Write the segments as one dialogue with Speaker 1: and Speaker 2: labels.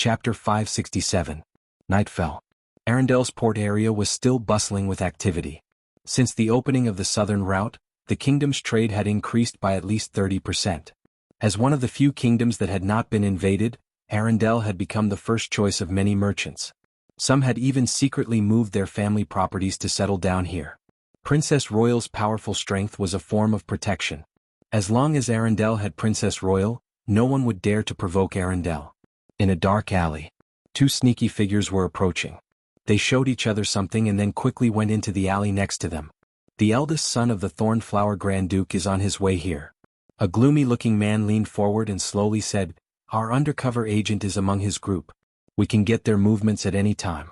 Speaker 1: Chapter 567. Night fell. Arendelle's port area was still bustling with activity. Since the opening of the southern route, the kingdom's trade had increased by at least 30%. As one of the few kingdoms that had not been invaded, Arendelle had become the first choice of many merchants. Some had even secretly moved their family properties to settle down here. Princess Royal's powerful strength was a form of protection. As long as Arendelle had Princess Royal, no one would dare to provoke Arendelle. In a dark alley, two sneaky figures were approaching. They showed each other something and then quickly went into the alley next to them. The eldest son of the Thornflower Grand Duke is on his way here. A gloomy-looking man leaned forward and slowly said, "Our undercover agent is among his group. We can get their movements at any time."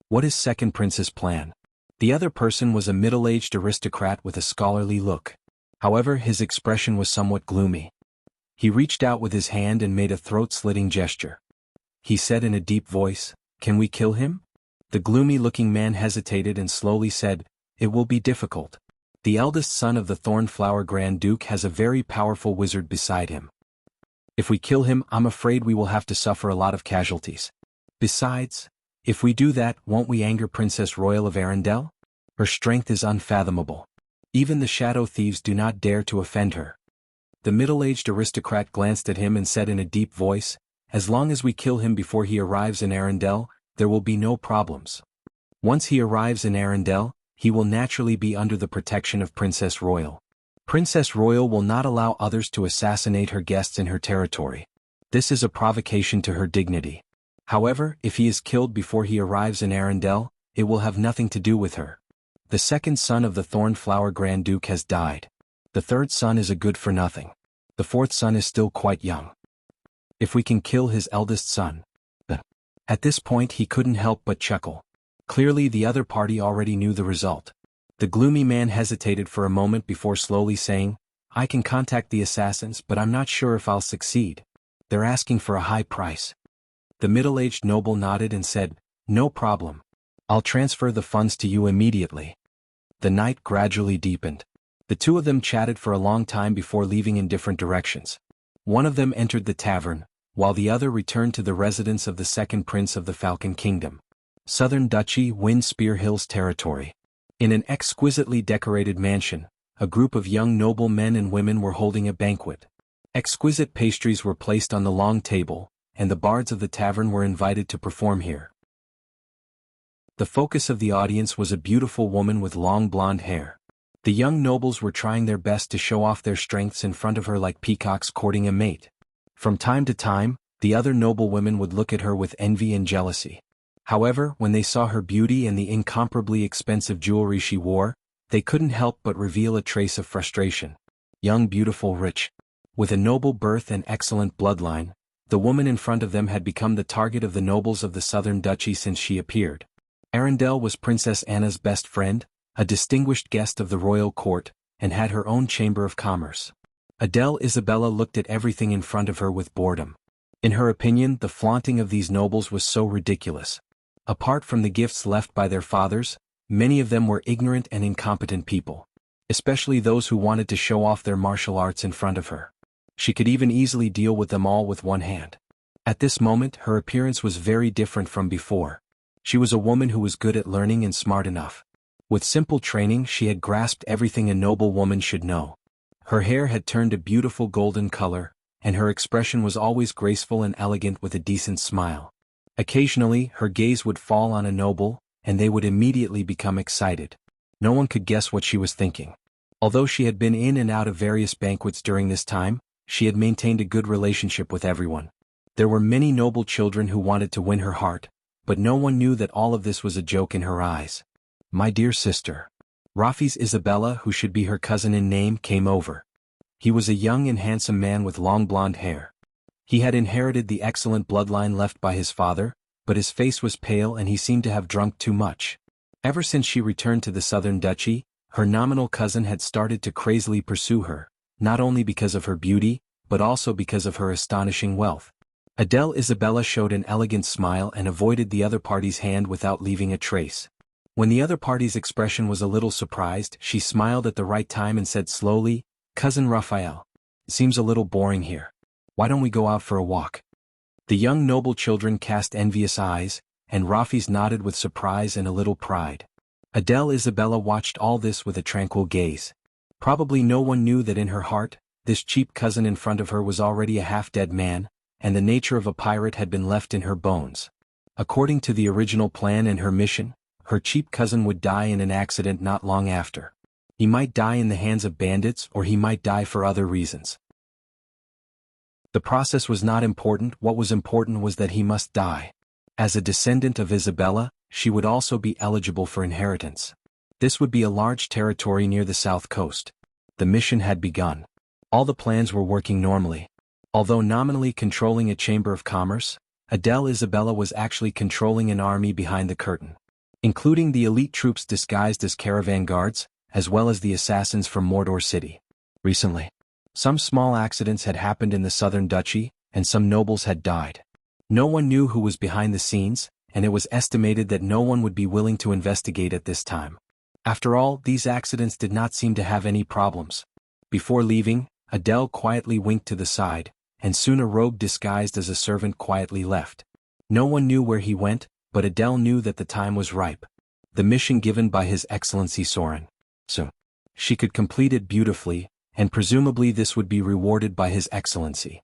Speaker 1: "What is Second Prince's plan?" The other person was a middle-aged aristocrat with a scholarly look. However, his expression was somewhat gloomy. He reached out with his hand and made a throat-slitting gesture. He said in a deep voice, "Can we kill him?" The gloomy-looking man hesitated and slowly said, "It will be difficult. The eldest son of the Thornflower Grand Duke has a very powerful wizard beside him. If we kill him, I'm afraid we will have to suffer a lot of casualties. Besides, if we do that, won't we anger Princess Royal of Arendelle? Her strength is unfathomable. Even the shadow thieves do not dare to offend her." The middle-aged aristocrat glanced at him and said in a deep voice, "As long as we kill him before he arrives in Arendelle, there will be no problems. Once he arrives in Arendelle, he will naturally be under the protection of Princess Royal. Princess Royal will not allow others to assassinate her guests in her territory. This is a provocation to her dignity. However, if he is killed before he arrives in Arendelle, it will have nothing to do with her. The second son of the Thornflower Grand Duke has died. The third son is a good-for-nothing. The fourth son is still quite young. If we can kill his eldest son..." At this point he couldn't help but chuckle. Clearly the other party already knew the result. The gloomy man hesitated for a moment before slowly saying, "I can contact the assassins, but I'm not sure if I'll succeed. They're asking for a high price." The middle-aged noble nodded and said, "No problem. I'll transfer the funds to you immediately." The night gradually deepened. The two of them chatted for a long time before leaving in different directions. One of them entered the tavern, while the other returned to the residence of the second prince of the Falcon Kingdom. Southern Duchy, Wind Spear Hills territory. In an exquisitely decorated mansion, a group of young noble men and women were holding a banquet. Exquisite pastries were placed on the long table, and the bards of the tavern were invited to perform here. The focus of the audience was a beautiful woman with long blonde hair. The young nobles were trying their best to show off their strengths in front of her like peacocks courting a mate. From time to time, the other noble women would look at her with envy and jealousy. However, when they saw her beauty and the incomparably expensive jewelry she wore, they couldn't help but reveal a trace of frustration. Young, beautiful, rich. With a noble birth and excellent bloodline, the woman in front of them had become the target of the nobles of the Southern Duchy since she appeared. Arendelle was Princess Anna's best friend, a distinguished guest of the royal court, and had her own chamber of commerce. Adele Isabella looked at everything in front of her with boredom. In her opinion, the flaunting of these nobles was so ridiculous. Apart from the gifts left by their fathers, many of them were ignorant and incompetent people. Especially those who wanted to show off their martial arts in front of her. She could even easily deal with them all with one hand. At this moment, her appearance was very different from before. She was a woman who was good at learning and smart enough. With simple training, she had grasped everything a noble woman should know. Her hair had turned a beautiful golden color, and her expression was always graceful and elegant with a decent smile. Occasionally, her gaze would fall on a noble, and they would immediately become excited. No one could guess what she was thinking. Although she had been in and out of various banquets during this time, she had maintained a good relationship with everyone. There were many noble children who wanted to win her heart, but no one knew that all of this was a joke in her eyes. "My dear sister." Rafi's Isabella, who should be her cousin in name, came over. He was a young and handsome man with long blonde hair. He had inherited the excellent bloodline left by his father, but his face was pale and he seemed to have drunk too much. Ever since she returned to the Southern Duchy, her nominal cousin had started to crazily pursue her, not only because of her beauty, but also because of her astonishing wealth. Adele Isabella showed an elegant smile and avoided the other party's hand without leaving a trace. When the other party's expression was a little surprised, she smiled at the right time and said slowly, "Cousin Raphael, it seems a little boring here. Why don't we go out for a walk?" The young noble children cast envious eyes, and Rafis nodded with surprise and a little pride. Adele Isabella watched all this with a tranquil gaze. Probably no one knew that in her heart, this cheap cousin in front of her was already a half-dead man, and the nature of a pirate had been left in her bones. According to the original plan and her mission, her cheap cousin would die in an accident not long after. He might die in the hands of bandits or he might die for other reasons. The process was not important. What was important was that he must die. As a descendant of Isabella, she would also be eligible for inheritance. This would be a large territory near the south coast. The mission had begun. All the plans were working normally. Although nominally controlling a chamber of commerce, Adele Isabella was actually controlling an army behind the curtain, including the elite troops disguised as caravan guards, as well as the assassins from Mordor City. Recently, some small accidents had happened in the southern duchy, and some nobles had died. No one knew who was behind the scenes, and it was estimated that no one would be willing to investigate at this time. After all, these accidents did not seem to have any problems. Before leaving, Adele quietly winked to the side, and soon a rogue disguised as a servant quietly left. No one knew where he went, but Adele knew that the time was ripe. The mission given by His Excellency Soren. So, she could complete it beautifully, and presumably this would be rewarded by His Excellency.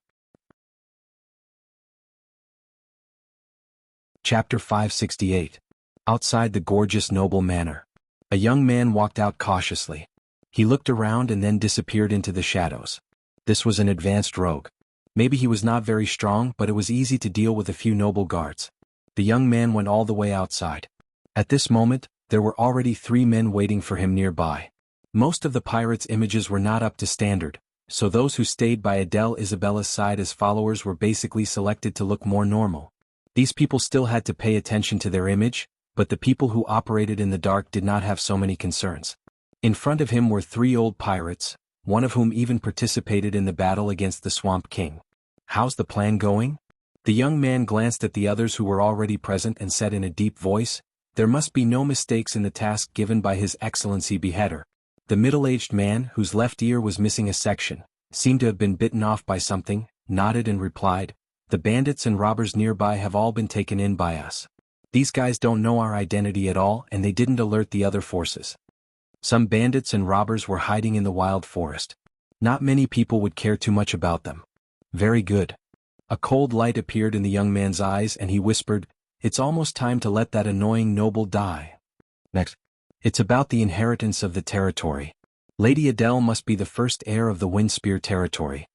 Speaker 1: Chapter 568. Outside the gorgeous noble manor. A young man walked out cautiously. He looked around and then disappeared into the shadows. This was an advanced rogue. Maybe he was not very strong, but it was easy to deal with a few noble guards. The young man went all the way outside. At this moment, there were already 3 men waiting for him nearby. Most of the pirates' images were not up to standard, so those who stayed by Adele Isabella's side as followers were basically selected to look more normal. These people still had to pay attention to their image, but the people who operated in the dark did not have so many concerns. In front of him were 3 old pirates, one of whom even participated in the battle against the Swamp King. "How's the plan going?" The young man glanced at the others who were already present and said in a deep voice, "There must be no mistakes in the task given by His Excellency Beheader." The middle-aged man, whose left ear was missing a section, seemed to have been bitten off by something, nodded and replied, "The bandits and robbers nearby have all been taken in by us. These guys don't know our identity at all and they didn't alert the other forces. Some bandits and robbers were hiding in the wild forest. Not many people would care too much about them." "Very good." A cold light appeared in the young man's eyes and he whispered, "It's almost time to let that annoying noble die. Next. It's about the inheritance of the territory. Lady Adele must be the first heir of the Windspear territory."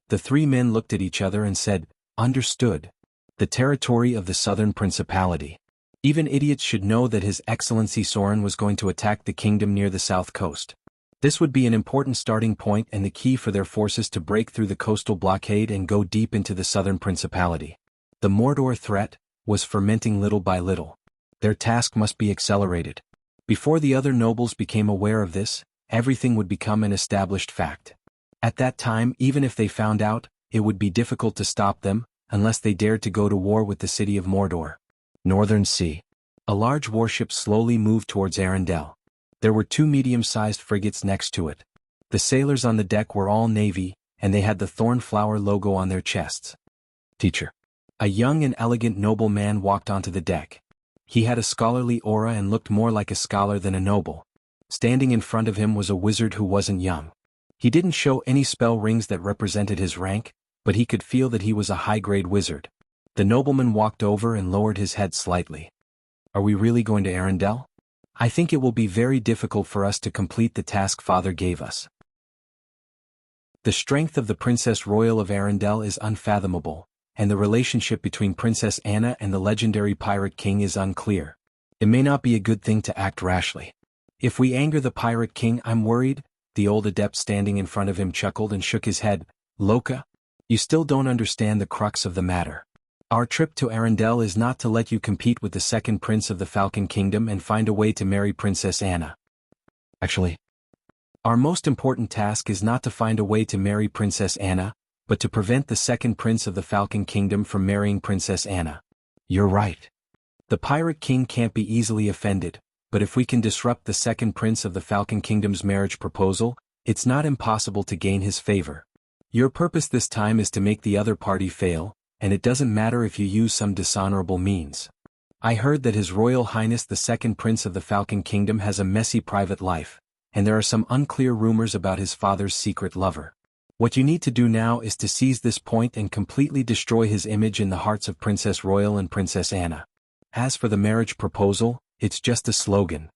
Speaker 1: The 3 men looked at each other and said, "Understood. The territory of the Southern Principality. Even idiots should know that His Excellency Soren was going to attack the kingdom near the south coast. This would be an important starting point and the key for their forces to break through the coastal blockade and go deep into the Southern Principality. The Mordor threat was fermenting little by little. Their task must be accelerated. Before the other nobles became aware of this, everything would become an established fact. At that time, even if they found out, it would be difficult to stop them, unless they dared to go to war with the city of Mordor. Northern Sea. A large warship slowly moved towards Arendelle. There were 2 medium-sized frigates next to it. The sailors on the deck were all navy, and they had the Thornflower logo on their chests. "Teacher." A young and elegant noble man walked onto the deck. He had a scholarly aura and looked more like a scholar than a noble. Standing in front of him was a wizard who wasn't young. He didn't show any spell rings that represented his rank, but he could feel that he was a high-grade wizard. The nobleman walked over and lowered his head slightly. "Are we really going to Arendelle? I think it will be very difficult for us to complete the task Father gave us. The strength of the Princess Royal of Arendelle is unfathomable, and the relationship between Princess Anna and the legendary Pirate King is unclear. It may not be a good thing to act rashly. If we anger the Pirate King, I'm worried." The old adept standing in front of him chuckled and shook his head. "Loka, you still don't understand the crux of the matter. Our trip to Arendelle is not to let you compete with the second prince of the Falcon Kingdom and find a way to marry Princess Anna. Actually, our most important task is not to find a way to marry Princess Anna, but to prevent the second prince of the Falcon Kingdom from marrying Princess Anna." "You're right. The Pirate King can't be easily offended, but if we can disrupt the second prince of the Falcon Kingdom's marriage proposal, it's not impossible to gain his favor. Your purpose this time is to make the other party fail, and it doesn't matter if you use some dishonorable means. I heard that His Royal Highness the Second Prince of the Falcon Kingdom has a messy private life, and there are some unclear rumors about his father's secret lover. What you need to do now is to seize this point and completely destroy his image in the hearts of Princess Royal and Princess Anna. As for the marriage proposal, it's just a slogan.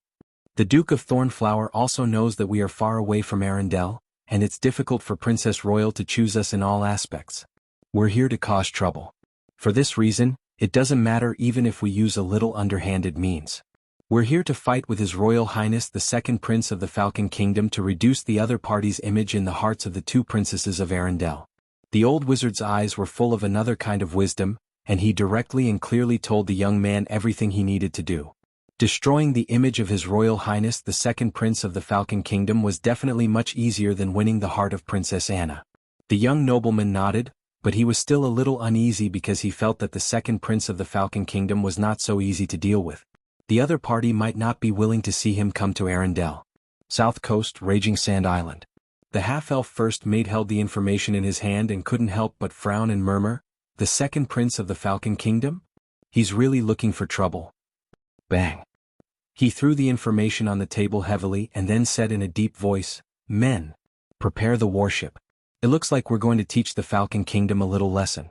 Speaker 1: The Duke of Thornflower also knows that we are far away from Arendelle, and it's difficult for Princess Royal to choose us in all aspects. We're here to cause trouble. For this reason, it doesn't matter even if we use a little underhanded means. We're here to fight with His Royal Highness the Second Prince of the Falcon Kingdom to reduce the other party's image in the hearts of the two princesses of Arendelle. The old wizard's eyes were full of another kind of wisdom, and he directly and clearly told the young man everything he needed to do. Destroying the image of His Royal Highness the Second Prince of the Falcon Kingdom was definitely much easier than winning the heart of Princess Anna. The young nobleman nodded, but he was still a little uneasy because he felt that the Second Prince of the Falcon Kingdom was not so easy to deal with. The other party might not be willing to see him come to Arendelle. South Coast, Raging Sand Island. The half-elf first mate held the information in his hand and couldn't help but frown and murmur, "The Second Prince of the Falcon Kingdom? He's really looking for trouble." Bang. He threw the information on the table heavily and then said in a deep voice, "Men, prepare the warship. It looks like we're going to teach the Falcon Kingdom a little lesson."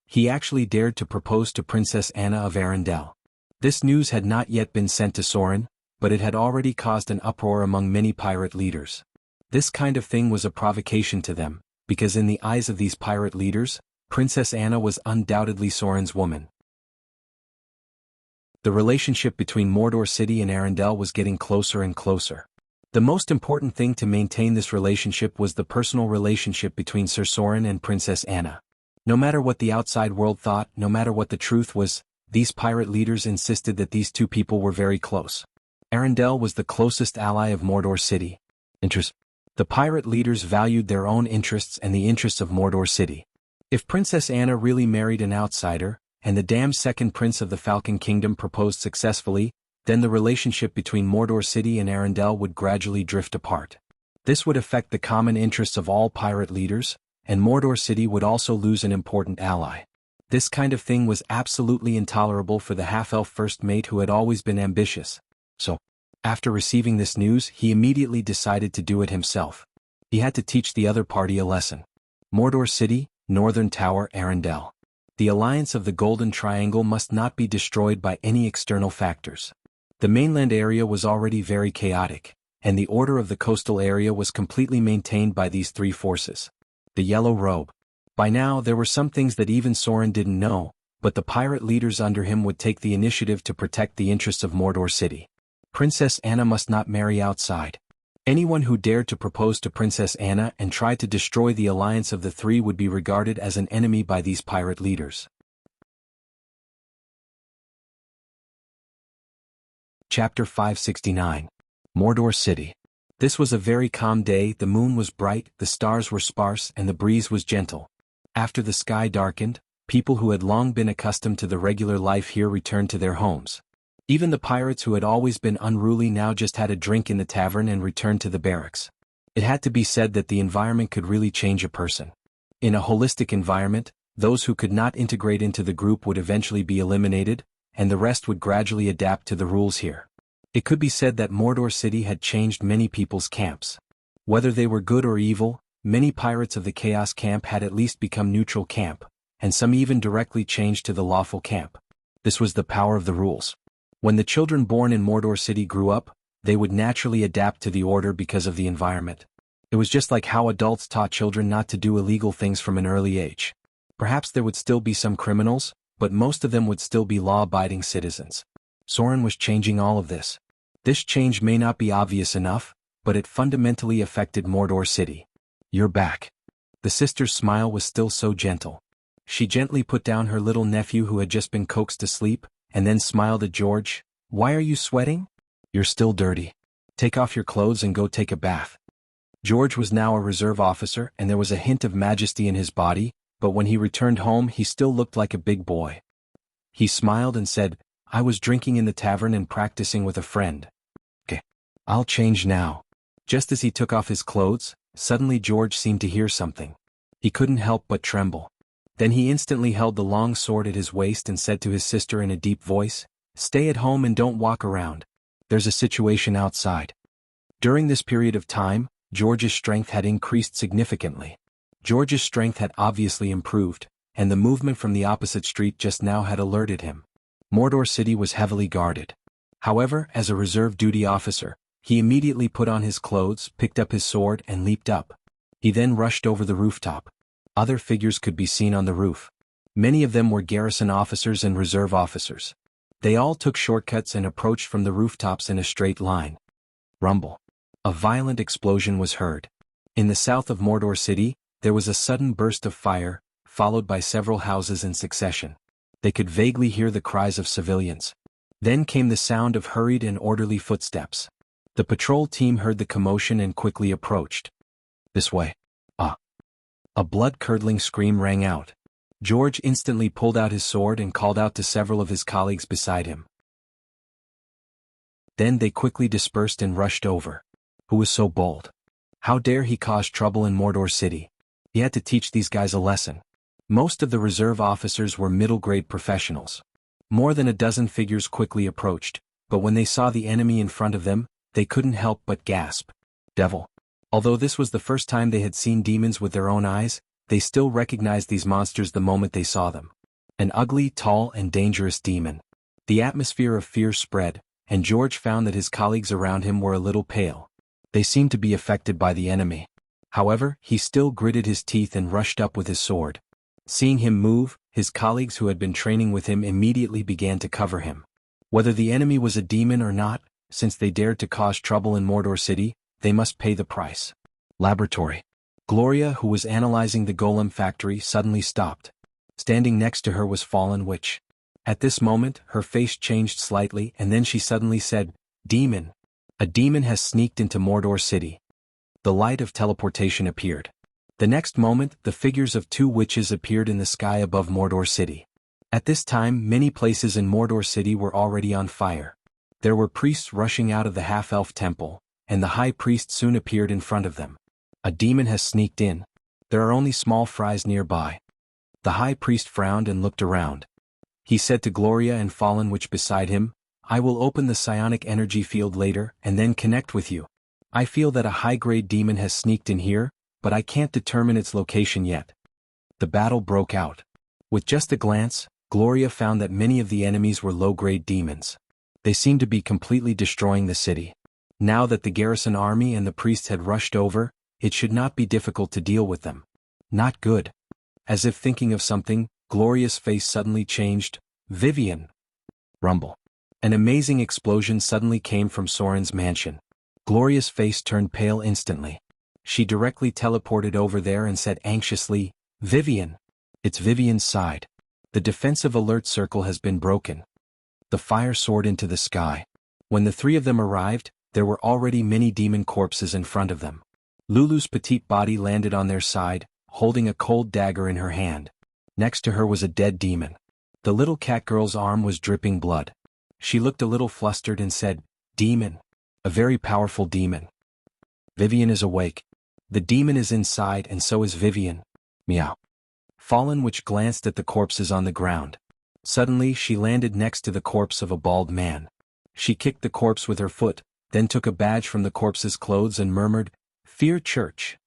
Speaker 1: He actually dared to propose to Princess Anna of Arendelle. This news had not yet been sent to Soren, but it had already caused an uproar among many pirate leaders. This kind of thing was a provocation to them, because in the eyes of these pirate leaders, Princess Anna was undoubtedly Soren's woman. The relationship between Mordor City and Arendelle was getting closer and closer. The most important thing to maintain this relationship was the personal relationship between Sir Soren and Princess Anna. No matter what the outside world thought, no matter what the truth was, these pirate leaders insisted that these two people were very close. Arendelle was the closest ally of Mordor City. The pirate leaders valued their own interests and the interests of Mordor City. If Princess Anna really married an outsider, and the damned Second Prince of the Falcon Kingdom proposed successfully, then the relationship between Mordor City and Arendelle would gradually drift apart. This would affect the common interests of all pirate leaders, and Mordor City would also lose an important ally. This kind of thing was absolutely intolerable for the half-elf first mate who had always been ambitious. So, after receiving this news, he immediately decided to do it himself. He had to teach the other party a lesson. Mordor City, Northern Tower, Arendelle. The alliance of the Golden Triangle must not be destroyed by any external factors. The mainland area was already very chaotic, and the order of the coastal area was completely maintained by these three forces. The Yellow Robe. By now there were some things that even Soren didn't know, but the pirate leaders under him would take the initiative to protect the interests of Mordor City. Princess Anna must not marry outside. Anyone who dared to propose to Princess Anna and tried to destroy the alliance of the three would be regarded as an enemy by these pirate leaders. Chapter 569. Mordor City. This was a very calm day. The moon was bright, the stars were sparse, and the breeze was gentle. After the sky darkened, people who had long been accustomed to the regular life here returned to their homes. Even the pirates who had always been unruly now just had a drink in the tavern and returned to the barracks. It had to be said that the environment could really change a person. In a holistic environment, those who could not integrate into the group would eventually be eliminated, and the rest would gradually adapt to the rules here. It could be said that Mordor City had changed many people's camps. Whether they were good or evil, many pirates of the Chaos Camp had at least become neutral camp, and some even directly changed to the lawful camp. This was the power of the rules. When the children born in Mordor City grew up, they would naturally adapt to the order because of the environment. It was just like how adults taught children not to do illegal things from an early age. Perhaps there would still be some criminals, but most of them would still be law-abiding citizens. Soren was changing all of this. This change may not be obvious enough, but it fundamentally affected Mordor City. "You're back." The sister's smile was still so gentle. She gently put down her little nephew who had just been coaxed to sleep, and then smiled at George. "Why are you sweating? You're still dirty. Take off your clothes and go take a bath." George was now a reserve officer and there was a hint of majesty in his body, but when he returned home he still looked like a big boy. He smiled and said, "I was drinking in the tavern and practicing with a friend." "Okay. I'll change now." Just as he took off his clothes, suddenly George seemed to hear something. He couldn't help but tremble. Then he instantly held the long sword at his waist and said to his sister in a deep voice, "Stay at home and don't walk around. There's a situation outside." During this period of time, George's strength had increased significantly. George's strength had obviously improved, and the movement from the opposite street just now had alerted him. Mordor City was heavily guarded. However, as a reserve duty officer, he immediately put on his clothes, picked up his sword, and leaped up. He then rushed over the rooftop. Other figures could be seen on the roof. Many of them were garrison officers and reserve officers. They all took shortcuts and approached from the rooftops in a straight line. Rumble. A violent explosion was heard. In the south of Mordor City, there was a sudden burst of fire, followed by several houses in succession. They could vaguely hear the cries of civilians. Then came the sound of hurried and orderly footsteps. The patrol team heard the commotion and quickly approached. "This way." A blood-curdling scream rang out. George instantly pulled out his sword and called out to several of his colleagues beside him. Then they quickly dispersed and rushed over. Who was so bold? How dare he cause trouble in Mordor City? He had to teach these guys a lesson. Most of the reserve officers were middle-grade professionals. More than a dozen figures quickly approached, but when they saw the enemy in front of them, they couldn't help but gasp. Devil. Although this was the first time they had seen demons with their own eyes, they still recognized these monsters the moment they saw them. An ugly, tall, and dangerous demon. The atmosphere of fear spread, and George found that his colleagues around him were a little pale. They seemed to be affected by the enemy. However, he still gritted his teeth and rushed up with his sword. Seeing him move, his colleagues who had been training with him immediately began to cover him. Whether the enemy was a demon or not, since they dared to cause trouble in Mordor City, they must pay the price. Laboratory. Gloria, who was analyzing the golem factory, suddenly stopped. Standing next to her was Fallen Witch. At this moment, her face changed slightly and then she suddenly said, "Demon. A demon has sneaked into Mordor City." The light of teleportation appeared. The next moment, the figures of two witches appeared in the sky above Mordor City. At this time, many places in Mordor City were already on fire. There were priests rushing out of the half-elf temple, and the high priest soon appeared in front of them. A demon has sneaked in. There are only small fries nearby. The high priest frowned and looked around. He said to Gloria and Fallen Witch beside him, "I will open the psionic energy field later and then connect with you. I feel that a high-grade demon has sneaked in here, but I can't determine its location yet." The battle broke out. With just a glance, Gloria found that many of the enemies were low-grade demons. They seemed to be completely destroying the city. Now that the garrison army and the priests had rushed over, it should not be difficult to deal with them. Not good. As if thinking of something, Gloria's face suddenly changed. "Vivian." Rumble. An amazing explosion suddenly came from Soren's mansion. Gloria's face turned pale instantly. She directly teleported over there and said anxiously, "Vivian." It's Vivian's side. The defensive alert circle has been broken. The fire soared into the sky. When the three of them arrived, there were already many demon corpses in front of them. Lulu's petite body landed on their side, holding a cold dagger in her hand. Next to her was a dead demon. The little cat girl's arm was dripping blood. She looked a little flustered and said, "Demon. A very powerful demon." Vivian is awake. The demon is inside and so is Vivian. Meow. Fallen Witch glanced at the corpses on the ground. Suddenly she landed next to the corpse of a bald man. She kicked the corpse with her foot, then took a badge from the corpse's clothes and murmured, "Fear Church.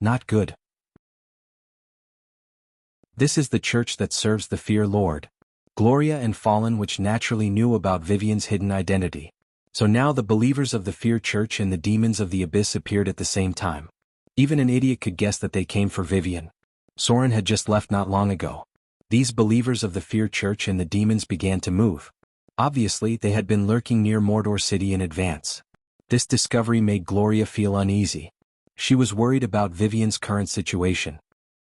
Speaker 1: Not good. This is the church that serves the Fear Lord." Gloria and Fallen Witch naturally knew about Vivian's hidden identity. So now the believers of the Fear Church and the demons of the Abyss appeared at the same time. Even an idiot could guess that they came for Vivian. Soren had just left not long ago. These believers of the Fear Church and the demons began to move. Obviously, they had been lurking near Mordor City in advance. This discovery made Gloria feel uneasy. She was worried about Vivian's current situation.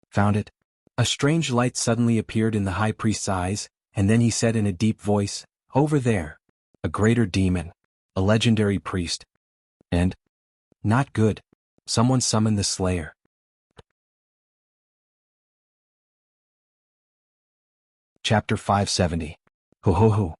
Speaker 1: Found it? A strange light suddenly appeared in the high priest's eyes, and then he said in a deep voice, "Over there. A greater demon. A legendary priest. And? Not good. Someone summoned the Slayer." Chapter 570. Ho ho ho.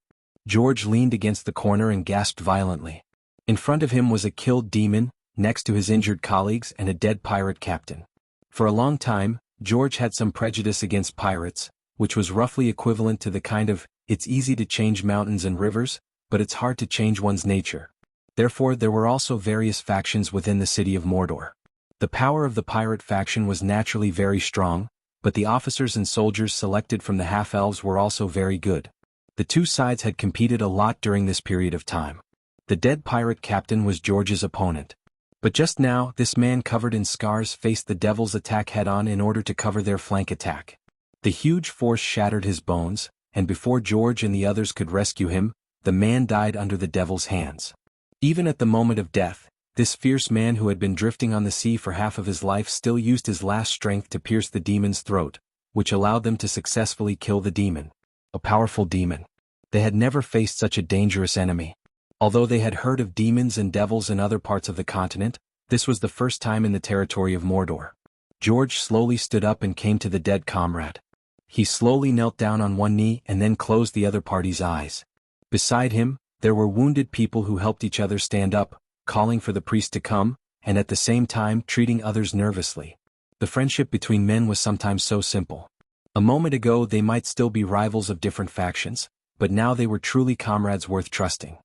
Speaker 1: George leaned against the corner and gasped violently. In front of him was a killed demon, next to his injured colleagues and a dead pirate captain. For a long time, George had some prejudice against pirates, which was roughly equivalent to the kind of, it's easy to change mountains and rivers, but it's hard to change one's nature. Therefore there were also various factions within the city of Mordor. The power of the pirate faction was naturally very strong, but the officers and soldiers selected from the half-elves were also very good. The two sides had competed a lot during this period of time. The dead pirate captain was George's opponent. But just now, this man covered in scars faced the devil's attack head-on in order to cover their flank attack. The huge force shattered his bones, and before George and the others could rescue him, the man died under the devil's hands. Even at the moment of death, this fierce man who had been drifting on the sea for half of his life still used his last strength to pierce the demon's throat, which allowed them to successfully kill the demon. A powerful demon. They had never faced such a dangerous enemy. Although they had heard of demons and devils in other parts of the continent, this was the first time in the territory of Mordor. George slowly stood up and came to the dead comrade. He slowly knelt down on one knee and then closed the other party's eyes. Beside him, there were wounded people who helped each other stand up, calling for the priest to come, and at the same time treating others nervously. The friendship between men was sometimes so simple. A moment ago they might still be rivals of different factions, but now they were truly comrades worth trusting.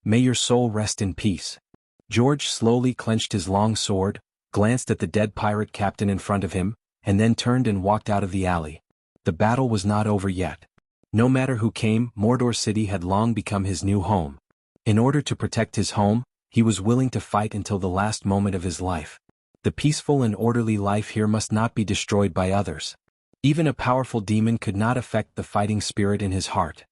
Speaker 1: May your soul rest in peace. George slowly clenched his long sword, glanced at the dead pirate captain in front of him, and then turned and walked out of the alley. The battle was not over yet. No matter who came, Mordor City had long become his new home. In order to protect his home, he was willing to fight until the last moment of his life. The peaceful and orderly life here must not be destroyed by others. Even a powerful demon could not affect the fighting spirit in his heart.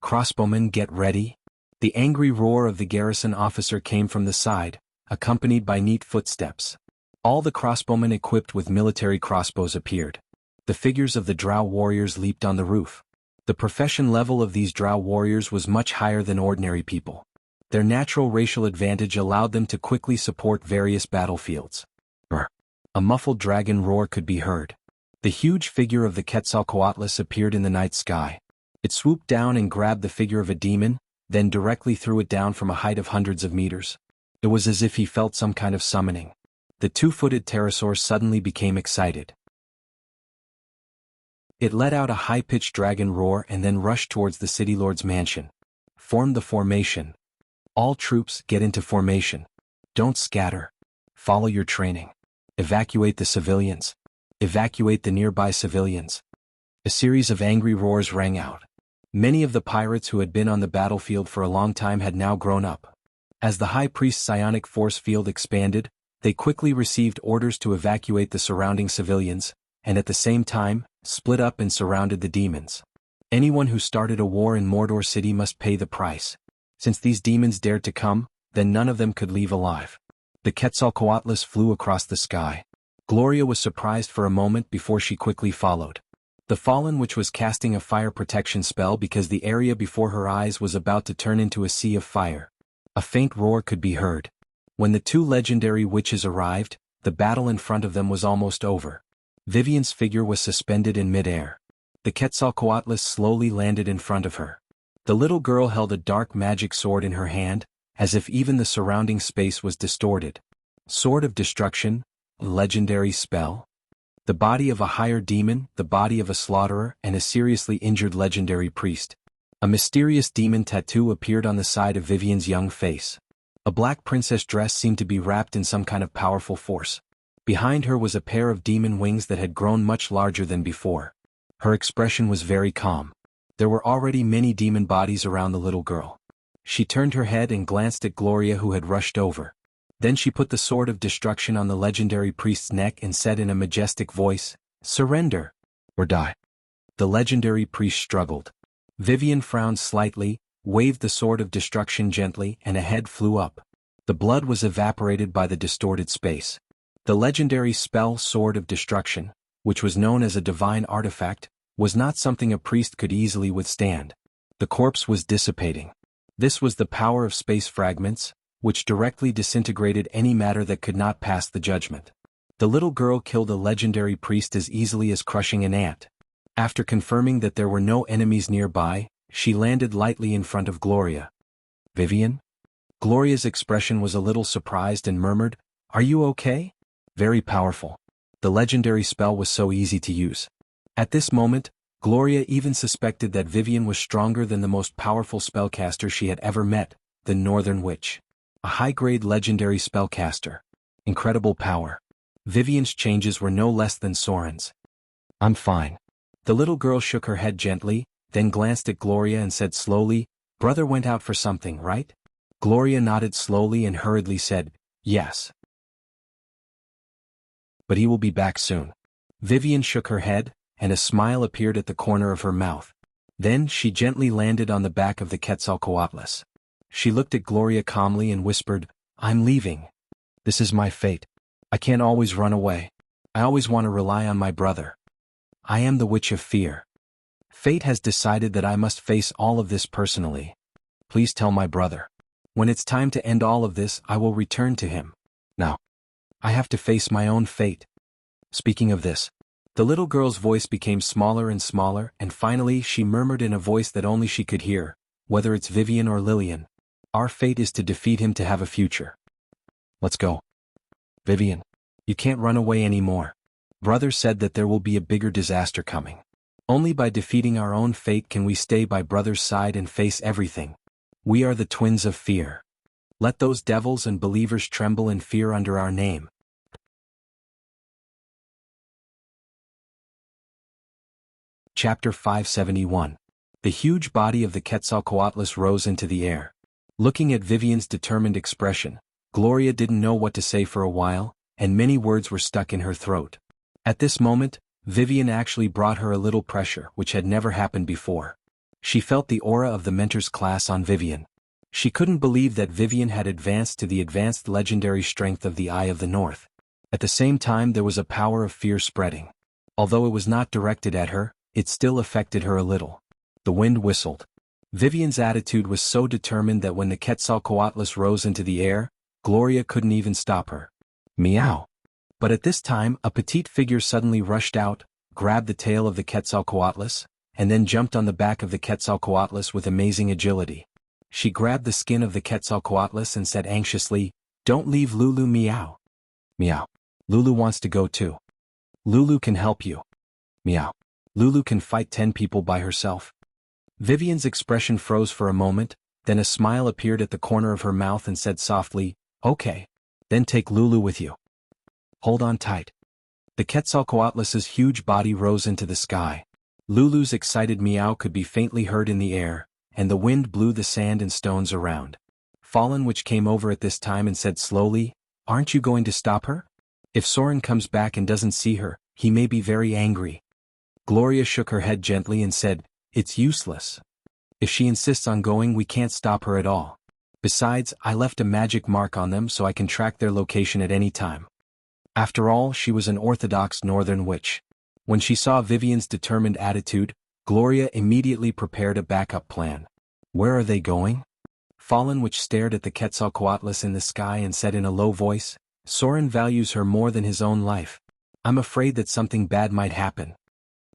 Speaker 1: Crossbowmen, get ready. The angry roar of the garrison officer came from the side, accompanied by neat footsteps. All the crossbowmen equipped with military crossbows appeared. The figures of the drow warriors leaped on the roof. The profession level of these drow warriors was much higher than ordinary people. Their natural racial advantage allowed them to quickly support various battlefields. A muffled dragon roar could be heard. The huge figure of the Quetzalcoatlus appeared in the night sky. It swooped down and grabbed the figure of a demon, then directly threw it down from a height of hundreds of meters. It was as if he felt some kind of summoning. The two-footed pterosaur suddenly became excited. It let out a high-pitched dragon roar and then rushed towards the city lord's mansion. Form the formation. All troops, get into formation. Don't scatter. Follow your training. Evacuate the civilians. Evacuate the nearby civilians. A series of angry roars rang out. Many of the pirates who had been on the battlefield for a long time had now grown up. As the High Priest's psionic force field expanded, they quickly received orders to evacuate the surrounding civilians, and at the same time, split up and surrounded the demons. Anyone who started a war in Mordor City must pay the price. Since these demons dared to come, then none of them could leave alive. The Quetzalcoatlus flew across the sky. Gloria was surprised for a moment before she quickly followed. The Fallen Witch was casting a fire protection spell because the area before her eyes was about to turn into a sea of fire. A faint roar could be heard. When the two legendary witches arrived, the battle in front of them was almost over. Vivian's figure was suspended in midair. The Quetzalcoatlus slowly landed in front of her. The little girl held a dark magic sword in her hand, as if even the surrounding space was distorted. Sword of Destruction, legendary spell. The body of a higher demon, the body of a slaughterer, and a seriously injured legendary priest. A mysterious demon tattoo appeared on the side of Vivian's young face. A black princess dress seemed to be wrapped in some kind of powerful force. Behind her was a pair of demon wings that had grown much larger than before. Her expression was very calm. There were already many demon bodies around the little girl. She turned her head and glanced at Gloria, who had rushed over. Then she put the sword of destruction on the legendary priest's neck and said in a majestic voice, "Surrender, or die." The legendary priest struggled. Vivian frowned slightly, waved the sword of destruction gently, and a head flew up. The blood was evaporated by the distorted space. The legendary spell Sword of Destruction, which was known as a divine artifact, was not something a priest could easily withstand. The corpse was dissipating. This was the power of space fragments, which directly disintegrated any matter that could not pass the judgment. The little girl killed a legendary priest as easily as crushing an ant. After confirming that there were no enemies nearby, she landed lightly in front of Gloria. "Vivian?" Gloria's expression was a little surprised and murmured, "Are you okay?" "Very powerful." The legendary spell was so easy to use. At this moment, Gloria even suspected that Vivian was stronger than the most powerful spellcaster she had ever met, the Northern Witch. A high-grade legendary spellcaster. Incredible power. Vivian's changes were no less than Soren's. "I'm fine." The little girl shook her head gently, then glanced at Gloria and said slowly, "Brother went out for something, right?" Gloria nodded slowly and hurriedly said, "Yes. But he will be back soon." Vivian shook her head, and a smile appeared at the corner of her mouth. Then she gently landed on the back of the Quetzalcoatlus. She looked at Gloria calmly and whispered, "I'm leaving. This is my fate. I can't always run away. I always want to rely on my brother. I am the Witch of Fear. Fate has decided that I must face all of this personally. Please tell my brother. When it's time to end all of this, I will return to him. Now, I have to face my own fate." Speaking of this, the little girl's voice became smaller and smaller, and finally she murmured in a voice that only she could hear, "Whether it's Vivian or Lillian, our fate is to defeat him to have a future. Let's go. Vivian, you can't run away anymore. Brother said that there will be a bigger disaster coming. Only by defeating our own fate can we stay by brother's side and face everything. We are the twins of fear. Let those devils and believers tremble in fear under our name." Chapter 571. The huge body of the Quetzalcoatlus rose into the air. Looking at Vivian's determined expression, Gloria didn't know what to say for a while, and many words were stuck in her throat. At this moment, Vivian actually brought her a little pressure, which had never happened before. She felt the aura of the mentor's class on Vivian. She couldn't believe that Vivian had advanced to the advanced legendary strength of the Eye of the North. At the same time, there was a power of fear spreading. Although it was not directed at her, it still affected her a little. The wind whistled. Vivian's attitude was so determined that when the Quetzalcoatlus rose into the air, Gloria couldn't even stop her. Meow. But at this time, a petite figure suddenly rushed out, grabbed the tail of the Quetzalcoatlus, and then jumped on the back of the Quetzalcoatlus with amazing agility. She grabbed the skin of the Quetzalcoatlus and said anxiously, "Don't leave Lulu, meow." Meow. Lulu wants to go too. Lulu can help you. Meow. Lulu can fight 10 people by herself. Vivian's expression froze for a moment, then a smile appeared at the corner of her mouth and said softly, "Okay. Then take Lulu with you. Hold on tight." The Quetzalcoatlus's huge body rose into the sky. Lulu's excited meow could be faintly heard in the air, and the wind blew the sand and stones around. Fallen Witch came over at this time and said slowly, "Aren't you going to stop her? If Soren comes back and doesn't see her, he may be very angry." Gloria shook her head gently and said, "It's useless. If she insists on going, we can't stop her at all. Besides, I left a magic mark on them so I can track their location at any time." After all, she was an orthodox Northern Witch. When she saw Vivian's determined attitude, Gloria immediately prepared a backup plan. "Where are they going?" Fallen Witch stared at the Quetzalcoatlus in the sky and said in a low voice, "Soren values her more than his own life. I'm afraid that something bad might happen."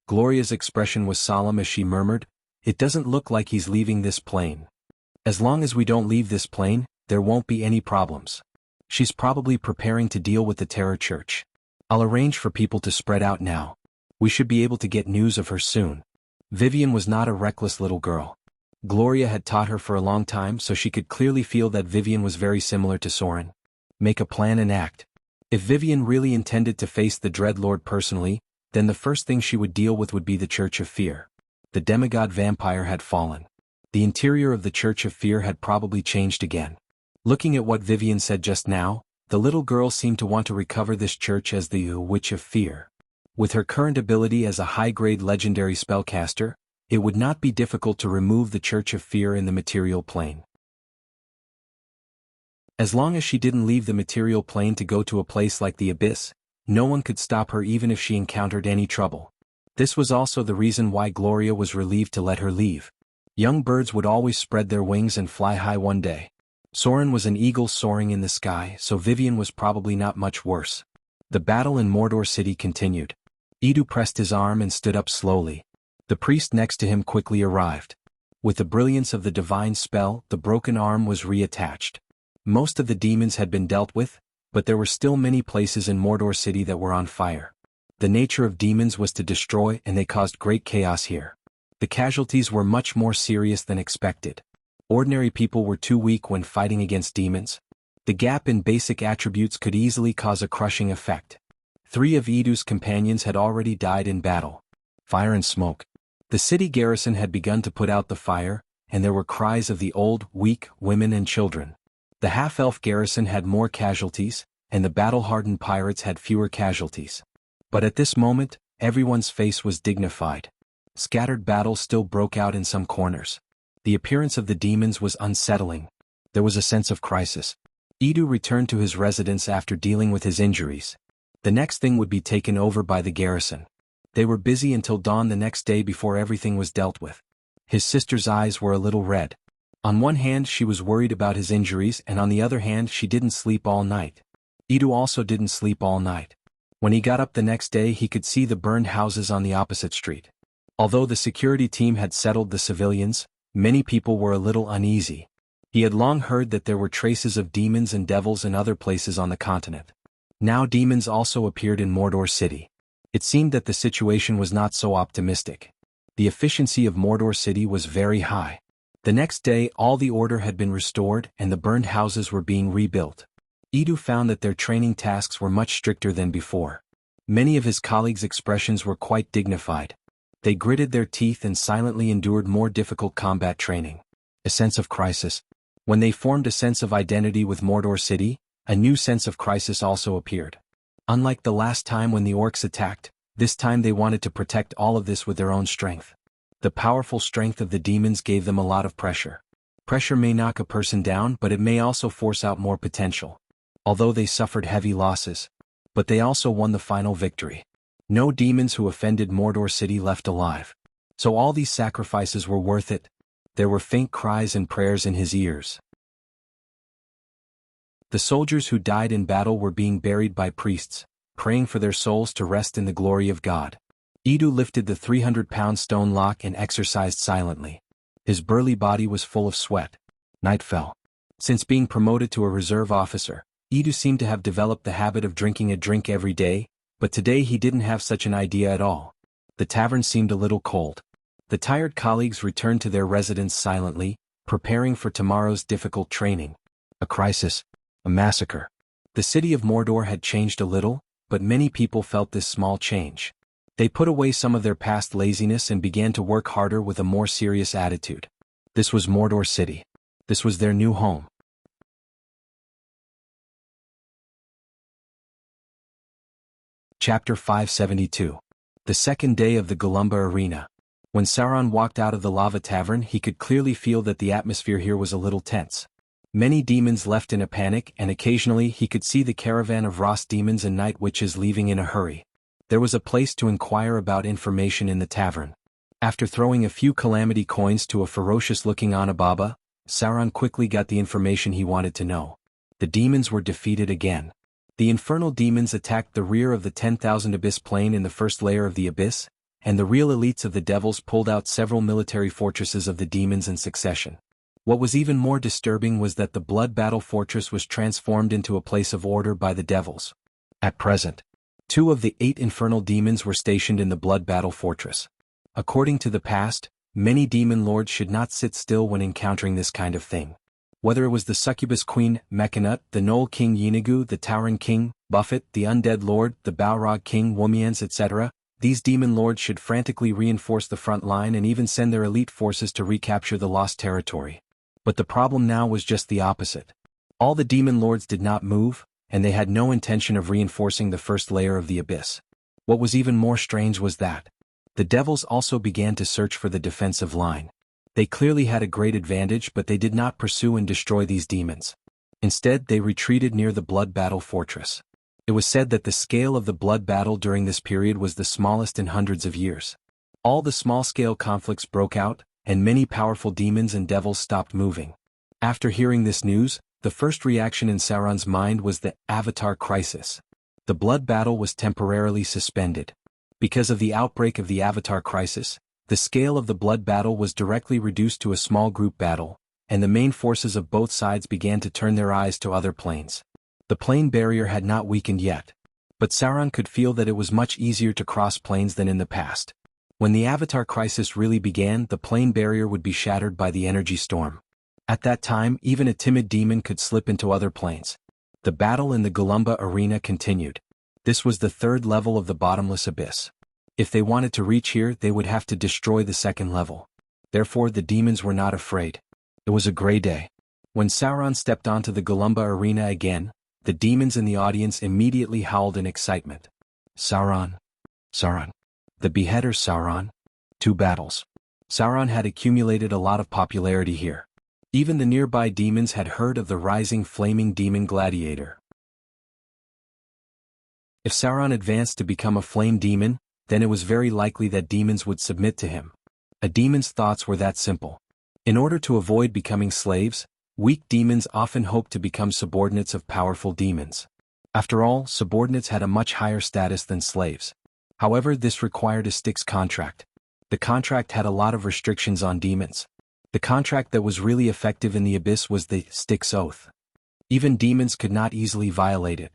Speaker 1: Gloria's expression was solemn as she murmured, "It doesn't look like he's leaving this plane. As long as we don't leave this plane, there won't be any problems. She's probably preparing to deal with the Terror Church. I'll arrange for people to spread out now. We should be able to get news of her soon." Vivian was not a reckless little girl. Gloria had taught her for a long time, so she could clearly feel that Vivian was very similar to Soren. Make a plan and act. If Vivian really intended to face the Dreadlord personally, then the first thing she would deal with would be the Church of Fear. The demigod vampire had fallen. The interior of the Church of Fear had probably changed again. Looking at what Vivian said just now, the little girl seemed to want to recover this church as the Witch of Fear. With her current ability as a high-grade legendary spellcaster, it would not be difficult to remove the Church of Fear in the material plane. As long as she didn't leave the material plane to go to a place like the Abyss, no one could stop her even if she encountered any trouble. This was also the reason why Gloria was relieved to let her leave. Young birds would always spread their wings and fly high one day. Soren was an eagle soaring in the sky, so Vivian was probably not much worse. The battle in Mordor City continued. Edu pressed his arm and stood up slowly. The priest next to him quickly arrived. With the brilliance of the divine spell, the broken arm was reattached. Most of the demons had been dealt with, but there were still many places in Mordor City that were on fire. The nature of demons was to destroy, and they caused great chaos here. The casualties were much more serious than expected. Ordinary people were too weak when fighting against demons. The gap in basic attributes could easily cause a crushing effect. 3 of Idu's companions had already died in battle. Fire and smoke. The city garrison had begun to put out the fire, and there were cries of the old, weak, women and children. The half-elf garrison had more casualties, and the battle-hardened pirates had fewer casualties. But at this moment, everyone's face was dignified. Scattered battles still broke out in some corners. The appearance of the demons was unsettling. There was a sense of crisis. Idu returned to his residence after dealing with his injuries. The next thing would be taken over by the garrison. They were busy until dawn the next day before everything was dealt with. His sister's eyes were a little red. On one hand she was worried about his injuries, and on the other hand she didn't sleep all night. Idu also didn't sleep all night. When he got up the next day he could see the burned houses on the opposite street. Although the security team had settled the civilians, many people were a little uneasy. He had long heard that there were traces of demons and devils in other places on the continent. Now demons also appeared in Mordor City. It seemed that the situation was not so optimistic. The efficiency of Mordor City was very high. The next day all the order had been restored and the burned houses were being rebuilt. Idu found that their training tasks were much stricter than before. Many of his colleagues' expressions were quite dignified. They gritted their teeth and silently endured more difficult combat training. A sense of crisis. When they formed a sense of identity with Mordor City, a new sense of crisis also appeared. Unlike the last time when the orcs attacked, this time they wanted to protect all of this with their own strength. The powerful strength of the demons gave them a lot of pressure. Pressure may knock a person down, but it may also force out more potential. Although they suffered heavy losses. But they also won the final victory. No demons who offended Mordor City left alive. So all these sacrifices were worth it. There were faint cries and prayers in his ears. The soldiers who died in battle were being buried by priests, praying for their souls to rest in the glory of God. Idu lifted the 300-pound stone lock and exercised silently. His burly body was full of sweat. Night fell. Since being promoted to a reserve officer, Idu seemed to have developed the habit of drinking a drink every day, but today he didn't have such an idea at all. The tavern seemed a little cold. The tired colleagues returned to their residence silently, preparing for tomorrow's difficult training. A crisis. A massacre. The city of Mordor had changed a little, but many people felt this small change. They put away some of their past laziness and began to work harder with a more serious attitude. This was Mordor City. This was their new home. Chapter 572. The second day of the Golumba Arena. When Sauron walked out of the lava tavern he could clearly feel that the atmosphere here was a little tense. Many demons left in a panic, and occasionally he could see the caravan of Ross demons and night witches leaving in a hurry. There was a place to inquire about information in the tavern. After throwing a few calamity coins to a ferocious-looking Anababa, Sauron quickly got the information he wanted to know. The demons were defeated again. The infernal demons attacked the rear of the 10,000 Abyss Plain in the first layer of the Abyss, and the real elites of the devils pulled out several military fortresses of the demons in succession. What was even more disturbing was that the Blood Battle Fortress was transformed into a place of order by the devils. At present, 2 of the 8 infernal demons were stationed in the Blood Battle Fortress. According to the past, many demon lords should not sit still when encountering this kind of thing. Whether it was the Succubus Queen, Mechanut, the Knoll King Yeenagu, the Tauren King, Buffet, the Undead Lord, the Balrog King Womians, etc., these demon lords should frantically reinforce the front line and even send their elite forces to recapture the lost territory. But the problem now was just the opposite. All the demon lords did not move, and they had no intention of reinforcing the first layer of the abyss. What was even more strange was that the devils also began to search for the defensive line. They clearly had a great advantage, but they did not pursue and destroy these demons. Instead, they retreated near the Blood Battle Fortress. It was said that the scale of the blood battle during this period was the smallest in hundreds of years. All the small-scale conflicts broke out, and many powerful demons and devils stopped moving. After hearing this news, the first reaction in Sauron's mind was the Avatar crisis. The blood battle was temporarily suspended. Because of the outbreak of the Avatar crisis, the scale of the blood battle was directly reduced to a small group battle, and the main forces of both sides began to turn their eyes to other planes. The plane barrier had not weakened yet. But Sauron could feel that it was much easier to cross planes than in the past. When the Avatar crisis really began, the plane barrier would be shattered by the energy storm. At that time, even a timid demon could slip into other planes. The battle in the Golumba arena continued. This was the third level of the bottomless abyss. If they wanted to reach here, they would have to destroy the second level. Therefore, the demons were not afraid. It was a gray day. When Sauron stepped onto the Golumba arena again, the demons in the audience immediately howled in excitement. Sauron! Sauron! The Beheader Sauron! 2 battles. Sauron had accumulated a lot of popularity here. Even the nearby demons had heard of the rising flaming demon gladiator. If Sauron advanced to become a flame demon, then it was very likely that demons would submit to him. A demon's thoughts were that simple. In order to avoid becoming slaves, weak demons often hoped to become subordinates of powerful demons. After all, subordinates had a much higher status than slaves. However, this required a Styx contract. The contract had a lot of restrictions on demons. The contract that was really effective in the Abyss was the Styx Oath. Even demons could not easily violate it.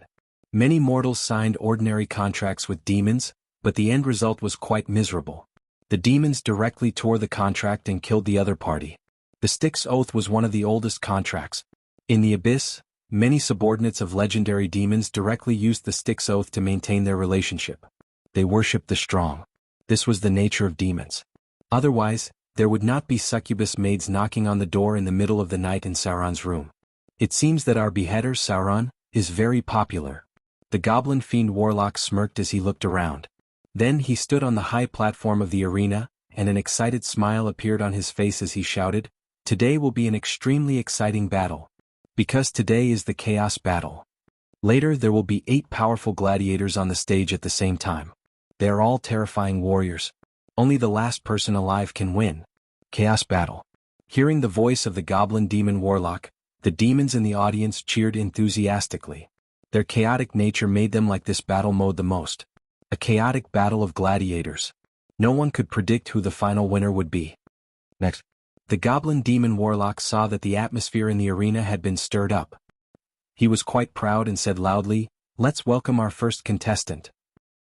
Speaker 1: Many mortals signed ordinary contracts with demons, but the end result was quite miserable. The demons directly tore the contract and killed the other party. The Styx Oath was one of the oldest contracts. In the Abyss, many subordinates of legendary demons directly used the Styx Oath to maintain their relationship. They worshipped the strong. This was the nature of demons. Otherwise, there would not be succubus maids knocking on the door in the middle of the night in Sauron's room. It seems that our beheader Sauron is very popular. The goblin fiend warlock smirked as he looked around. Then he stood on the high platform of the arena, and an excited smile appeared on his face as he shouted, "Today will be an extremely exciting battle. Because today is the Chaos Battle. Later there will be 8 powerful gladiators on the stage at the same time. They are all terrifying warriors. Only the last person alive can win. Chaos Battle." Hearing the voice of the goblin demon warlock, the demons in the audience cheered enthusiastically. Their chaotic nature made them like this battle mode the most. A chaotic battle of gladiators. No one could predict who the final winner would be. Next. The goblin demon warlock saw that the atmosphere in the arena had been stirred up. He was quite proud and said loudly, "Let's welcome our first contestant.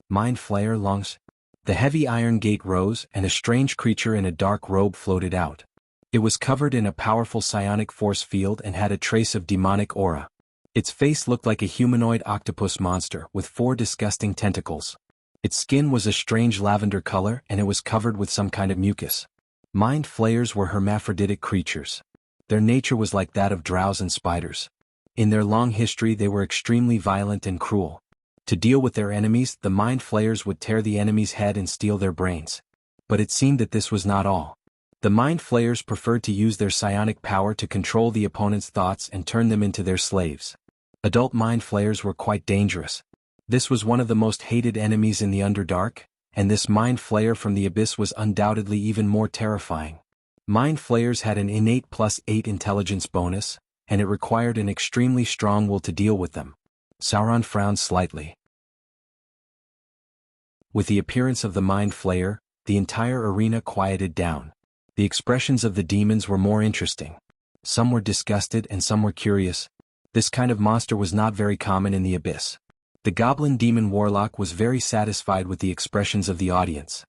Speaker 1: Mind Flayer Longs." The heavy iron gate rose and a strange creature in a dark robe floated out. It was covered in a powerful psionic force field and had a trace of demonic aura. Its face looked like a humanoid octopus monster with 4 disgusting tentacles. Its skin was a strange lavender color and it was covered with some kind of mucus. Mind Flayers were hermaphroditic creatures. Their nature was like that of drows and spiders. In their long history they were extremely violent and cruel. To deal with their enemies, the Mind Flayers would tear the enemy's head and steal their brains. But it seemed that this was not all. The Mind Flayers preferred to use their psionic power to control the opponent's thoughts and turn them into their slaves. Adult Mind Flayers were quite dangerous. This was one of the most hated enemies in the Underdark, and this Mind Flayer from the Abyss was undoubtedly even more terrifying. Mind Flayers had an innate +8 intelligence bonus, and it required an extremely strong will to deal with them. Sauron frowned slightly. With the appearance of the Mind Flayer, the entire arena quieted down. The expressions of the demons were more interesting. Some were disgusted and some were curious. This kind of monster was not very common in the Abyss. The goblin demon warlock was very satisfied with the expressions of the audience.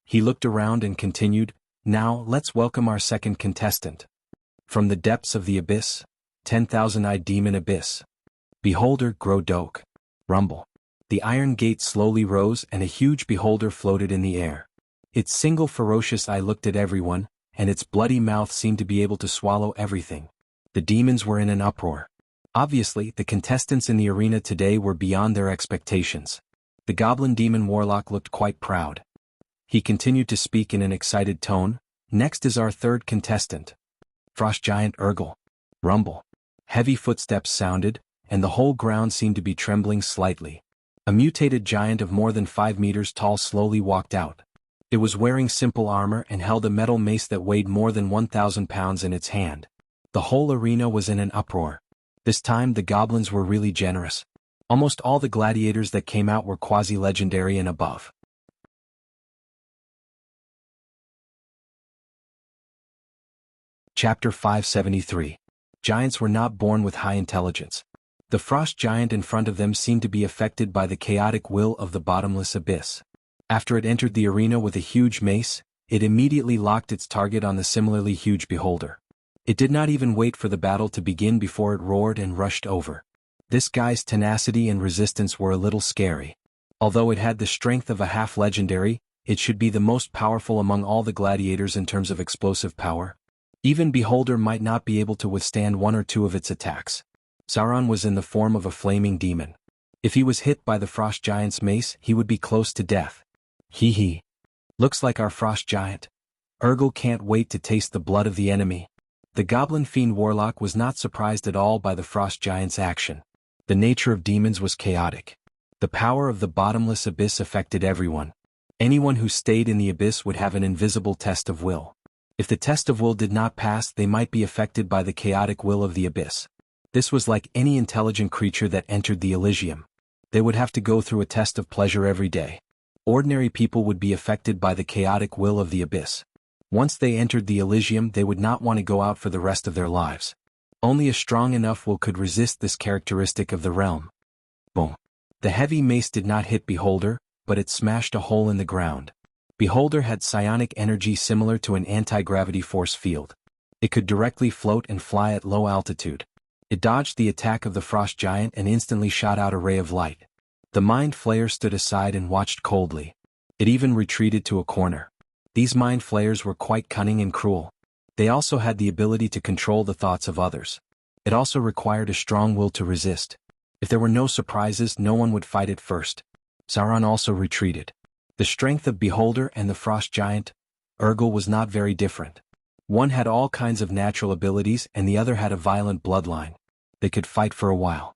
Speaker 1: He looked around and continued, "Now, let's welcome our second contestant. From the depths of the Abyss, 10,000-eyed demon Abyss. Beholder Grodok. Rumble." The iron gate slowly rose and a huge beholder floated in the air. Its single ferocious eye looked at everyone, and its bloody mouth seemed to be able to swallow everything. The demons were in an uproar. Obviously, the contestants in the arena today were beyond their expectations. The goblin demon warlock looked quite proud. He continued to speak in an excited tone, "Next is our third contestant. Frost Giant Urgle. Rumble." Heavy footsteps sounded, and the whole ground seemed to be trembling slightly. A mutated giant of more than 5 meters tall slowly walked out. It was wearing simple armor and held a metal mace that weighed more than 1,000 pounds in its hand. The whole arena was in an uproar. This time the goblins were really generous. Almost all the gladiators that came out were quasi-legendary and above. Chapter 573. Giants were not born with high intelligence. The frost giant in front of them seemed to be affected by the chaotic will of the bottomless abyss. After it entered the arena with a huge mace, it immediately locked its target on the similarly huge beholder. It did not even wait for the battle to begin before it roared and rushed over. This guy's tenacity and resistance were a little scary. Although it had the strength of a half-legendary, it should be the most powerful among all the gladiators in terms of explosive power. Even Beholder might not be able to withstand one or two of its attacks. Sauron was in the form of a flaming demon. If he was hit by the frost giant's mace, he would be close to death. Hee hee. Looks like our frost giant. Urgel can't wait to taste the blood of the enemy. The goblin fiend warlock was not surprised at all by the frost giant's action. The nature of demons was chaotic. The power of the bottomless abyss affected everyone. Anyone who stayed in the abyss would have an invisible test of will. If the test of will did not pass, they might be affected by the chaotic will of the abyss. This was like any intelligent creature that entered the Elysium. They would have to go through a test of pleasure every day. Ordinary people would be affected by the chaotic will of the abyss. Once they entered the Elysium, they would not want to go out for the rest of their lives. Only a strong enough will could resist this characteristic of the realm. Boom. The heavy mace did not hit Beholder, but it smashed a hole in the ground. Beholder had psionic energy similar to an anti-gravity force field. It could directly float and fly at low altitude. It dodged the attack of the frost giant and instantly shot out a ray of light. The mind flayer stood aside and watched coldly. It even retreated to a corner. These mind flayers were quite cunning and cruel. They also had the ability to control the thoughts of others. It also required a strong will to resist. If there were no surprises, no one would fight it first. Sauron also retreated. The strength of Beholder and the frost giant, Urgel, was not very different. One had all kinds of natural abilities and the other had a violent bloodline. They could fight for a while.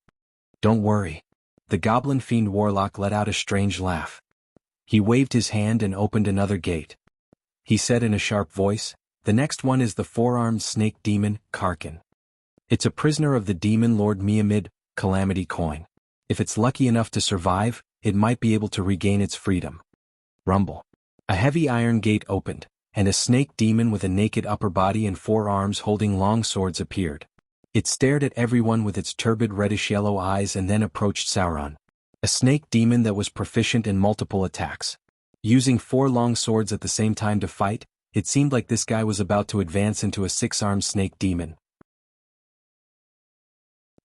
Speaker 1: Don't worry. The goblin fiend warlock let out a strange laugh. He waved his hand and opened another gate. He said in a sharp voice, "The next one is the four-armed snake demon, Karkin. It's a prisoner of the demon lord Miamid, Calamity Coin. If it's lucky enough to survive, it might be able to regain its freedom." Rumble. A heavy iron gate opened, and a snake demon with a naked upper body and four arms holding long swords appeared. It stared at everyone with its turbid reddish-yellow eyes and then approached Sauron. A snake demon that was proficient in multiple attacks. Using four long swords at the same time to fight, it seemed like this guy was about to advance into a six-armed snake demon.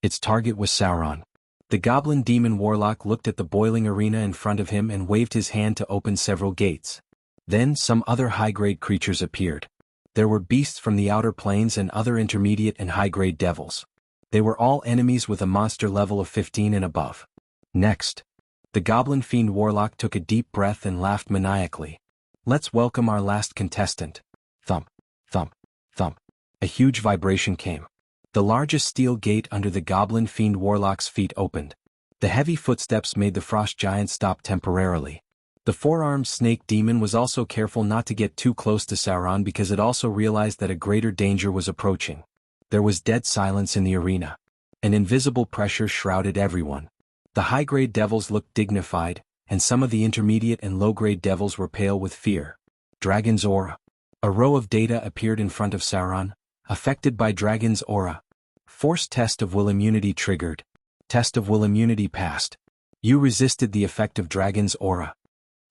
Speaker 1: Its target was Sauron. The goblin demon warlock looked at the boiling arena in front of him and waved his hand to open several gates. Then some other high-grade creatures appeared. There were beasts from the outer planes and other intermediate and high-grade devils. They were all enemies with a monster level of 15 and above. Next, the goblin fiend warlock took a deep breath and laughed maniacally. "Let's welcome our last contestant." Thump, thump, thump. A huge vibration came. The largest steel gate under the goblin fiend warlock's feet opened. The heavy footsteps made the frost giant stop temporarily. The four-armed snake demon was also careful not to get too close to Sauron because it also realized that a greater danger was approaching. There was dead silence in the arena. An invisible pressure shrouded everyone. The high-grade devils looked dignified, and some of the intermediate and low-grade devils were pale with fear. Dragon's Aura. A row of data appeared in front of Sauron. Affected by Dragon's Aura. Force test of will immunity triggered. Test of will immunity passed. You resisted the effect of Dragon's Aura.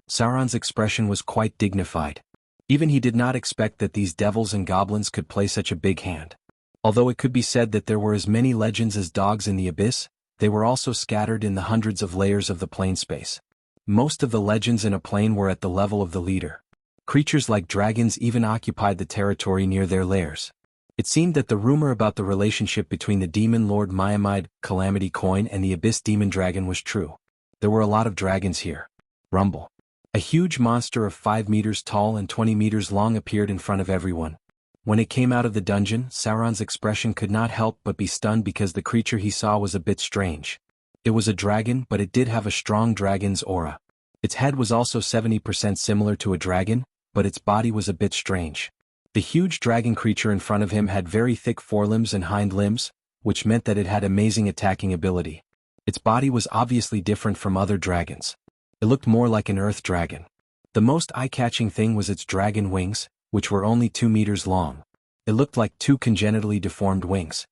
Speaker 1: Sauron's expression was quite dignified. Even he did not expect that these devils and goblins could play such a big hand. Although it could be said that there were as many legends as dogs in the abyss, they were also scattered in the hundreds of layers of the plane space. Most of the legends in a plane were at the level of the leader. Creatures like dragons even occupied the territory near their lairs. It seemed that the rumor about the relationship between the demon lord Miamid, Calamity Coin, and the abyss demon dragon was true. There were a lot of dragons here. Rumble. A huge monster of 5 meters tall and 20 meters long appeared in front of everyone. When it came out of the dungeon, Sauron's expression could not help but be stunned because the creature he saw was a bit strange. It was a dragon, but it did have a strong dragon's aura. Its head was also 70% similar to a dragon, but its body was a bit strange. The huge dragon creature in front of him had very thick forelimbs and hind limbs, which meant that it had amazing attacking ability. Its body was obviously different from other dragons. It looked more like an earth dragon. The most eye-catching thing was its dragon wings, which were only 2 meters long. It looked like two congenitally deformed wings.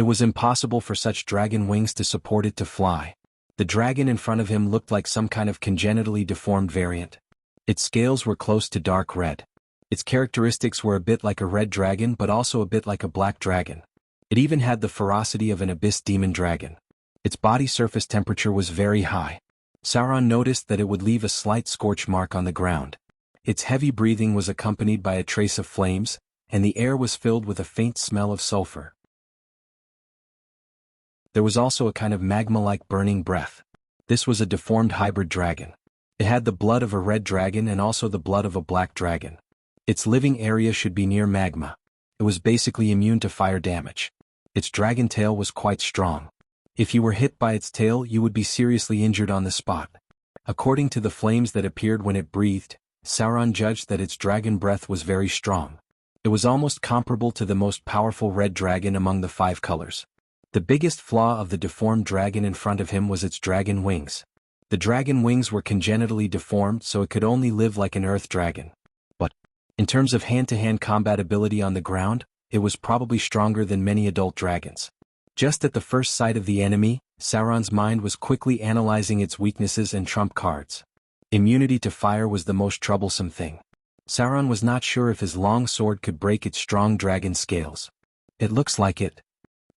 Speaker 1: It was impossible for such dragon wings to support it to fly. The dragon in front of him looked like some kind of congenitally deformed variant. Its scales were close to dark red. Its characteristics were a bit like a red dragon but also a bit like a black dragon. It even had the ferocity of an abyss demon dragon. Its body surface temperature was very high. Sauron noticed that it would leave a slight scorch mark on the ground. Its heavy breathing was accompanied by a trace of flames, and the air was filled with a faint smell of sulfur. There was also a kind of magma-like burning breath. This was a deformed hybrid dragon. It had the blood of a red dragon and also the blood of a black dragon. Its living area should be near magma. It was basically immune to fire damage. Its dragon tail was quite strong. If you were hit by its tail, you would be seriously injured on the spot. According to the flames that appeared when it breathed, Sauron judged that its dragon breath was very strong. It was almost comparable to the most powerful red dragon among the 5 colors. The biggest flaw of the deformed dragon in front of him was its dragon wings. The dragon wings were congenitally deformed, so it could only live like an earth dragon. But, in terms of hand-to-hand combat ability on the ground, it was probably stronger than many adult dragons. Just at the first sight of the enemy, Sauron's mind was quickly analyzing its weaknesses and trump cards. Immunity to fire was the most troublesome thing. Sauron was not sure if his long sword could break its strong dragon scales. It looks like it.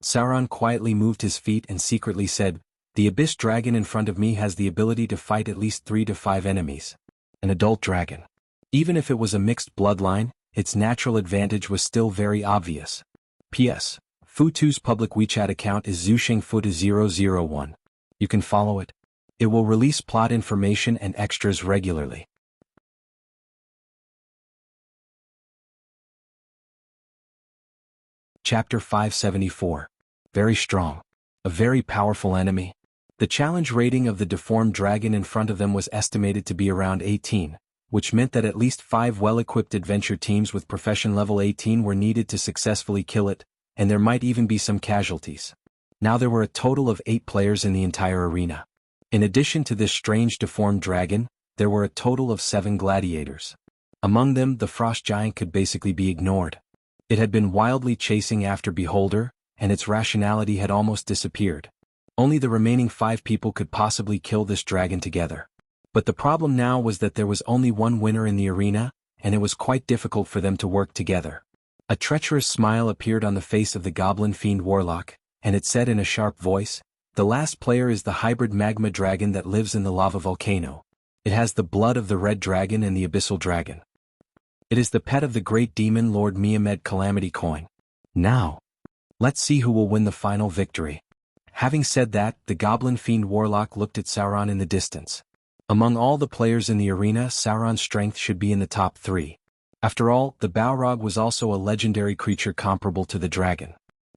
Speaker 1: Sauron quietly moved his feet and secretly said, "The abyss dragon in front of me has the ability to fight at least 3 to 5 enemies. An adult dragon. Even if it was a mixed bloodline, its natural advantage was still very obvious." P.S. Futu's public WeChat account is ZhuXingFutu001. You can follow it. It will release plot information and extras regularly. Chapter 574. Very strong. A very powerful enemy. The challenge rating of the deformed dragon in front of them was estimated to be around 18, which meant that at least 5 well-equipped adventure teams with profession level 18 were needed to successfully kill it, and there might even be some casualties. Now there were a total of 8 players in the entire arena. In addition to this strange deformed dragon, there were a total of 7 gladiators. Among them, the frost giant could basically be ignored. It had been wildly chasing after Beholder, and its rationality had almost disappeared. Only the remaining 5 people could possibly kill this dragon together. But the problem now was that there was only one winner in the arena, and it was quite difficult for them to work together. A treacherous smile appeared on the face of the goblin fiend warlock, and it said in a sharp voice, "The last player is the hybrid magma dragon that lives in the lava volcano. It has the blood of the red dragon and the abyssal dragon. It is the pet of the great demon Lord Miamed Calamity Coin. Now, let's see who will win the final victory." Having said that, the goblin fiend warlock looked at Sauron in the distance. Among all the players in the arena, Sauron's strength should be in the top 3. After all, the Balrog was also a legendary creature comparable to the dragon.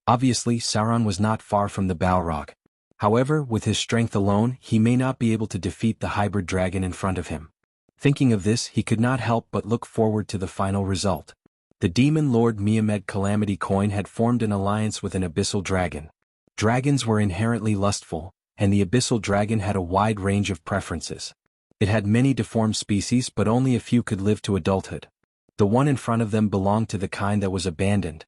Speaker 1: Obviously, Sauron was not far from the Balrog. However, with his strength alone, he may not be able to defeat the hybrid dragon in front of him. Thinking of this, he could not help but look forward to the final result. The demon Lord Miamed Calamity Coin had formed an alliance with an abyssal dragon. Dragons were inherently lustful, and the abyssal dragon had a wide range of preferences. It had many deformed species, but only a few could live to adulthood. The one in front of them belonged to the kind that was abandoned.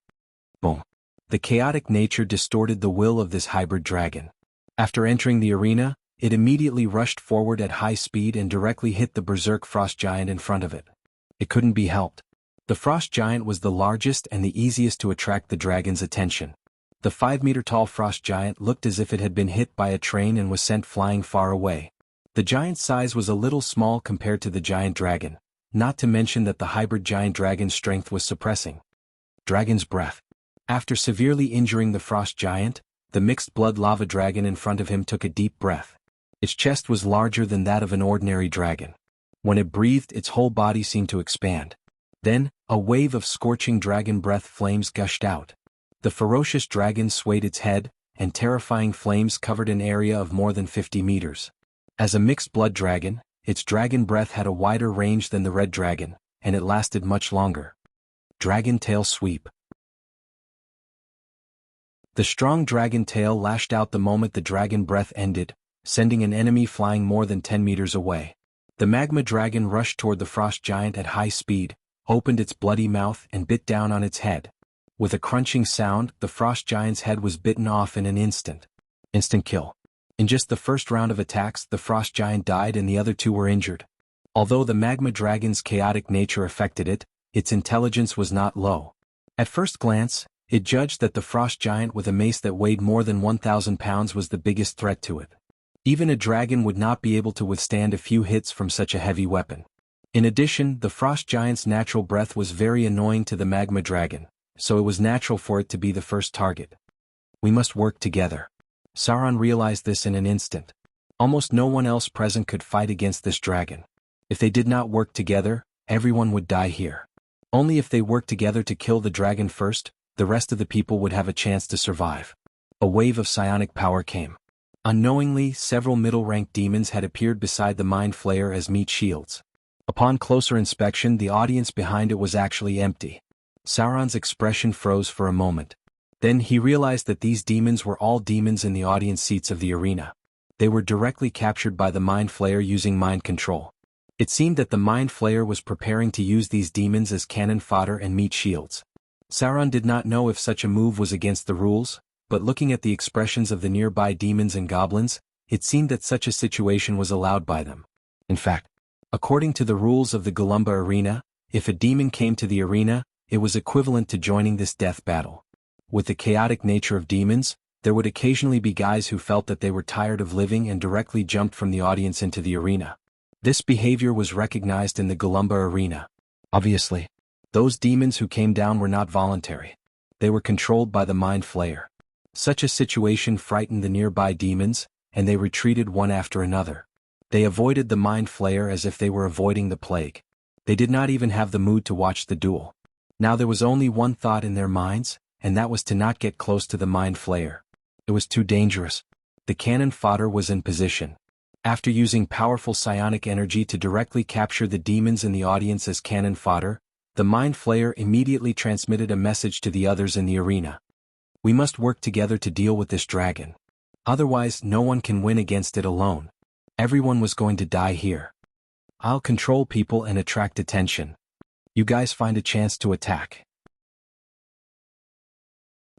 Speaker 1: Boom. The chaotic nature distorted the will of this hybrid dragon. After entering the arena, it immediately rushed forward at high speed and directly hit the berserk frost giant in front of it. It couldn't be helped. The frost giant was the largest and the easiest to attract the dragon's attention. The 5-meter-tall frost giant looked as if it had been hit by a train and was sent flying far away. The giant's size was a little small compared to the giant dragon, not to mention that the hybrid giant dragon's strength was suppressing. Dragon's breath. After severely injuring the frost giant, the mixed-blood lava dragon in front of him took a deep breath. Its chest was larger than that of an ordinary dragon. When it breathed, its whole body seemed to expand. Then, a wave of scorching dragon breath flames gushed out. The ferocious dragon swayed its head, and terrifying flames covered an area of more than 50 meters. As a mixed-blood dragon, its dragon breath had a wider range than the red dragon, and it lasted much longer. Dragon tail sweep. The strong dragon tail lashed out the moment the dragon breath ended, sending an enemy flying more than 10 meters away. The magma dragon rushed toward the frost giant at high speed, opened its bloody mouth and bit down on its head. With a crunching sound, the frost giant's head was bitten off in an instant. Instant kill. In just the first round of attacks, the frost giant died and the other two were injured. Although the magma dragon's chaotic nature affected it, its intelligence was not low. At first glance, it judged that the frost giant with a mace that weighed more than 1,000 pounds was the biggest threat to it. Even a dragon would not be able to withstand a few hits from such a heavy weapon. In addition, the frost giant's natural breath was very annoying to the magma dragon, so it was natural for it to be the first target. We must work together. Sauron realized this in an instant. Almost no one else present could fight against this dragon. If they did not work together, everyone would die here. Only if they worked together to kill the dragon first, the rest of the people would have a chance to survive. A wave of psionic power came. Unknowingly, several middle-ranked demons had appeared beside the mind flayer as meat shields. Upon closer inspection, the audience behind it was actually empty. Sauron's expression froze for a moment. Then he realized that these demons were all demons in the audience seats of the arena. They were directly captured by the mind flayer using mind control. It seemed that the mind flayer was preparing to use these demons as cannon fodder and meat shields. Sauron did not know if such a move was against the rules, but looking at the expressions of the nearby demons and goblins, it seemed that such a situation was allowed by them. In fact, according to the rules of the Golumba arena, if a demon came to the arena, it was equivalent to joining this death battle. With the chaotic nature of demons, there would occasionally be guys who felt that they were tired of living and directly jumped from the audience into the arena. This behavior was recognized in the Golumba arena. Obviously, those demons who came down were not voluntary. They were controlled by the mind flayer. Such a situation frightened the nearby demons, and they retreated one after another. They avoided the mind flayer as if they were avoiding the plague. They did not even have the mood to watch the duel. Now there was only one thought in their minds, and that was to not get close to the mind flayer. It was too dangerous. The cannon fodder was in position. After using powerful psionic energy to directly capture the demons in the audience as cannon fodder, the mind flayer immediately transmitted a message to the others in the arena. We must work together to deal with this dragon. Otherwise, no one can win against it alone. Everyone was going to die here. I'll control people and attract attention. You guys find a chance to attack.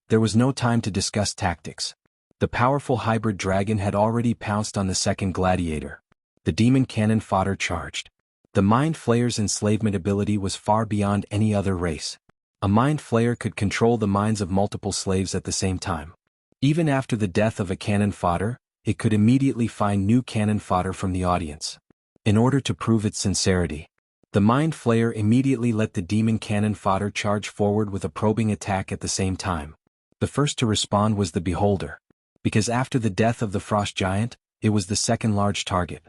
Speaker 1: There was no time to discuss tactics. The powerful hybrid dragon had already pounced on the second gladiator. The demon cannon fodder charged. The mind flayer's enslavement ability was far beyond any other race. A mind flayer could control the minds of multiple slaves at the same time. Even after the death of a cannon fodder, it could immediately find new cannon fodder from the audience. In order to prove its sincerity, the mind flayer immediately let the demon cannon fodder charge forward with a probing attack at the same time. The first to respond was the beholder. Because after the death of the frost giant, it was the second large target.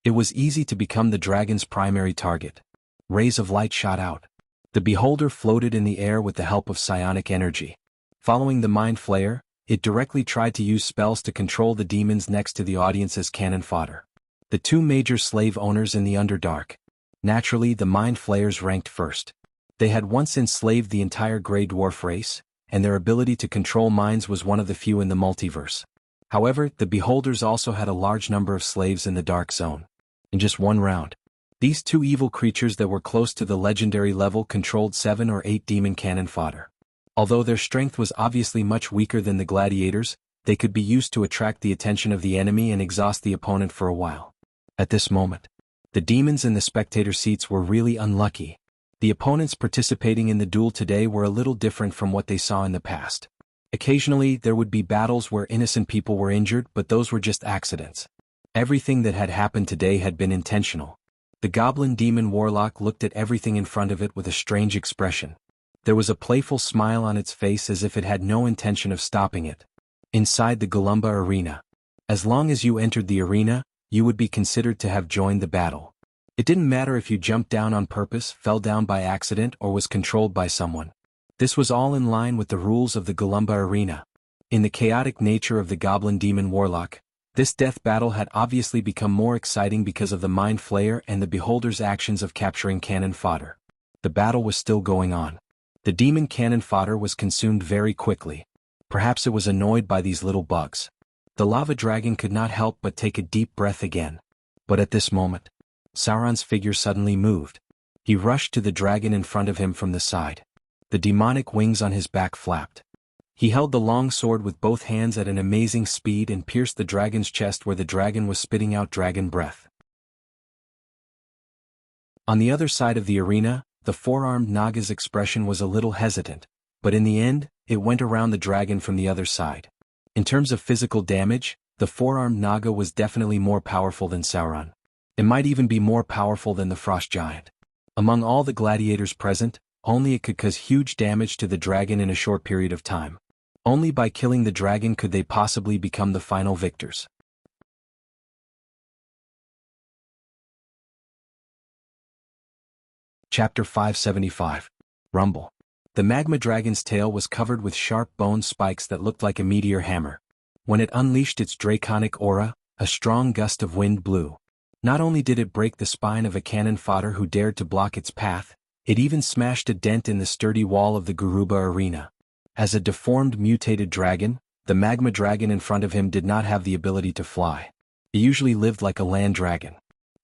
Speaker 1: It was easy to become the dragon's primary target. Rays of light shot out. The beholder floated in the air with the help of psionic energy. Following the mind flayer, it directly tried to use spells to control the demons next to the audience as cannon fodder. The two major slave owners in the Underdark. Naturally, the mind flayers ranked first. They had once enslaved the entire Grey Dwarf race, and their ability to control minds was one of the few in the multiverse. However, the beholders also had a large number of slaves in the Dark Zone. In just one round, these two evil creatures that were close to the legendary level controlled 7 or 8 demon cannon fodder. Although their strength was obviously much weaker than the gladiators, they could be used to attract the attention of the enemy and exhaust the opponent for a while. At this moment, the demons in the spectator seats were really unlucky. The opponents participating in the duel today were a little different from what they saw in the past. Occasionally, there would be battles where innocent people were injured, but those were just accidents. Everything that had happened today had been intentional. The goblin demon warlock looked at everything in front of it with a strange expression. There was a playful smile on its face as if it had no intention of stopping it. Inside the Golumba arena. As long as you entered the arena, you would be considered to have joined the battle. It didn't matter if you jumped down on purpose, fell down by accident, or was controlled by someone. This was all in line with the rules of the Golumba arena. In the chaotic nature of the goblin demon warlock, this death battle had obviously become more exciting because of the mind flayer and the beholder's actions of capturing cannon fodder. The battle was still going on. The demon cannon fodder was consumed very quickly. Perhaps it was annoyed by these little bugs. The lava dragon could not help but take a deep breath again. But at this moment, Sauron's figure suddenly moved. He rushed to the dragon in front of him from the side. The demonic wings on his back flapped. He held the long sword with both hands at an amazing speed and pierced the dragon's chest where the dragon was spitting out dragon breath. On the other side of the arena, the four-armed Naga's expression was a little hesitant, but in the end, it went around the dragon from the other side. In terms of physical damage, the four-armed Naga was definitely more powerful than Sauron. It might even be more powerful than the frost giant. Among all the gladiators present, only it could cause huge damage to the dragon in a short period of time. Only by killing the dragon could they possibly become the final victors. Chapter 575. Rumble. The magma dragon's tail was covered with sharp bone spikes that looked like a meteor hammer. When it unleashed its draconic aura, a strong gust of wind blew. Not only did it break the spine of a cannon fodder who dared to block its path, it even smashed a dent in the sturdy wall of the Garuba arena. As a deformed mutated dragon, the magma dragon in front of him did not have the ability to fly. It usually lived like a land dragon.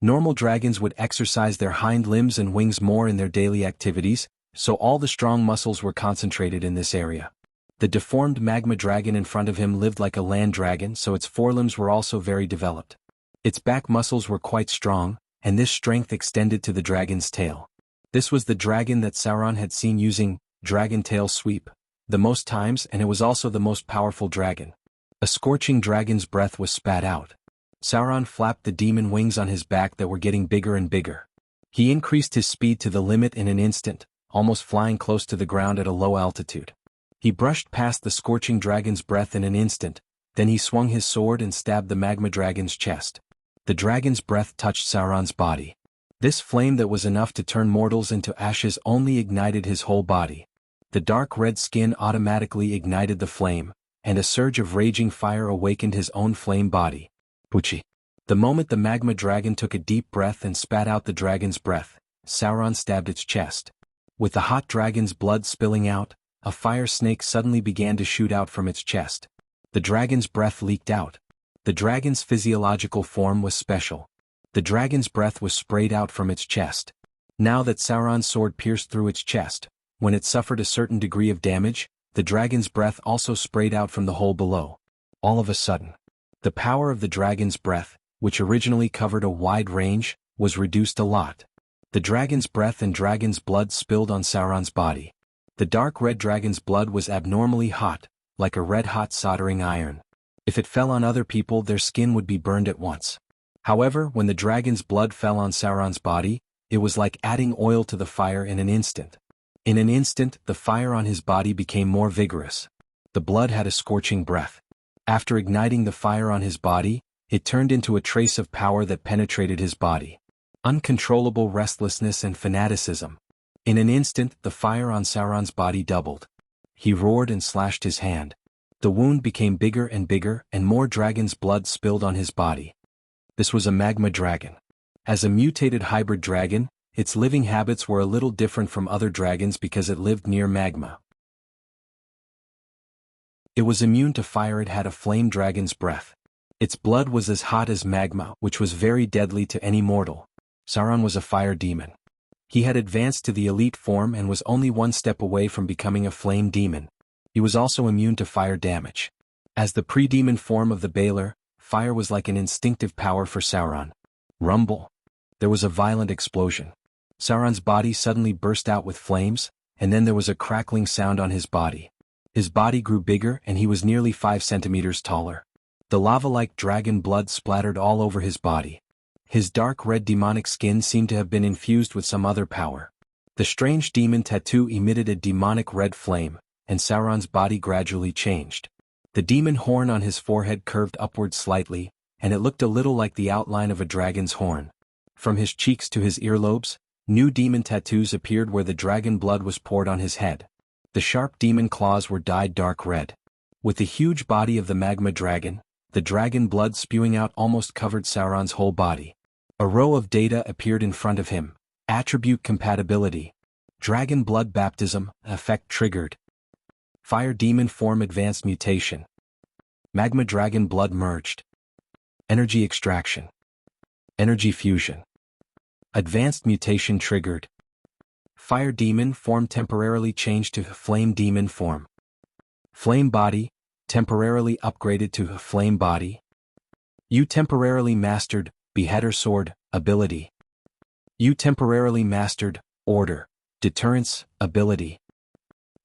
Speaker 1: Normal dragons would exercise their hind limbs and wings more in their daily activities, so all the strong muscles were concentrated in this area. The deformed magma dragon in front of him lived like a land dragon, so its forelimbs were also very developed. Its back muscles were quite strong, and this strength extended to the dragon's tail. This was the dragon that Sauron had seen using dragon tail sweep the most times, and it was also the most powerful dragon. A scorching dragon's breath was spat out. Sauron flapped the demon wings on his back that were getting bigger and bigger. He increased his speed to the limit in an instant, almost flying close to the ground at a low altitude. He brushed past the scorching dragon's breath in an instant, then he swung his sword and stabbed the magma dragon's chest. The dragon's breath touched Sauron's body. This flame that was enough to turn mortals into ashes only ignited his whole body. The dark red skin automatically ignited the flame, and a surge of raging fire awakened his own flame body. Wuxia. The moment the magma dragon took a deep breath and spat out the dragon's breath, Sauron stabbed its chest. With the hot dragon's blood spilling out, a fire snake suddenly began to shoot out from its chest. The dragon's breath leaked out. The dragon's physiological form was special. The dragon's breath was sprayed out from its chest. Now that Sauron's sword pierced through its chest, when it suffered a certain degree of damage, the dragon's breath also sprayed out from the hole below. All of a sudden, the power of the dragon's breath, which originally covered a wide range, was reduced a lot. The dragon's breath and dragon's blood spilled on Sauron's body. The dark red dragon's blood was abnormally hot, like a red-hot soldering iron. If it fell on other people, their skin would be burned at once. However, when the dragon's blood fell on Sauron's body, it was like adding oil to the fire in an instant. In an instant, the fire on his body became more vigorous. The blood had a scorching breath. After igniting the fire on his body, it turned into a trace of power that penetrated his body. Uncontrollable restlessness and fanaticism. In an instant, the fire on Sauron's body doubled. He roared and slashed his hand. The wound became bigger and more dragon's blood spilled on his body. This was a magma dragon. As a mutated hybrid dragon, its living habits were a little different from other dragons because it lived near magma. It was immune to fire. It had a flame dragon's breath. Its blood was as hot as magma, which was very deadly to any mortal. Sauron was a fire demon. He had advanced to the elite form and was only one step away from becoming a flame demon. He was also immune to fire damage. As the pre-demon form of the Baelor, fire was like an instinctive power for Sauron. Rumble. There was a violent explosion. Sauron's body suddenly burst out with flames, and then there was a crackling sound on his body. His body grew bigger and he was nearly 5 centimeters taller. The lava-like dragon blood splattered all over his body. His dark red demonic skin seemed to have been infused with some other power. The strange demon tattoo emitted a demonic red flame, and Sauron's body gradually changed. The demon horn on his forehead curved upward slightly, and it looked a little like the outline of a dragon's horn. From his cheeks to his earlobes, new demon tattoos appeared where the dragon blood was poured on his head. The sharp demon claws were dyed dark red. With the huge body of the magma dragon, the dragon blood spewing out almost covered Sauron's whole body. A row of data appeared in front of him. Attribute compatibility. Dragon blood baptism, effect triggered. Fire demon form advanced mutation. Magma dragon blood merged. Energy extraction. Energy fusion. Advanced mutation triggered. fire demon form temporarily changed to flame demon form. Flame body, temporarily upgraded to flame body. You temporarily mastered Beheader Sword ability. You temporarily mastered Order, Deterrence ability.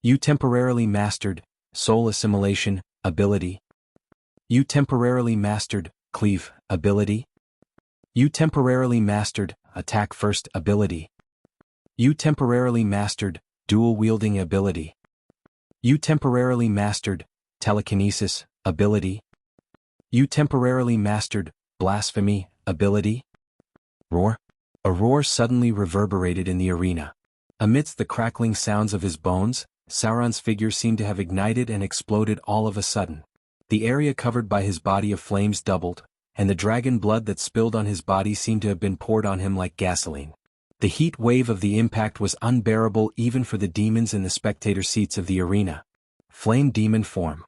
Speaker 1: You temporarily mastered Soul Assimilation ability. You temporarily mastered Cleave ability. You temporarily mastered Attack First ability. You temporarily mastered Dual Wielding ability. You temporarily mastered Telekinesis ability. You temporarily mastered Blasphemy ability. Roar. A roar suddenly reverberated in the arena. Amidst the crackling sounds of his bones, Sauron's figure seemed to have ignited and exploded all of a sudden. The area covered by his body of flames doubled, and the dragon blood that spilled on his body seemed to have been poured on him like gasoline. The heat wave of the impact was unbearable even for the demons in the spectator seats of the arena. Flame demon form.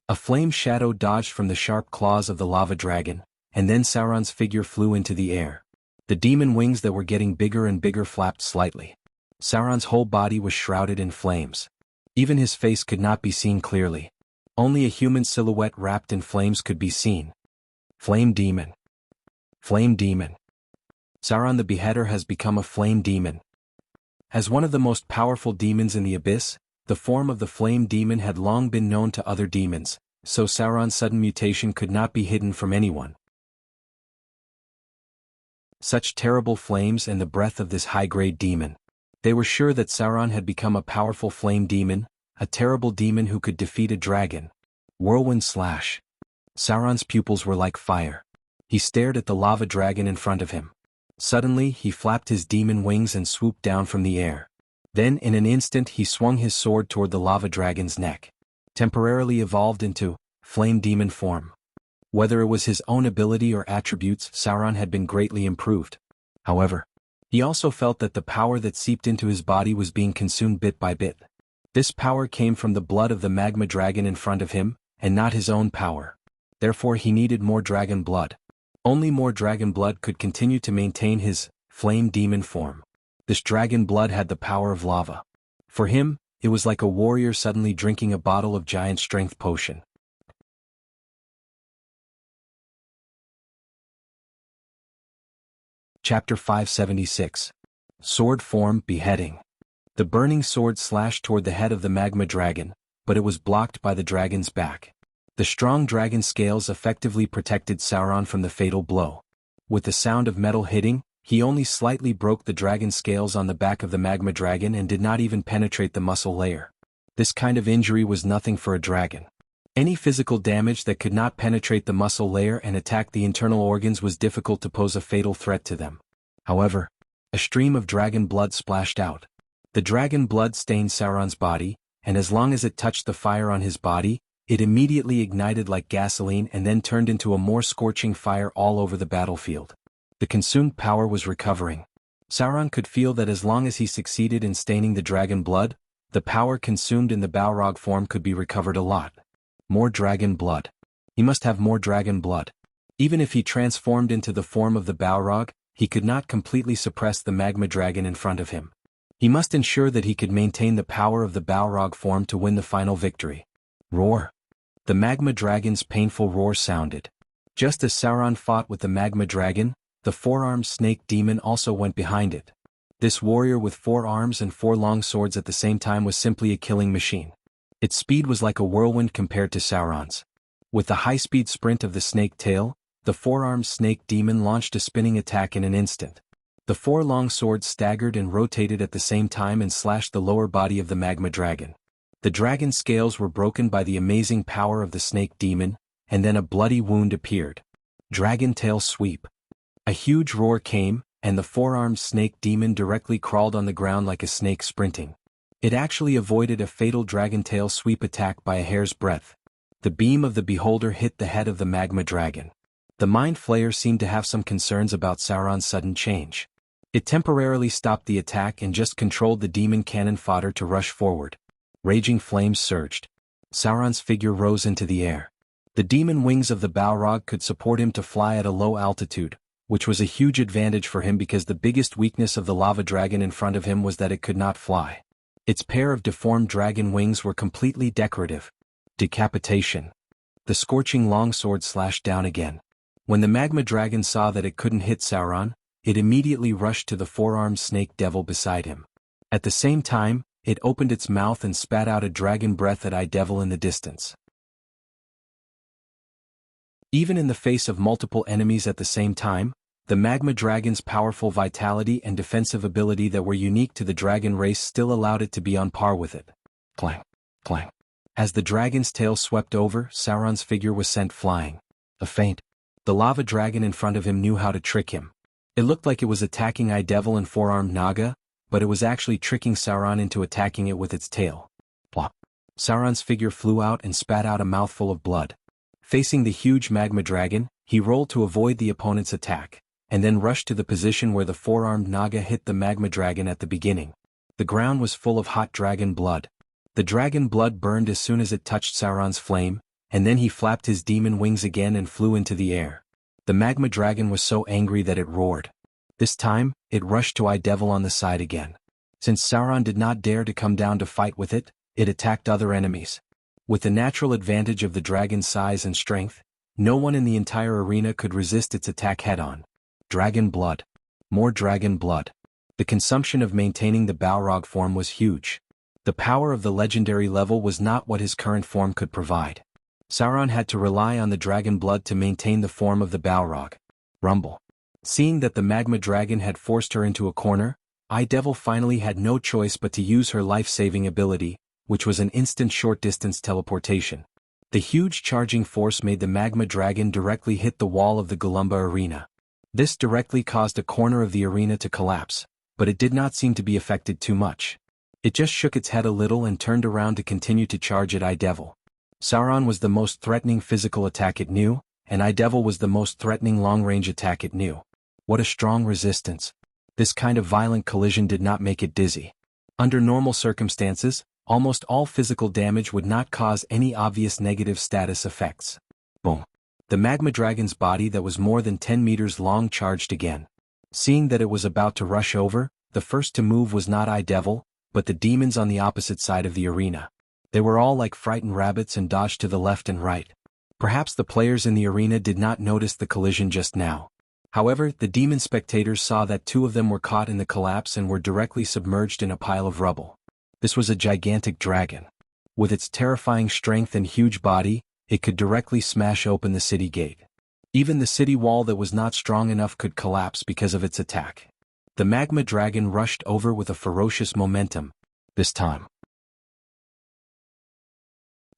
Speaker 1: A flame shadow dodged from the sharp claws of the lava dragon, and then Sauron's figure flew into the air. The demon wings that were getting bigger and bigger flapped slightly. Sauron's whole body was shrouded in flames. Even his face could not be seen clearly. Only a human silhouette wrapped in flames could be seen. Flame demon. Flame demon. Sauron the Beheader has become a flame demon. As one of the most powerful demons in the abyss, the form of the flame demon had long been known to other demons, so Sauron's sudden mutation could not be hidden from anyone. Such terrible flames and the breath of this high-grade demon. They were sure that Sauron had become a powerful flame demon, a terrible demon who could defeat a dragon. Whirlwind slash. Sauron's pupils were like fire. He stared at the lava dragon in front of him. Suddenly he flapped his demon wings and swooped down from the air. Then in an instant he swung his sword toward the lava dragon's neck. Temporarily evolved into flame demon form. Whether it was his own ability or attributes, Sauron had been greatly improved. However, he also felt that the power that seeped into his body was being consumed bit by bit. This power came from the blood of the magma dragon in front of him, and not his own power. Therefore he needed more dragon blood. Only more dragon blood could continue to maintain his flame demon form. This dragon blood had the power of lava. For him, it was like a warrior suddenly drinking a bottle of giant strength potion. Chapter 576. Sword form beheading. The burning sword slashed toward the head of the magma dragon, but it was blocked by the dragon's back. The strong dragon scales effectively protected Sauron from the fatal blow. With the sound of metal hitting, he only slightly broke the dragon scales on the back of the magma dragon and did not even penetrate the muscle layer. This kind of injury was nothing for a dragon. Any physical damage that could not penetrate the muscle layer and attack the internal organs was difficult to pose a fatal threat to them. However, a stream of dragon blood splashed out. The dragon blood stained Sauron's body, and as long as it touched the fire on his body, it immediately ignited like gasoline and then turned into a more scorching fire all over the battlefield. The consumed power was recovering. Sauron could feel that as long as he succeeded in staining the dragon blood, the power consumed in the Balrog form could be recovered a lot. More dragon blood. He must have more dragon blood. Even if he transformed into the form of the Balrog, he could not completely suppress the magma dragon in front of him. He must ensure that he could maintain the power of the Balrog form to win the final victory. Roar. The magma dragon's painful roar sounded. Just as Sauron fought with the magma dragon, the four-armed snake demon also went behind it. This warrior with 4 arms and 4 long swords at the same time was simply a killing machine. Its speed was like a whirlwind compared to Sauron's. With the high-speed sprint of the snake tail, the 4-armed snake demon launched a spinning attack in an instant. The 4 long swords staggered and rotated at the same time and slashed the lower body of the magma dragon. The dragon's scales were broken by the amazing power of the snake demon, and then a bloody wound appeared. Dragon tail sweep. A huge roar came, and the 4-armed snake demon directly crawled on the ground like a snake sprinting. It actually avoided a fatal dragon tail sweep attack by a hair's breadth. The beam of the beholder hit the head of the magma dragon. The mind flayer seemed to have some concerns about Sauron's sudden change. It temporarily stopped the attack and just controlled the demon cannon fodder to rush forward. Raging flames surged. Sauron's figure rose into the air. The demon wings of the Balrog could support him to fly at a low altitude, which was a huge advantage for him because the biggest weakness of the lava dragon in front of him was that it could not fly. Its pair of deformed dragon wings were completely decorative. Decapitation. The scorching longsword slashed down again. When the magma dragon saw that it couldn't hit Sauron, it immediately rushed to the four-armed snake devil beside him. At the same time, it opened its mouth and spat out a dragon breath at Eye Devil in the distance. Even in the face of multiple enemies at the same time, the magma dragon's powerful vitality and defensive ability that were unique to the dragon race still allowed it to be on par with it. Clang, clang. As the dragon's tail swept over, Sauron's figure was sent flying. A feint. The lava dragon in front of him knew how to trick him. It looked like it was attacking Eye Devil and four-armed Naga, but it was actually tricking Sauron into attacking it with its tail. Plop. Sauron's figure flew out and spat out a mouthful of blood. Facing the huge magma dragon, he rolled to avoid the opponent's attack, and then rushed to the position where the four-armed Naga hit the magma dragon at the beginning. The ground was full of hot dragon blood. The dragon blood burned as soon as it touched Sauron's flame, and then he flapped his demon wings again and flew into the air. The magma dragon was so angry that it roared. This time, it rushed to Eye Devil on the side again. Since Sauron did not dare to come down to fight with it, it attacked other enemies. With the natural advantage of the dragon's size and strength, no one in the entire arena could resist its attack head-on. Dragon blood. More dragon blood. The consumption of maintaining the Balrog form was huge. The power of the legendary level was not what his current form could provide. Sauron had to rely on the dragon blood to maintain the form of the Balrog. Rumble. Seeing that the magma dragon had forced her into a corner, Eye Devil finally had no choice but to use her life-saving ability, which was an instant short-distance teleportation. The huge charging force made the magma dragon directly hit the wall of the Golumba arena. This directly caused a corner of the arena to collapse, but it did not seem to be affected too much. It just shook its head a little and turned around to continue to charge at Eye Devil. Sauron was the most threatening physical attack it knew, and Eye Devil was the most threatening long-range attack it knew. What a strong resistance. This kind of violent collision did not make it dizzy. Under normal circumstances, almost all physical damage would not cause any obvious negative status effects. Boom. The magma dragon's body that was more than 10 meters long charged again. Seeing that it was about to rush over, the first to move was not Eye Devil, but the demons on the opposite side of the arena. They were all like frightened rabbits and dodged to the left and right. Perhaps the players in the arena did not notice the collision just now. However, the demon spectators saw that two of them were caught in the collapse and were directly submerged in a pile of rubble. This was a gigantic dragon. With its terrifying strength and huge body, it could directly smash open the city gate. Even the city wall that was not strong enough could collapse because of its attack. The magma dragon rushed over with a ferocious momentum, this time.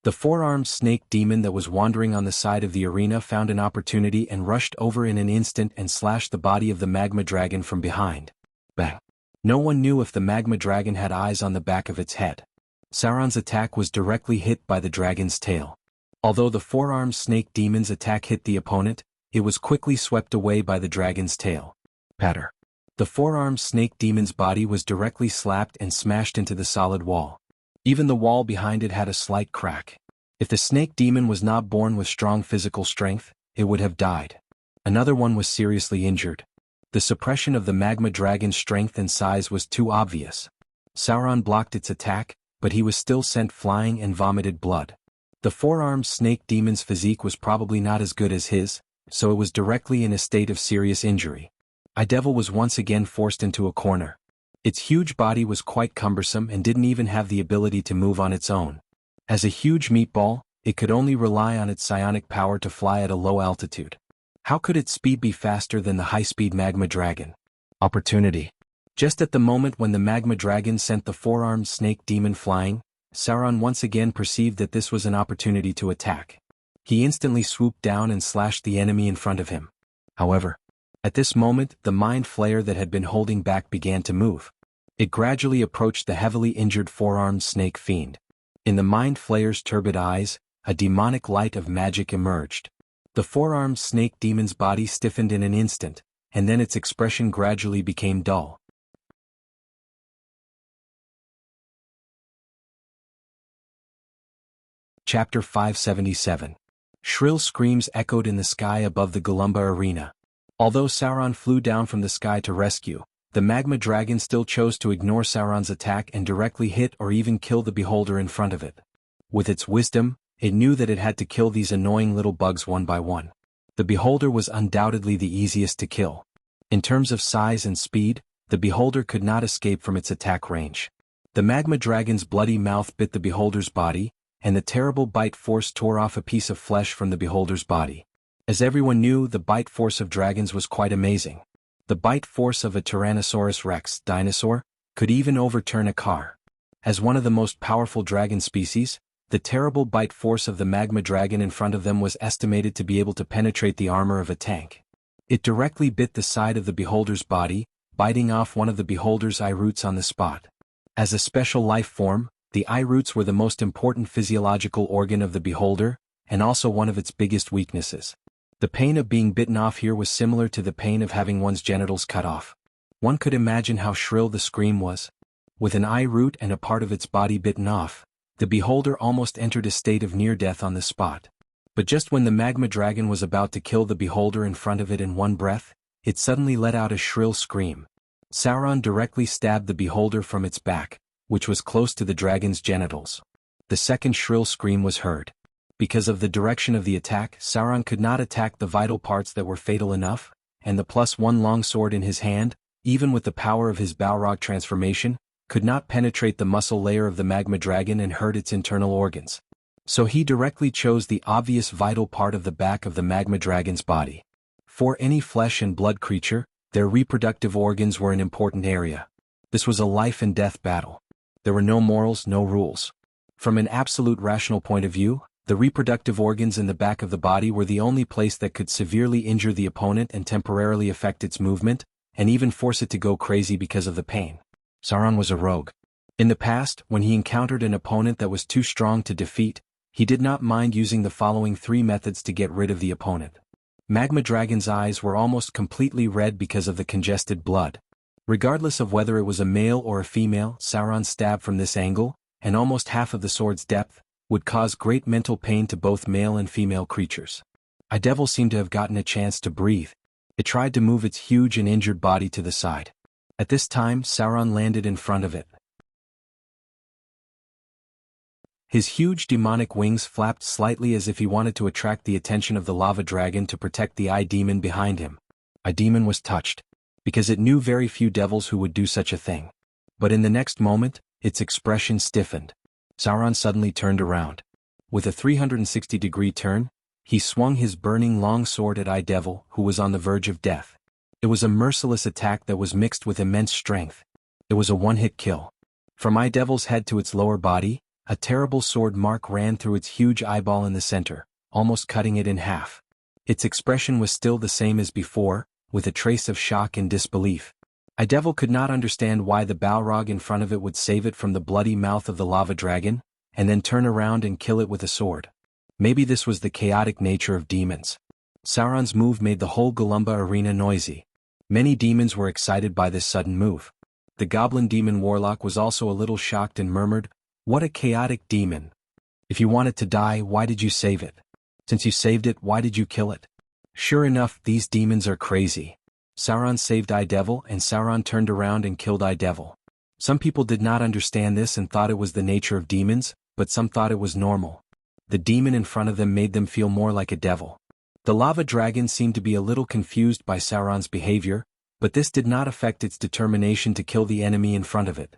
Speaker 1: The four-armed snake demon that was wandering on the side of the arena found an opportunity and rushed over in an instant and slashed the body of the magma dragon from behind. Bang! No one knew if the magma dragon had eyes on the back of its head. Sauron's attack was directly hit by the dragon's tail. Although the four-armed snake demon's attack hit the opponent, it was quickly swept away by the dragon's tail. Patter. The four-armed snake demon's body was directly slapped and smashed into the solid wall. Even the wall behind it had a slight crack. If the snake demon was not born with strong physical strength, it would have died. Another one was seriously injured. The suppression of the magma dragon's strength and size was too obvious. Sauron blocked its attack, but he was still sent flying and vomited blood. The four-armed snake demon's physique was probably not as good as his, so it was directly in a state of serious injury. Eye Devil was once again forced into a corner. Its huge body was quite cumbersome and didn't even have the ability to move on its own. As a huge meatball, it could only rely on its psionic power to fly at a low altitude. How could its speed be faster than the high-speed magma dragon? Opportunity. Just at the moment when the magma dragon sent the four-armed snake demon flying, Sauron once again perceived that this was an opportunity to attack. He instantly swooped down and slashed the enemy in front of him. However, at this moment, the mind flayer that had been holding back began to move. It gradually approached the heavily injured four-armed snake fiend. In the mind flayer's turbid eyes, a demonic light of magic emerged. The four-armed snake demon's body stiffened in an instant, and then its expression gradually became dull. Chapter 577. Shrill screams echoed in the sky above the Golumba arena. Although Sauron flew down from the sky to rescue, the magma dragon still chose to ignore Sauron's attack and directly hit or even kill the beholder in front of it. With its wisdom, it knew that it had to kill these annoying little bugs one by one. The beholder was undoubtedly the easiest to kill. In terms of size and speed, the beholder could not escape from its attack range. The magma dragon's bloody mouth bit the beholder's body, and the terrible bite force tore off a piece of flesh from the beholder's body. As everyone knew, the bite force of dragons was quite amazing. The bite force of a Tyrannosaurus rex dinosaur could even overturn a car. As one of the most powerful dragon species, the terrible bite force of the magma dragon in front of them was estimated to be able to penetrate the armor of a tank. It directly bit the side of the beholder's body, biting off one of the beholder's eye roots on the spot. As a special life form, the eye roots were the most important physiological organ of the beholder, and also one of its biggest weaknesses. The pain of being bitten off here was similar to the pain of having one's genitals cut off. One could imagine how shrill the scream was. With an eye root and a part of its body bitten off, the beholder almost entered a state of near death on the spot. But just when the magma dragon was about to kill the beholder in front of it in one breath, it suddenly let out a shrill scream. Sauron directly stabbed the beholder from its back, which was close to the dragon's genitals. The second shrill scream was heard. Because of the direction of the attack, Sauron could not attack the vital parts that were fatal enough, and the +1 longsword in his hand, even with the power of his Balrog transformation, could not penetrate the muscle layer of the magma dragon and hurt its internal organs. So he directly chose the obvious vital part of the back of the magma dragon's body. For any flesh and blood creature, their reproductive organs were an important area. This was a life and death battle. There were no morals, no rules. From an absolute rational point of view, the reproductive organs in the back of the body were the only place that could severely injure the opponent and temporarily affect its movement, and even force it to go crazy because of the pain. Sauron was a rogue. In the past, when he encountered an opponent that was too strong to defeat, he did not mind using the following 3 methods to get rid of the opponent. Magma Dragon's eyes were almost completely red because of the congested blood. Regardless of whether it was a male or a female, Sauron's stab from this angle, and almost half of the sword's depth, would cause great mental pain to both male and female creatures. Eye Devil seemed to have gotten a chance to breathe. It tried to move its huge and injured body to the side. At this time, Sauron landed in front of it. His huge demonic wings flapped slightly as if he wanted to attract the attention of the lava dragon to protect the Eye Demon behind him. Eye Demon was touched, because it knew very few devils who would do such a thing. But in the next moment, its expression stiffened. Sauron suddenly turned around. With a 360-degree turn, he swung his burning long sword at Eye Devil, who was on the verge of death. It was a merciless attack that was mixed with immense strength. It was a one-hit kill. From Eye Devil's head to its lower body, a terrible sword mark ran through its huge eyeball in the center, almost cutting it in half. Its expression was still the same as before, with a trace of shock and disbelief. Eye Devil could not understand why the Balrog in front of it would save it from the bloody mouth of the lava dragon, and then turn around and kill it with a sword. Maybe this was the chaotic nature of demons. Sauron's move made the whole Galumba arena noisy. Many demons were excited by this sudden move. The Goblin Demon Warlock was also a little shocked and murmured, "What a chaotic demon. If you want it to die, why did you save it? Since you saved it, why did you kill it?" Sure enough, these demons are crazy. Sauron saved Eye Devil, and Sauron turned around and killed Eye Devil. Some people did not understand this and thought it was the nature of demons, but some thought it was normal. The demon in front of them made them feel more like a devil. The lava dragon seemed to be a little confused by Sauron's behavior, but this did not affect its determination to kill the enemy in front of it.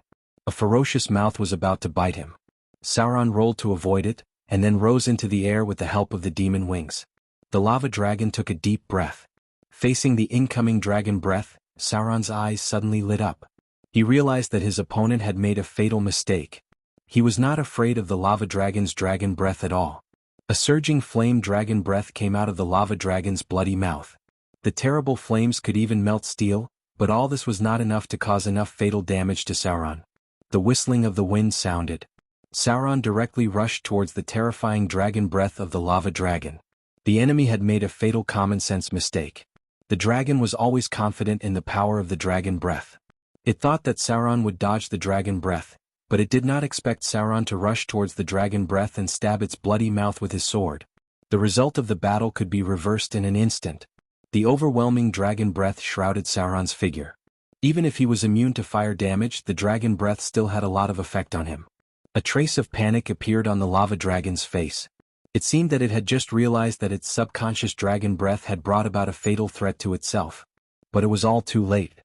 Speaker 1: A ferocious mouth was about to bite him. Sauron rolled to avoid it, and then rose into the air with the help of the demon wings. The lava dragon took a deep breath. Facing the incoming dragon breath, Sauron's eyes suddenly lit up. He realized that his opponent had made a fatal mistake. He was not afraid of the lava dragon's dragon breath at all. A surging flame dragon breath came out of the lava dragon's bloody mouth. The terrible flames could even melt steel, but all this was not enough to cause enough fatal damage to Sauron. The whistling of the wind sounded. Sauron directly rushed towards the terrifying dragon breath of the lava dragon. The enemy had made a fatal common-sense mistake. The dragon was always confident in the power of the dragon breath. It thought that Sauron would dodge the dragon breath, but it did not expect Sauron to rush towards the dragon breath and stab its bloody mouth with his sword. The result of the battle could be reversed in an instant. The overwhelming dragon breath shrouded Sauron's figure. Even if he was immune to fire damage, the dragon breath still had a lot of effect on him. A trace of panic appeared on the lava dragon's face. It seemed that it had just realized that its subconscious dragon breath had brought about a fatal threat to itself. But it was all too late.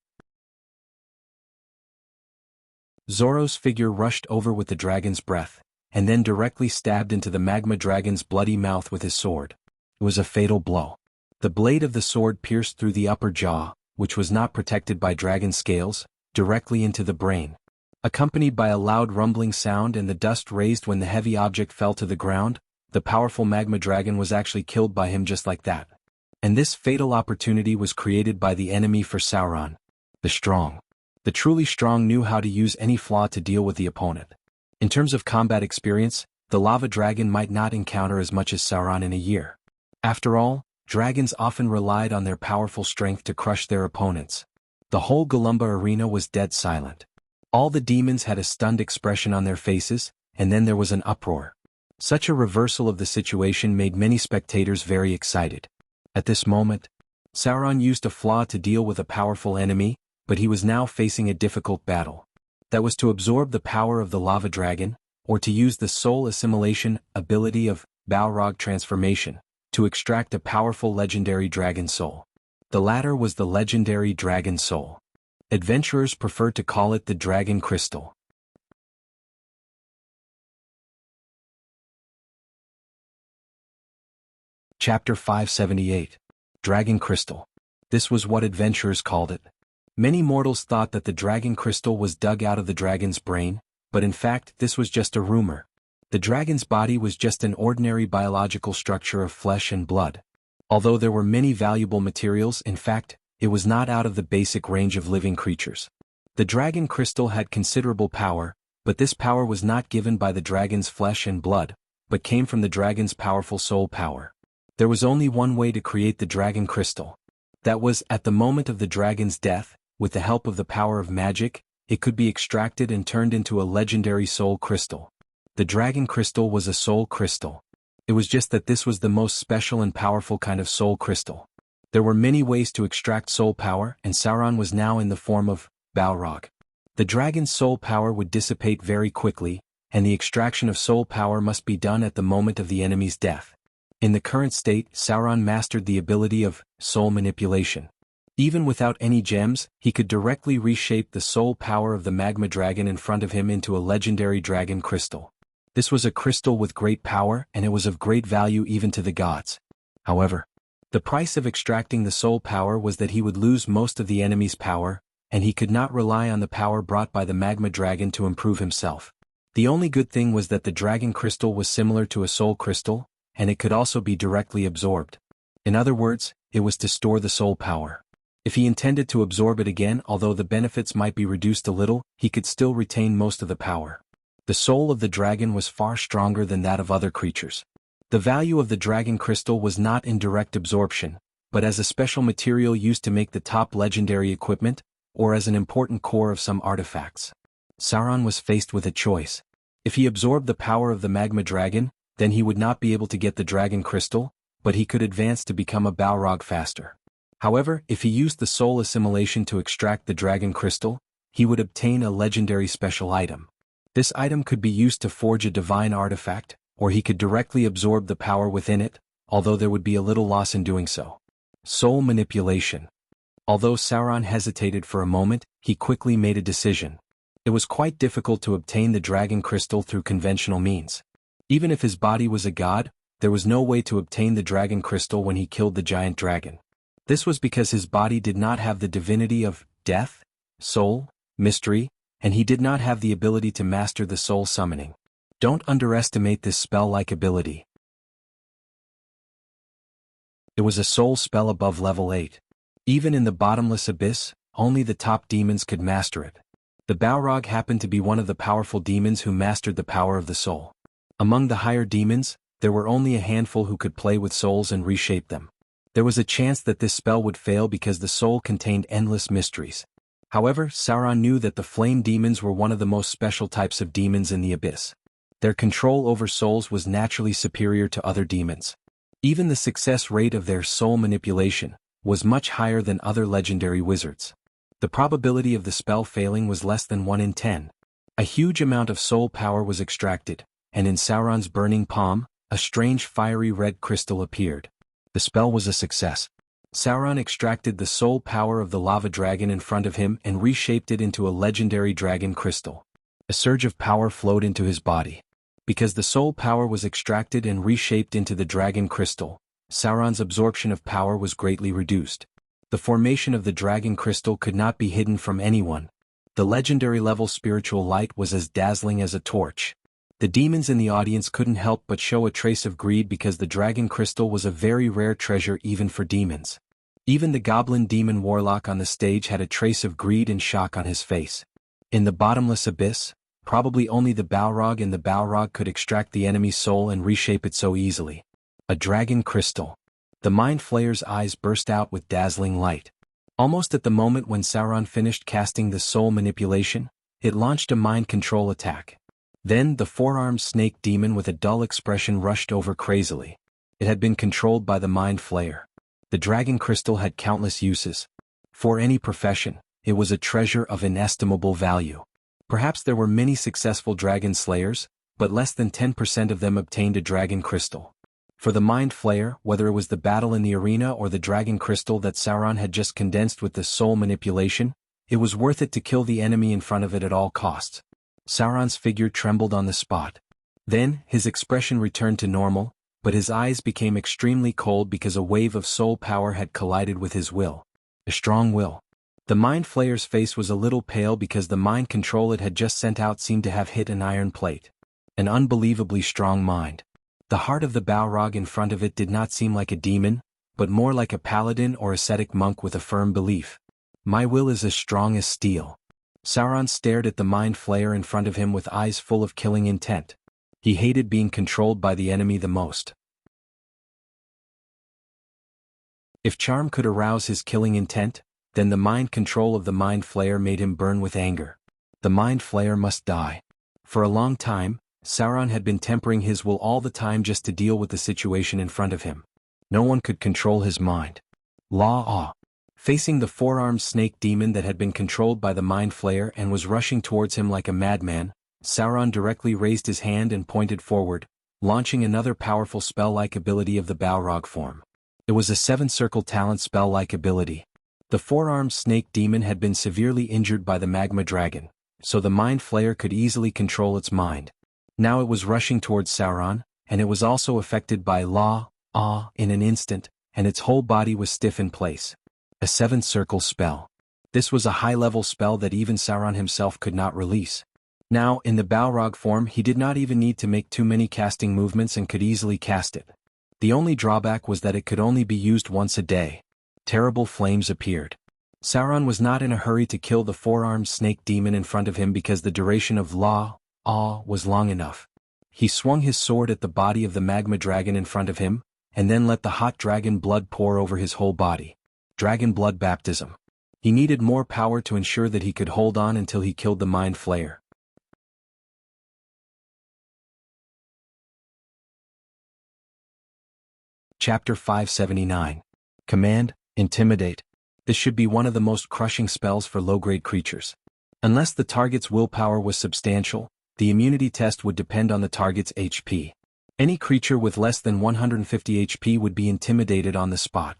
Speaker 1: Zoro's figure rushed over with the dragon's breath, and then directly stabbed into the magma dragon's bloody mouth with his sword. It was a fatal blow. The blade of the sword pierced through the upper jaw, which was not protected by dragon scales, directly into the brain. Accompanied by a loud rumbling sound and the dust raised when the heavy object fell to the ground, the powerful magma dragon was actually killed by him just like that. And this fatal opportunity was created by the enemy for Sauron. The strong. The truly strong knew how to use any flaw to deal with the opponent. In terms of combat experience, the lava dragon might not encounter as much as Sauron in a year. After all, dragons often relied on their powerful strength to crush their opponents. The whole Galumba arena was dead silent. All the demons had a stunned expression on their faces, and then there was an uproar. Such a reversal of the situation made many spectators very excited. At this moment, Sauron used a flaw to deal with a powerful enemy, but he was now facing a difficult battle. That was to absorb the power of the lava dragon, or to use the soul assimilation ability of Balrog transformation, to extract a powerful legendary dragon soul. The latter was the legendary dragon soul. Adventurers prefer to call it the dragon crystal. Chapter 578. Dragon Crystal. This was what adventurers called it. Many mortals thought that the dragon crystal was dug out of the dragon's brain, but in fact this was just a rumor. The dragon's body was just an ordinary biological structure of flesh and blood. Although there were many valuable materials, in fact, it was not out of the basic range of living creatures. The dragon crystal had considerable power, but this power was not given by the dragon's flesh and blood, but came from the dragon's powerful soul power. There was only one way to create the dragon crystal. That was, at the moment of the dragon's death, with the help of the power of magic, it could be extracted and turned into a legendary soul crystal. The dragon crystal was a soul crystal. It was just that this was the most special and powerful kind of soul crystal. There were many ways to extract soul power, and Sauron was now in the form of Balrog. The dragon's soul power would dissipate very quickly, and the extraction of soul power must be done at the moment of the enemy's death. In the current state, Sauron mastered the ability of soul manipulation. Even without any gems, he could directly reshape the soul power of the magma dragon in front of him into a legendary dragon crystal. This was a crystal with great power, and it was of great value even to the gods. However, the price of extracting the soul power was that he would lose most of the enemy's power, and he could not rely on the power brought by the magma dragon to improve himself. The only good thing was that the dragon crystal was similar to a soul crystal, and it could also be directly absorbed. In other words, it was to store the soul power. If he intended to absorb it again, although the benefits might be reduced a little, he could still retain most of the power. The soul of the dragon was far stronger than that of other creatures. The value of the dragon crystal was not in direct absorption, but as a special material used to make the top legendary equipment, or as an important core of some artifacts. Sauron was faced with a choice. If he absorbed the power of the magma dragon, then he would not be able to get the dragon crystal, but he could advance to become a Balrog faster. However, if he used the soul assimilation to extract the dragon crystal, he would obtain a legendary special item. This item could be used to forge a divine artifact, or he could directly absorb the power within it, although there would be a little loss in doing so. Soul manipulation. Although Sauron hesitated for a moment, he quickly made a decision. It was quite difficult to obtain the dragon crystal through conventional means. Even if his body was a god, there was no way to obtain the dragon crystal when he killed the giant dragon. This was because his body did not have the divinity of death, soul, mystery, and he did not have the ability to master the soul summoning. Don't underestimate this spell-like ability. It was a soul spell above level 8. Even in the bottomless abyss, only the top demons could master it. The Balrog happened to be one of the powerful demons who mastered the power of the soul. Among the higher demons, there were only a handful who could play with souls and reshape them. There was a chance that this spell would fail because the soul contained endless mysteries. However, Sauron knew that the flame demons were one of the most special types of demons in the abyss. Their control over souls was naturally superior to other demons. Even the success rate of their soul manipulation, was much higher than other legendary wizards. The probability of the spell failing was less than 1 in 10. A huge amount of soul power was extracted, and in Sauron's burning palm, a strange fiery red crystal appeared. The spell was a success. Sauron extracted the soul power of the lava dragon in front of him and reshaped it into a legendary dragon crystal. A surge of power flowed into his body. Because the soul power was extracted and reshaped into the dragon crystal, Sauron's absorption of power was greatly reduced. The formation of the dragon crystal could not be hidden from anyone. The legendary level spiritual light was as dazzling as a torch. The demons in the audience couldn't help but show a trace of greed because the dragon crystal was a very rare treasure even for demons. Even the goblin demon warlock on the stage had a trace of greed and shock on his face. In the bottomless abyss, probably only the Balrog and the Balrog could extract the enemy's soul and reshape it so easily. A dragon crystal. The Mind Flayer's eyes burst out with dazzling light. Almost at the moment when Sauron finished casting the soul manipulation, it launched a mind control attack. Then the four-armed snake demon with a dull expression rushed over crazily. It had been controlled by the Mind Flayer. The dragon crystal had countless uses. For any profession, it was a treasure of inestimable value. Perhaps there were many successful dragon slayers, but less than 10% of them obtained a dragon crystal. For the Mind Flayer, whether it was the battle in the arena or the dragon crystal that Sauron had just condensed with the soul manipulation, it was worth it to kill the enemy in front of it at all costs. Sauron's figure trembled on the spot. Then, his expression returned to normal, but his eyes became extremely cold because a wave of soul power had collided with his will. A strong will. The Mind Flayer's face was a little pale because the mind control it had just sent out seemed to have hit an iron plate. An unbelievably strong mind. The heart of the Balrog in front of it did not seem like a demon, but more like a paladin or ascetic monk with a firm belief. My will is as strong as steel. Sauron stared at the Mind Flayer in front of him with eyes full of killing intent. He hated being controlled by the enemy the most. If charm could arouse his killing intent, then the mind control of the Mind Flayer made him burn with anger. The Mind Flayer must die. For a long time, Sauron had been tempering his will all the time just to deal with the situation in front of him. No one could control his mind. Facing the four-armed snake demon that had been controlled by the Mind Flayer and was rushing towards him like a madman, Sauron directly raised his hand and pointed forward, launching another powerful spell-like ability of the Balrog form. It was a 7-circle talent spell-like ability. The four-armed snake demon had been severely injured by the magma dragon, so the Mind Flayer could easily control its mind. Now it was rushing towards Sauron, and it was also affected by in an instant, and its whole body was stiff in place. A 7-circle spell. This was a high-level spell that even Sauron himself could not release. Now, in the Balrog form, he did not even need to make too many casting movements and could easily cast it. The only drawback was that it could only be used once a day. Terrible flames appeared. Sauron was not in a hurry to kill the four-armed snake demon in front of him because the duration of was long enough. He swung his sword at the body of the magma dragon in front of him, and then let the hot dragon blood pour over his whole body. Dragon blood baptism. He needed more power to ensure that he could hold on until he killed the Mind Flayer. Chapter 579. Command, Intimidate. This should be one of the most crushing spells for low-grade creatures. Unless the target's willpower was substantial, the immunity test would depend on the target's HP. Any creature with less than 150 HP would be intimidated on the spot.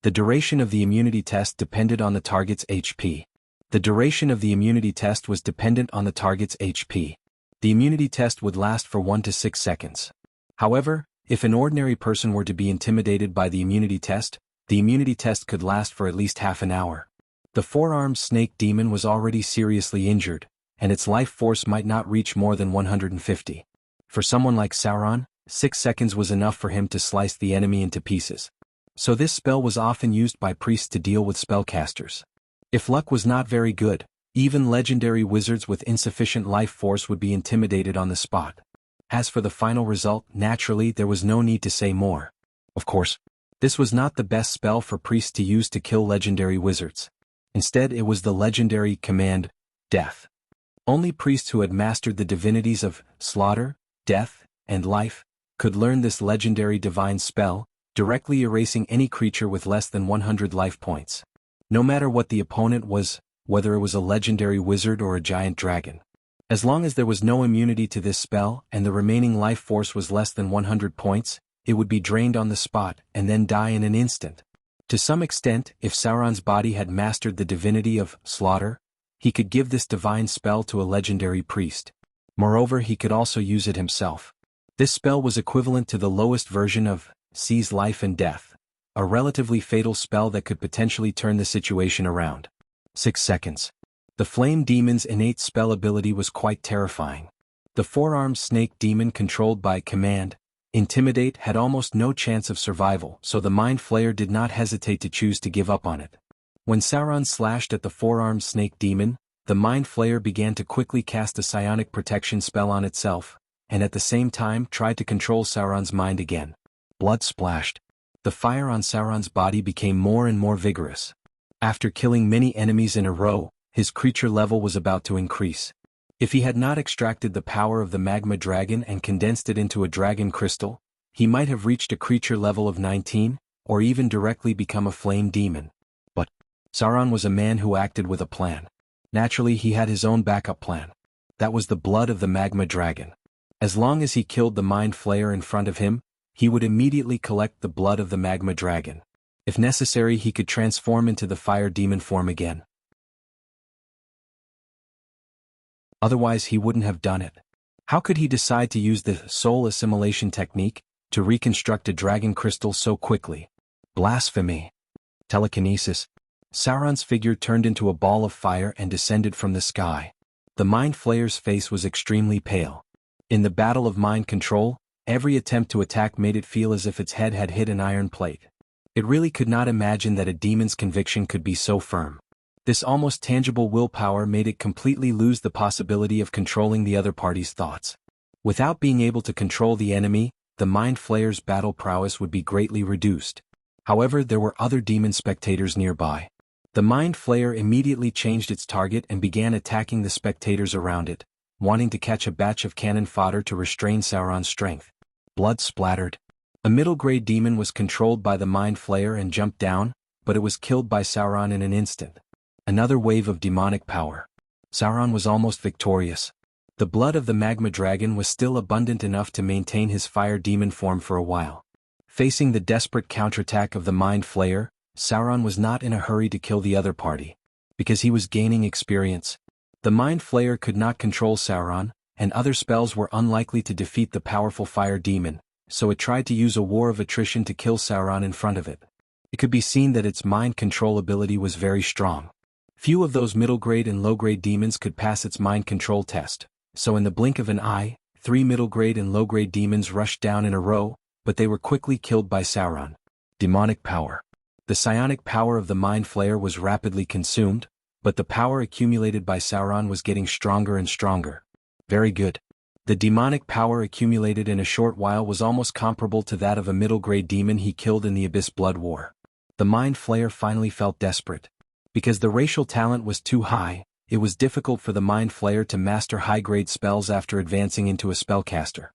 Speaker 1: The duration of the immunity test depended on the target's HP. The duration of the immunity test was dependent on the target's HP. The immunity test would last for 1 to 6 seconds. However, if an ordinary person were to be intimidated by the immunity test could last for at least half an hour. The four-armed snake demon was already seriously injured, and its life force might not reach more than 150. For someone like Sauron, 6 seconds was enough for him to slice the enemy into pieces. So this spell was often used by priests to deal with spellcasters. If luck was not very good, even legendary wizards with insufficient life force would be intimidated on the spot. As for the final result, naturally there was no need to say more. Of course, this was not the best spell for priests to use to kill legendary wizards. Instead, it was the legendary command, Death. Only priests who had mastered the divinities of slaughter, death, and life could learn this legendary divine spell, directly erasing any creature with less than 100 life points. No matter what the opponent was, whether it was a legendary wizard or a giant dragon. As long as there was no immunity to this spell and the remaining life force was less than 100 points, it would be drained on the spot and then die in an instant. To some extent, if Sauron's body had mastered the divinity of slaughter, he could give this divine spell to a legendary priest. Moreover, he could also use it himself. This spell was equivalent to the lowest version of Seize Life and Death, a relatively fatal spell that could potentially turn the situation around. 6 seconds. The Flame Demon's innate spell ability was quite terrifying. The four-armed snake demon controlled by Command, Intimidate had almost no chance of survival, so the Mind Flayer did not hesitate to choose to give up on it. When Sauron slashed at the four-armed snake demon, the Mind Flayer began to quickly cast a psionic protection spell on itself, and at the same time tried to control Sauron's mind again. Blood splashed. The fire on Sauron's body became more and more vigorous. After killing many enemies in a row, his creature level was about to increase. If he had not extracted the power of the magma dragon and condensed it into a dragon crystal, he might have reached a creature level of 19, or even directly become a flame demon. But Sauron was a man who acted with a plan. Naturally, he had his own backup plan. That was the blood of the magma dragon. As long as he killed the Mind Flayer in front of him, he would immediately collect the blood of the magma dragon. If necessary, he could transform into the fire demon form again. Otherwise, he wouldn't have done it. How could he decide to use the soul assimilation technique to reconstruct a dragon crystal so quickly? Blasphemy. Telekinesis. Sauron's figure turned into a ball of fire and descended from the sky. The Mind Flayer's face was extremely pale. In the battle of mind control, every attempt to attack made it feel as if its head had hit an iron plate. It really could not imagine that a demon's conviction could be so firm. This almost tangible willpower made it completely lose the possibility of controlling the other party's thoughts. Without being able to control the enemy, the Mind Flayer's battle prowess would be greatly reduced. However, there were other demon spectators nearby. The Mind Flayer immediately changed its target and began attacking the spectators around it, wanting to catch a batch of cannon fodder to restrain Sauron's strength. Blood splattered. A middle-grade demon was controlled by the Mind Flayer and jumped down, but it was killed by Sauron in an instant. Another wave of demonic power. Sauron was almost victorious. The blood of the magma dragon was still abundant enough to maintain his fire demon form for a while. Facing the desperate counterattack of the Mind Flayer, Sauron was not in a hurry to kill the other party. Because he was gaining experience. The Mind Flayer could not control Sauron, and other spells were unlikely to defeat the powerful fire demon, so it tried to use a war of attrition to kill Sauron in front of it. It could be seen that its mind control ability was very strong. Few of those middle-grade and low-grade demons could pass its mind control test, so in the blink of an eye, 3 middle-grade and low-grade demons rushed down in a row, but they were quickly killed by Sauron. Demonic power. The psionic power of the Mind Flayer was rapidly consumed, but the power accumulated by Sauron was getting stronger and stronger. Very good. The demonic power accumulated in a short while was almost comparable to that of a middle-grade demon he killed in the Abyss Blood War. The Mind Flayer finally felt desperate. Because the racial talent was too high, it was difficult for the Mind Flayer to master high-grade spells after advancing into a spellcaster.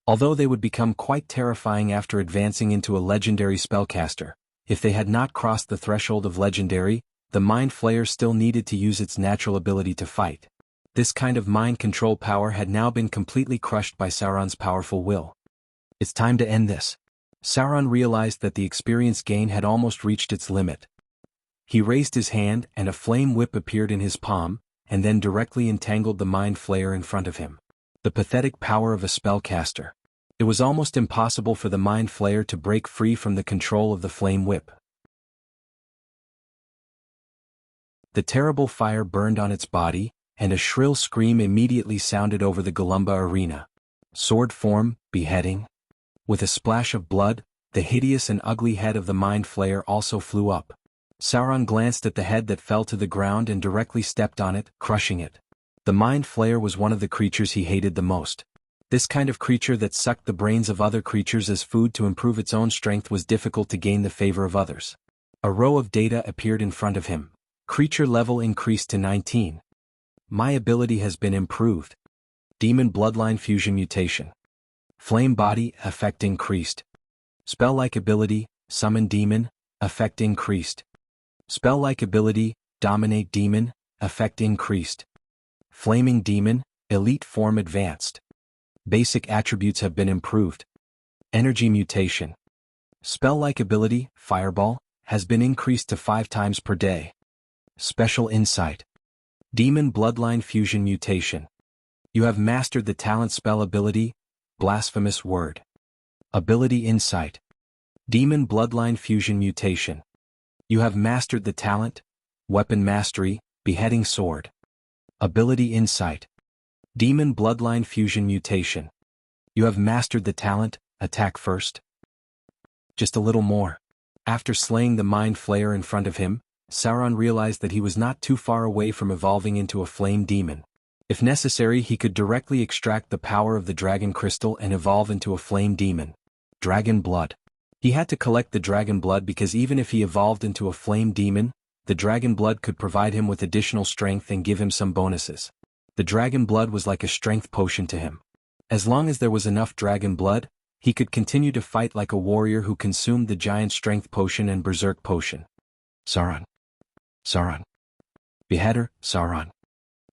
Speaker 1: Although they would become quite terrifying after advancing into a legendary spellcaster, if they had not crossed the threshold of legendary, the Mind Flayer still needed to use its natural ability to fight. This kind of mind control power had now been completely crushed by Sauron's powerful will. It's time to end this. Sauron realized that the experience gain had almost reached its limit. He raised his hand and a flame whip appeared in his palm, and then directly entangled the Mind Flayer in front of him. The pathetic power of a spellcaster. It was almost impossible for the Mind Flayer to break free from the control of the flame whip. The terrible fire burned on its body, and a shrill scream immediately sounded over the Golumba arena. Sword form, beheading. With a splash of blood, the hideous and ugly head of the Mind Flayer also flew up. Sauron glanced at the head that fell to the ground and directly stepped on it, crushing it. The Mind Flayer was one of the creatures he hated the most. This kind of creature that sucked the brains of other creatures as food to improve its own strength was difficult to gain the favor of others. A row of data appeared in front of him. Creature level increased to 19. My ability has been improved. Demon Bloodline Fusion Mutation. Flame Body Effect increased. Spell-like ability, Summon Demon, effect increased. Spell-like ability, Dominate Demon, effect increased. Flaming Demon, elite form advanced. Basic attributes have been improved. Energy mutation. Spell-like ability, Fireball, has been increased to 5 times per day. Special insight. Demon Bloodline Fusion Mutation. You have mastered the talent spell ability, Blasphemous Word. Ability Insight. Demon Bloodline Fusion Mutation. You have mastered the talent, Weapon Mastery, Beheading Sword. Ability Insight. Demon Bloodline Fusion Mutation. You have mastered the talent, Attack First. Just a little more. After slaying the Mind Flayer in front of him, Sauron realized that he was not too far away from evolving into a flame demon. If necessary, he could directly extract the power of the Dragon Crystal and evolve into a flame demon. Dragon Blood. He had to collect the Dragon Blood because even if he evolved into a flame demon, the Dragon Blood could provide him with additional strength and give him some bonuses. The Dragon Blood was like a strength potion to him. As long as there was enough Dragon Blood, he could continue to fight like a warrior who consumed the giant strength potion and berserk potion. Sauron. Sauron. Beheader, Sauron.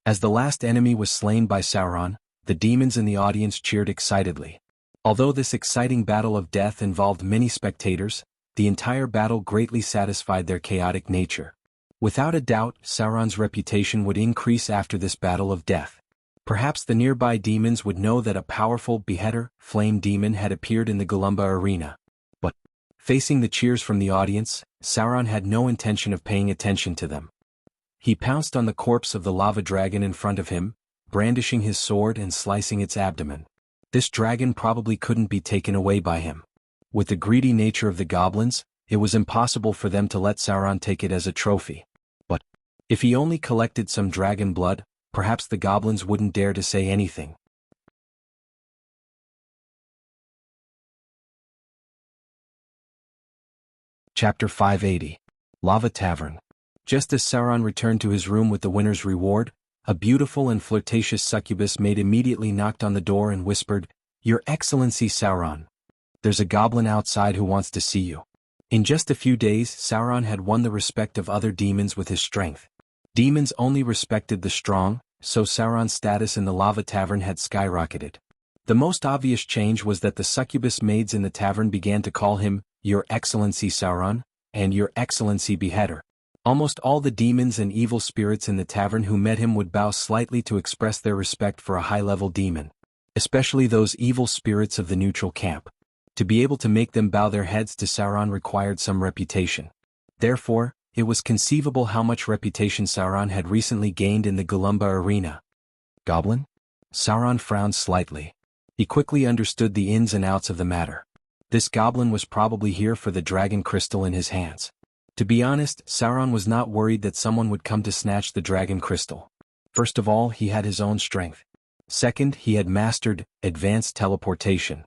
Speaker 1: As the last enemy was slain by Sauron, the demons in the audience cheered excitedly. Although this exciting battle of death involved many spectators, the entire battle greatly satisfied their chaotic nature. Without a doubt, Sauron's reputation would increase after this battle of death. Perhaps the nearby demons would know that a powerful beheader, flame demon had appeared in the Golumba arena. But, facing the cheers from the audience, Sauron had no intention of paying attention to them. He pounced on the corpse of the lava dragon in front of him, brandishing his sword and slicing its abdomen. This dragon probably couldn't be taken away by him. With the greedy nature of the goblins, it was impossible for them to let Sauron take it as a trophy. But, if he only collected some dragon blood, perhaps the goblins wouldn't dare to say anything. Chapter 580. Lava Tavern. Just as Sauron returned to his room with the winner's reward, a beautiful and flirtatious succubus maid immediately knocked on the door and whispered, "Your Excellency Sauron. There's a goblin outside who wants to see you." In just a few days, Sauron had won the respect of other demons with his strength. Demons only respected the strong, so Sauron's status in the Lava Tavern had skyrocketed. The most obvious change was that the succubus maids in the tavern began to call him, "Your Excellency Sauron," and "Your Excellency Beheader." Almost all the demons and evil spirits in the tavern who met him would bow slightly to express their respect for a high-level demon. Especially those evil spirits of the neutral camp. To be able to make them bow their heads to Sauron required some reputation. Therefore, it was conceivable how much reputation Sauron had recently gained in the Golumba arena. Goblin? Sauron frowned slightly. He quickly understood the ins and outs of the matter. This goblin was probably here for the dragon crystal in his hands. To be honest, Sauron was not worried that someone would come to snatch the dragon crystal. First of all, he had his own strength. Second, he had mastered advanced teleportation.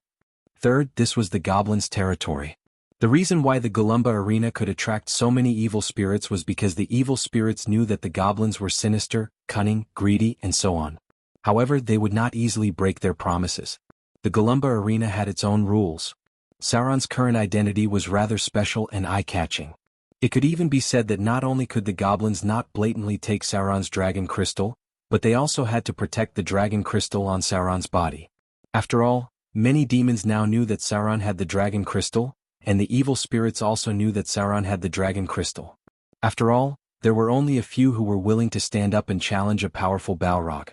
Speaker 1: Third, this was the goblin's territory. The reason why the Golumba arena could attract so many evil spirits was because the evil spirits knew that the goblins were sinister, cunning, greedy, and so on. However, they would not easily break their promises. The Golumba arena had its own rules. Sauron's current identity was rather special and eye-catching. It could even be said that not only could the goblins not blatantly take Sauron's dragon crystal, but they also had to protect the dragon crystal on Sauron's body. After all, many demons now knew that Sauron had the dragon crystal, and the evil spirits also knew that Sauron had the dragon crystal. After all, there were only a few who were willing to stand up and challenge a powerful Balrog.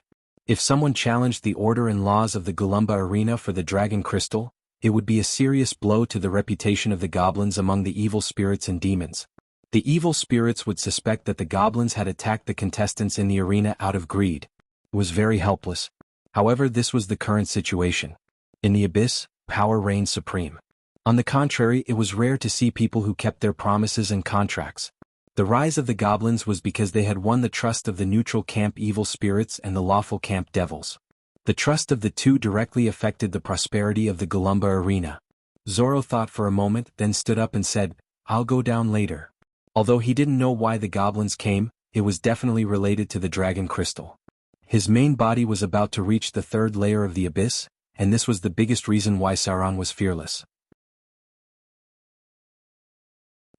Speaker 1: If someone challenged the order and laws of the Golumba arena for the dragon crystal, it would be a serious blow to the reputation of the goblins among the evil spirits and demons. The evil spirits would suspect that the goblins had attacked the contestants in the arena out of greed. It was very helpless. However, this was the current situation. In the abyss, power reigned supreme. On the contrary, it was rare to see people who kept their promises and contracts. The rise of the goblins was because they had won the trust of the neutral camp evil spirits and the lawful camp devils. The trust of the two directly affected the prosperity of the Golumba arena. Zorro thought for a moment, then stood up and said, "I'll go down later." Although he didn't know why the goblins came, it was definitely related to the dragon crystal. His main body was about to reach the third layer of the abyss, and this was the biggest reason why Sauron was fearless.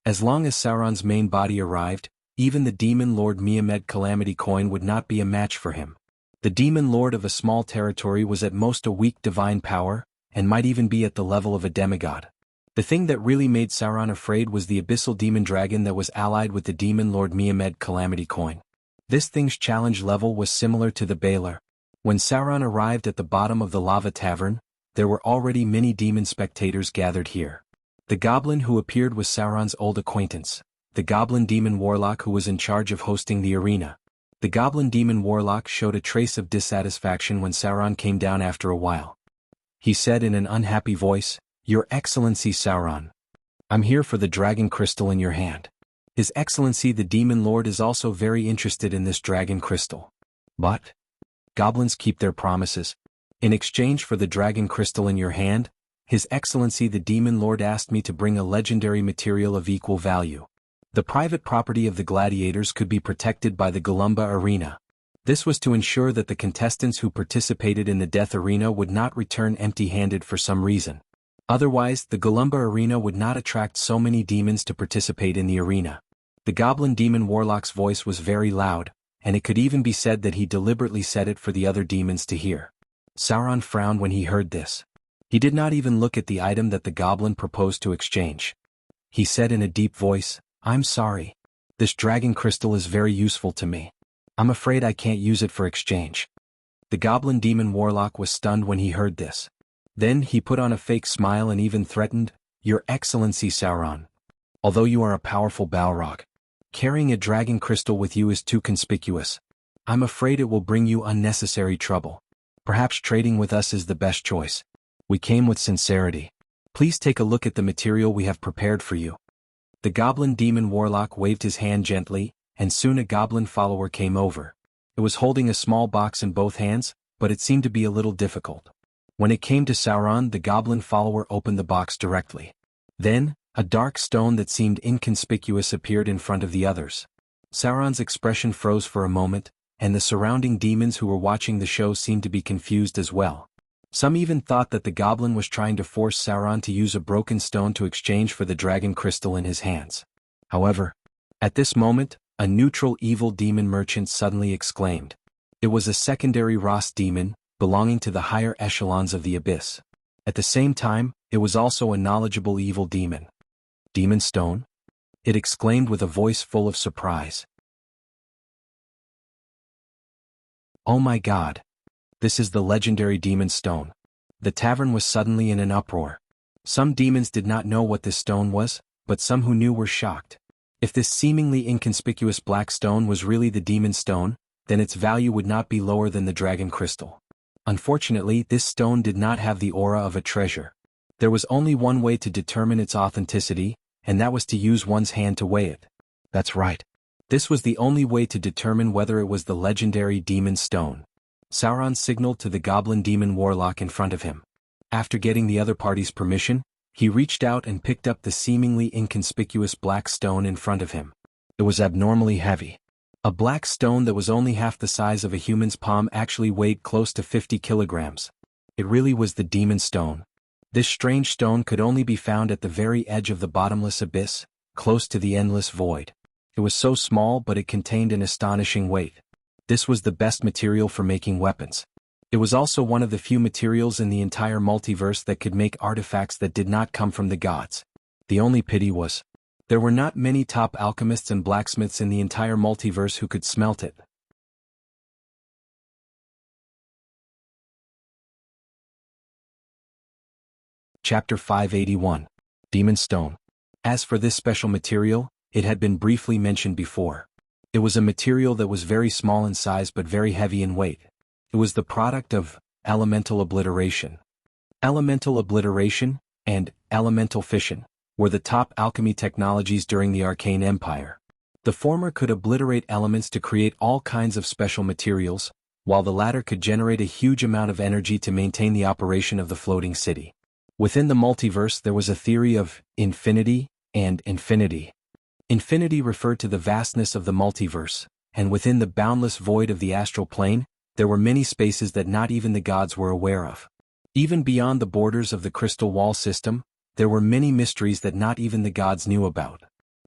Speaker 1: As long as Sauron's main body arrived, even the Demon Lord Mehmed Calamity coin would not be a match for him. The Demon Lord of a small territory was at most a weak divine power, and might even be at the level of a demigod. The thing that really made Sauron afraid was the abyssal demon dragon that was allied with the Demon Lord Mehmed Calamity coin. This thing's challenge level was similar to the Baelor. When Sauron arrived at the bottom of the lava tavern, there were already many demon spectators gathered here. The goblin who appeared was Sauron's old acquaintance, the goblin demon warlock who was in charge of hosting the arena. The goblin demon warlock showed a trace of dissatisfaction when Sauron came down after a while. He said in an unhappy voice, "Your Excellency Sauron, I'm here for the dragon crystal in your hand. His Excellency the Demon Lord is also very interested in this dragon crystal. But goblins keep their promises. In exchange for the dragon crystal in your hand, His Excellency the Demon Lord asked me to bring a legendary material of equal value. The private property of the gladiators could be protected by the Galumba Arena. This was to ensure that the contestants who participated in the Death Arena would not return empty-handed for some reason. Otherwise, the Galumba Arena would not attract so many demons to participate in the arena." The goblin demon warlock's voice was very loud, and it could even be said that he deliberately said it for the other demons to hear. Sauron frowned when he heard this. He did not even look at the item that the goblin proposed to exchange. He said in a deep voice, "I'm sorry. This dragon crystal is very useful to me. I'm afraid I can't use it for exchange." The goblin demon warlock was stunned when he heard this. Then he put on a fake smile and even threatened, "Your Excellency Sauron, although you are a powerful Balrog, carrying a dragon crystal with you is too conspicuous. I'm afraid it will bring you unnecessary trouble. Perhaps trading with us is the best choice. We came with sincerity. Please take a look at the material we have prepared for you." The goblin demon warlock waved his hand gently, and soon a goblin follower came over. It was holding a small box in both hands, but it seemed to be a little difficult. When it came to Sauron, the goblin follower opened the box directly. Then, a dark stone that seemed inconspicuous appeared in front of the others. Sauron's expression froze for a moment, and the surrounding demons who were watching the show seemed to be confused as well. Some even thought that the goblin was trying to force Sauron to use a broken stone to exchange for the dragon crystal in his hands. However, at this moment, a neutral evil demon merchant suddenly exclaimed. It was a secondary Ross demon, belonging to the higher echelons of the abyss. At the same time, it was also a knowledgeable evil demon. "Demon stone?" it exclaimed with a voice full of surprise. "Oh my God! This is the legendary demon stone." The tavern was suddenly in an uproar. Some demons did not know what this stone was, but some who knew were shocked. If this seemingly inconspicuous black stone was really the demon stone, then its value would not be lower than the dragon crystal. Unfortunately, this stone did not have the aura of a treasure. There was only one way to determine its authenticity, and that was to use one's hand to weigh it. That's right. This was the only way to determine whether it was the legendary demon stone. Sauron signaled to the goblin demon warlock in front of him. After getting the other party's permission, he reached out and picked up the seemingly inconspicuous black stone in front of him. It was abnormally heavy. A black stone that was only half the size of a human's palm actually weighed close to 50 kilograms. It really was the demon stone. This strange stone could only be found at the very edge of the bottomless abyss, close to the endless void. It was so small, but it contained an astonishing weight. This was the best material for making weapons. It was also one of the few materials in the entire multiverse that could make artifacts that did not come from the gods. The only pity was, there were not many top alchemists and blacksmiths in the entire multiverse who could smelt it. Chapter 581. Demon Stone. As for this special material, it had been briefly mentioned before. It was a material that was very small in size but very heavy in weight. It was the product of elemental obliteration. Elemental obliteration and elemental fission were the top alchemy technologies during the Arcane Empire. The former could obliterate elements to create all kinds of special materials, while the latter could generate a huge amount of energy to maintain the operation of the floating city. Within the multiverse there was a theory of infinity and infinity. Infinity referred to the vastness of the multiverse, and within the boundless void of the astral plane, there were many spaces that not even the gods were aware of. Even beyond the borders of the crystal wall system, there were many mysteries that not even the gods knew about.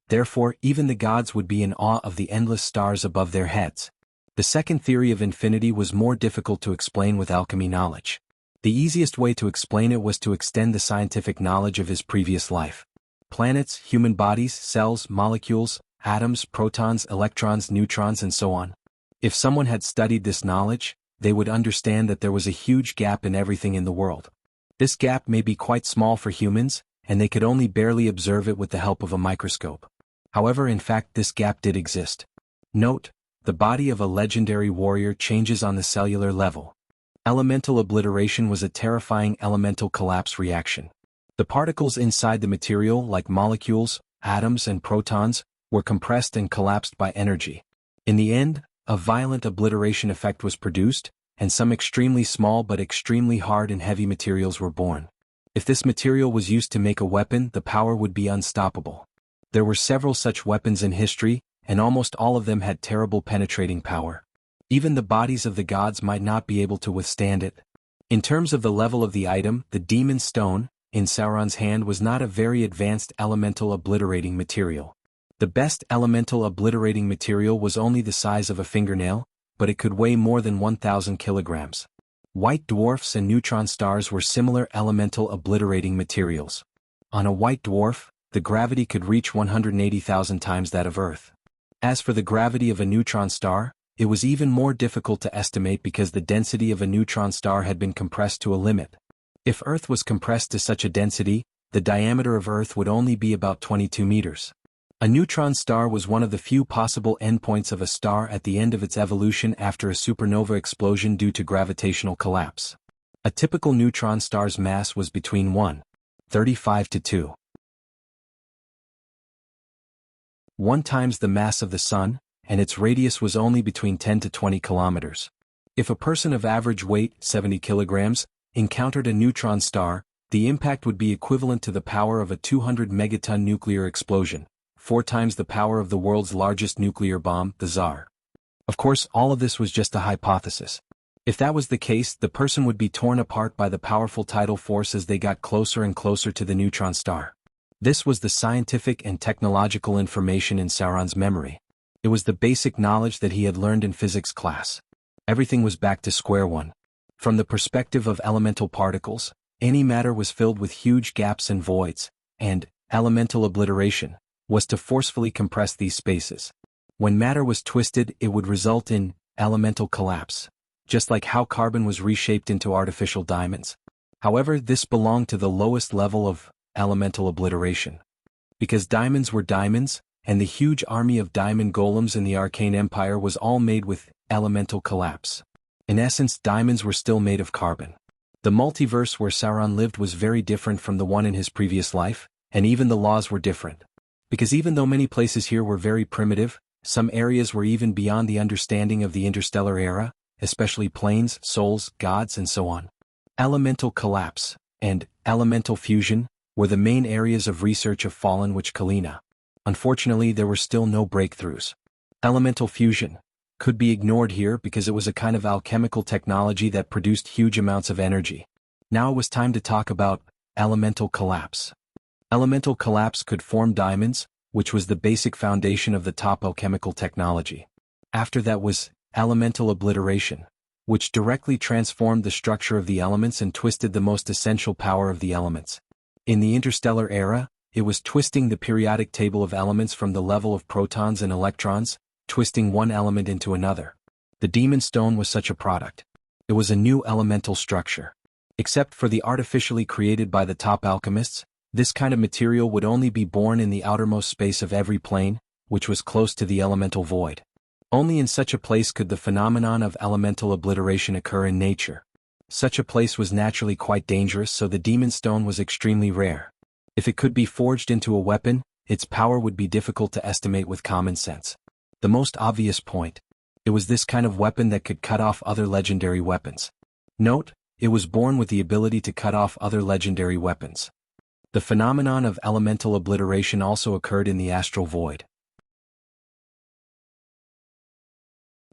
Speaker 1: Therefore, even the gods would be in awe of the endless stars above their heads. The second theory of infinity was more difficult to explain with alchemy knowledge. The easiest way to explain it was to extend the scientific knowledge of his previous life. Planets, human bodies, cells, molecules, atoms, protons, electrons, neutrons, and so on. If someone had studied this knowledge, they would understand that there was a huge gap in everything in the world. This gap may be quite small for humans, and they could only barely observe it with the help of a microscope. However, in fact, this gap did exist. Note, the body of a legendary warrior changes on the cellular level. Elemental obliteration was a terrifying elemental collapse reaction. The particles inside the material, like molecules, atoms, and protons, were compressed and collapsed by energy. In the end, a violent obliteration effect was produced, and some extremely small but extremely hard and heavy materials were born. If this material was used to make a weapon, the power would be unstoppable. There were several such weapons in history, and almost all of them had terrible penetrating power. Even the bodies of the gods might not be able to withstand it. In terms of the level of the item, the demon stone, in Sauron's hand, was not a very advanced elemental obliterating material. The best elemental obliterating material was only the size of a fingernail, but it could weigh more than 1,000 kilograms. White dwarfs and neutron stars were similar elemental obliterating materials. On a white dwarf, the gravity could reach 180,000 times that of Earth. As for the gravity of a neutron star, it was even more difficult to estimate because the density of a neutron star had been compressed to a limit. If Earth was compressed to such a density, the diameter of Earth would only be about 22 meters. A neutron star was one of the few possible endpoints of a star at the end of its evolution after a supernova explosion due to gravitational collapse. A typical neutron star's mass was between 1.35 to 2.1 times the mass of the Sun, and its radius was only between 10 to 20 kilometers. If a person of average weight, 70 kilograms, encountered a neutron star, the impact would be equivalent to the power of a 200 megaton nuclear explosion, 4 times the power of the world's largest nuclear bomb, the Tsar. Of course, all of this was just a hypothesis. If that was the case, the person would be torn apart by the powerful tidal force as they got closer and closer to the neutron star. This was the scientific and technological information in Sauron's memory. It was the basic knowledge that he had learned in physics class. Everything was back to square one. From the perspective of elemental particles, any matter was filled with huge gaps and voids, and elemental obliteration was to forcefully compress these spaces. When matter was twisted, it would result in elemental collapse, just like how carbon was reshaped into artificial diamonds. However, this belonged to the lowest level of elemental obliteration. Because diamonds were diamonds, and the huge army of diamond golems in the Arcane Empire was all made with elemental collapse. In essence, diamonds were still made of carbon. The multiverse where Sauron lived was very different from the one in his previous life, and even the laws were different. Because even though many places here were very primitive, some areas were even beyond the understanding of the interstellar era, especially planes, souls, gods, and so on. Elemental collapse and elemental fusion were the main areas of research of fallen Witch Kalina. Unfortunately, there were still no breakthroughs. Elemental fusion could be ignored here because it was a kind of alchemical technology that produced huge amounts of energy. Now it was time to talk about elemental collapse. Elemental collapse could form diamonds, which was the basic foundation of the top alchemical technology. After that was elemental obliteration, which directly transformed the structure of the elements and twisted the most essential power of the elements. In the interstellar era, it was twisting the periodic table of elements from the level of protons and electrons, twisting one element into another. The demon stone was such a product. It was a new elemental structure. Except for the artificially created by the top alchemists, this kind of material would only be born in the outermost space of every plane, which was close to the elemental void. Only in such a place could the phenomenon of elemental obliteration occur in nature. Such a place was naturally quite dangerous, so the demon stone was extremely rare. If it could be forged into a weapon, its power would be difficult to estimate with common sense. The most obvious point: it was this kind of weapon that could cut off other legendary weapons. Note, it was born with the ability to cut off other legendary weapons. The phenomenon of elemental obliteration also occurred in the astral void.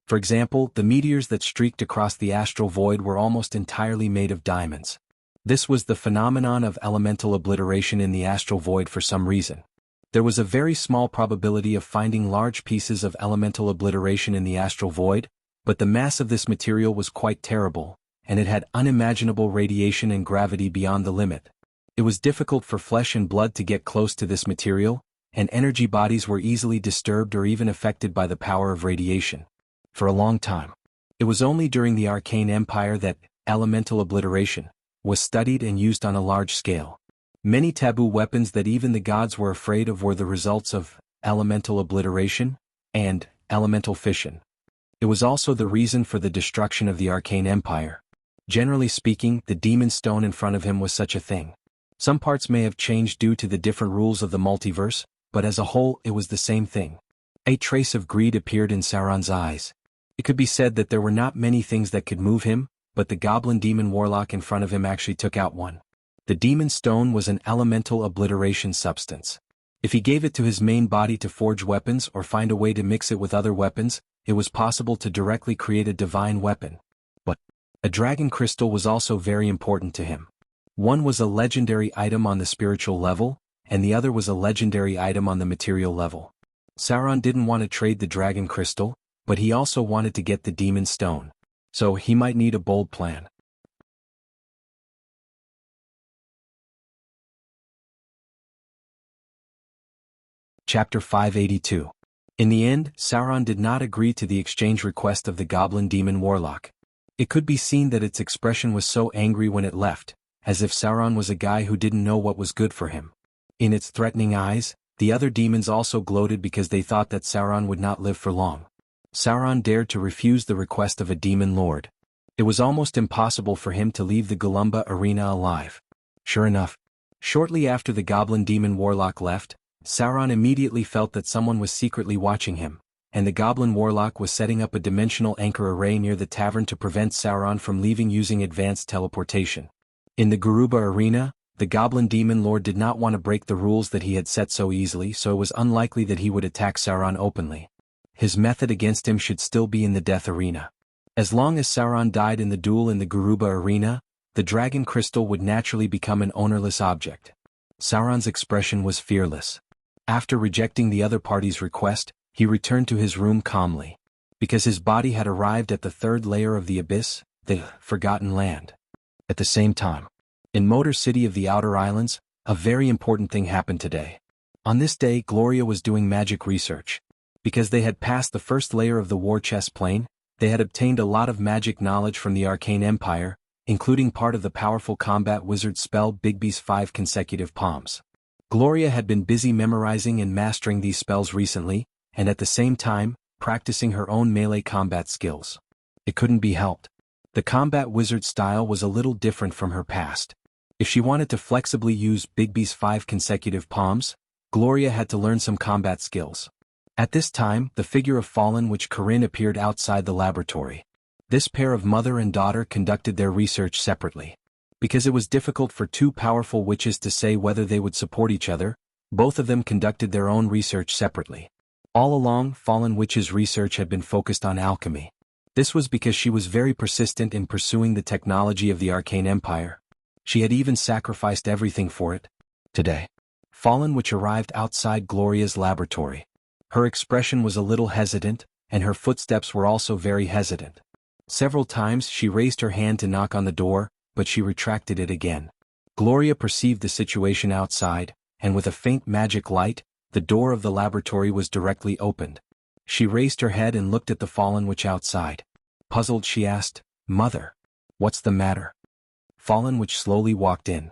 Speaker 1: For example, the meteors that streaked across the astral void were almost entirely made of diamonds. This was the phenomenon of elemental obliteration in the astral void for some reason. There was a very small probability of finding large pieces of elemental obliteration in the astral void, but the mass of this material was quite terrible, and it had unimaginable radiation and gravity beyond the limit. It was difficult for flesh and blood to get close to this material, and energy bodies were easily disturbed or even affected by the power of radiation. For a long time. It was only during the Arcane Empire that elemental obliteration was studied and used on a large scale. Many taboo weapons that even the gods were afraid of were the results of elemental obliteration and elemental fission. It was also the reason for the destruction of the Arcane Empire. Generally speaking, the demon stone in front of him was such a thing. Some parts may have changed due to the different rules of the multiverse, but as a whole it was the same thing. A trace of greed appeared in Sauron's eyes. It could be said that there were not many things that could move him, but the goblin demon warlock in front of him actually took out one. The demon stone was an elemental obliteration substance. If he gave it to his main body to forge weapons or find a way to mix it with other weapons, it was possible to directly create a divine weapon. But a dragon crystal was also very important to him. One was a legendary item on the spiritual level, and the other was a legendary item on the material level. Sauron didn't want to trade the dragon crystal, but he also wanted to get the demon stone. So he might need a bold plan. Chapter 582. In the end, Sauron did not agree to the exchange request of the goblin demon warlock. It could be seen that its expression was so angry when it left, as if Sauron was a guy who didn't know what was good for him. In its threatening eyes, the other demons also gloated because they thought that Sauron would not live for long. Sauron dared to refuse the request of a demon lord. It was almost impossible for him to leave the Golumba arena alive. Sure enough, shortly after the goblin demon warlock left, Sauron immediately felt that someone was secretly watching him, and the goblin warlock was setting up a dimensional anchor array near the tavern to prevent Sauron from leaving using advanced teleportation. In the Garuba arena, the goblin demon lord did not want to break the rules that he had set so easily, so it was unlikely that he would attack Sauron openly. His method against him should still be in the death arena. As long as Sauron died in the duel in the Garuba arena, the dragon crystal would naturally become an ownerless object. Sauron's expression was fearless. After rejecting the other party's request, he returned to his room calmly. Because his body had arrived at the third layer of the abyss, the Forgotten Land. At the same time, in Motor City of the Outer Islands, a very important thing happened today. On this day, Gloria was doing magic research. Because they had passed the first layer of the war chess plane, they had obtained a lot of magic knowledge from the Arcane Empire, including part of the powerful combat wizard spell Bigby's 5 consecutive palms. Gloria had been busy memorizing and mastering these spells recently, and at the same time, practicing her own melee combat skills. It couldn't be helped. The combat wizard style was a little different from her past. If she wanted to flexibly use Bigby's 5 consecutive palms, Gloria had to learn some combat skills. At this time, the figure of Fallen Witch Corinne appeared outside the laboratory. This pair of mother and daughter conducted their research separately. Because it was difficult for two powerful witches to say whether they would support each other, both of them conducted their own research separately. All along, Fallen Witch's research had been focused on alchemy. This was because she was very persistent in pursuing the technology of the Arcane Empire. She had even sacrificed everything for it. Today, Fallen Witch arrived outside Gloria's laboratory. Her expression was a little hesitant, and her footsteps were also very hesitant. Several times she raised her hand to knock on the door, but she retracted it again. Gloria perceived the situation outside, and with a faint magic light, the door of the laboratory was directly opened. She raised her head and looked at the Fallen Witch outside. Puzzled, she asked, "Mother, what's the matter?" Fallen Witch slowly walked in.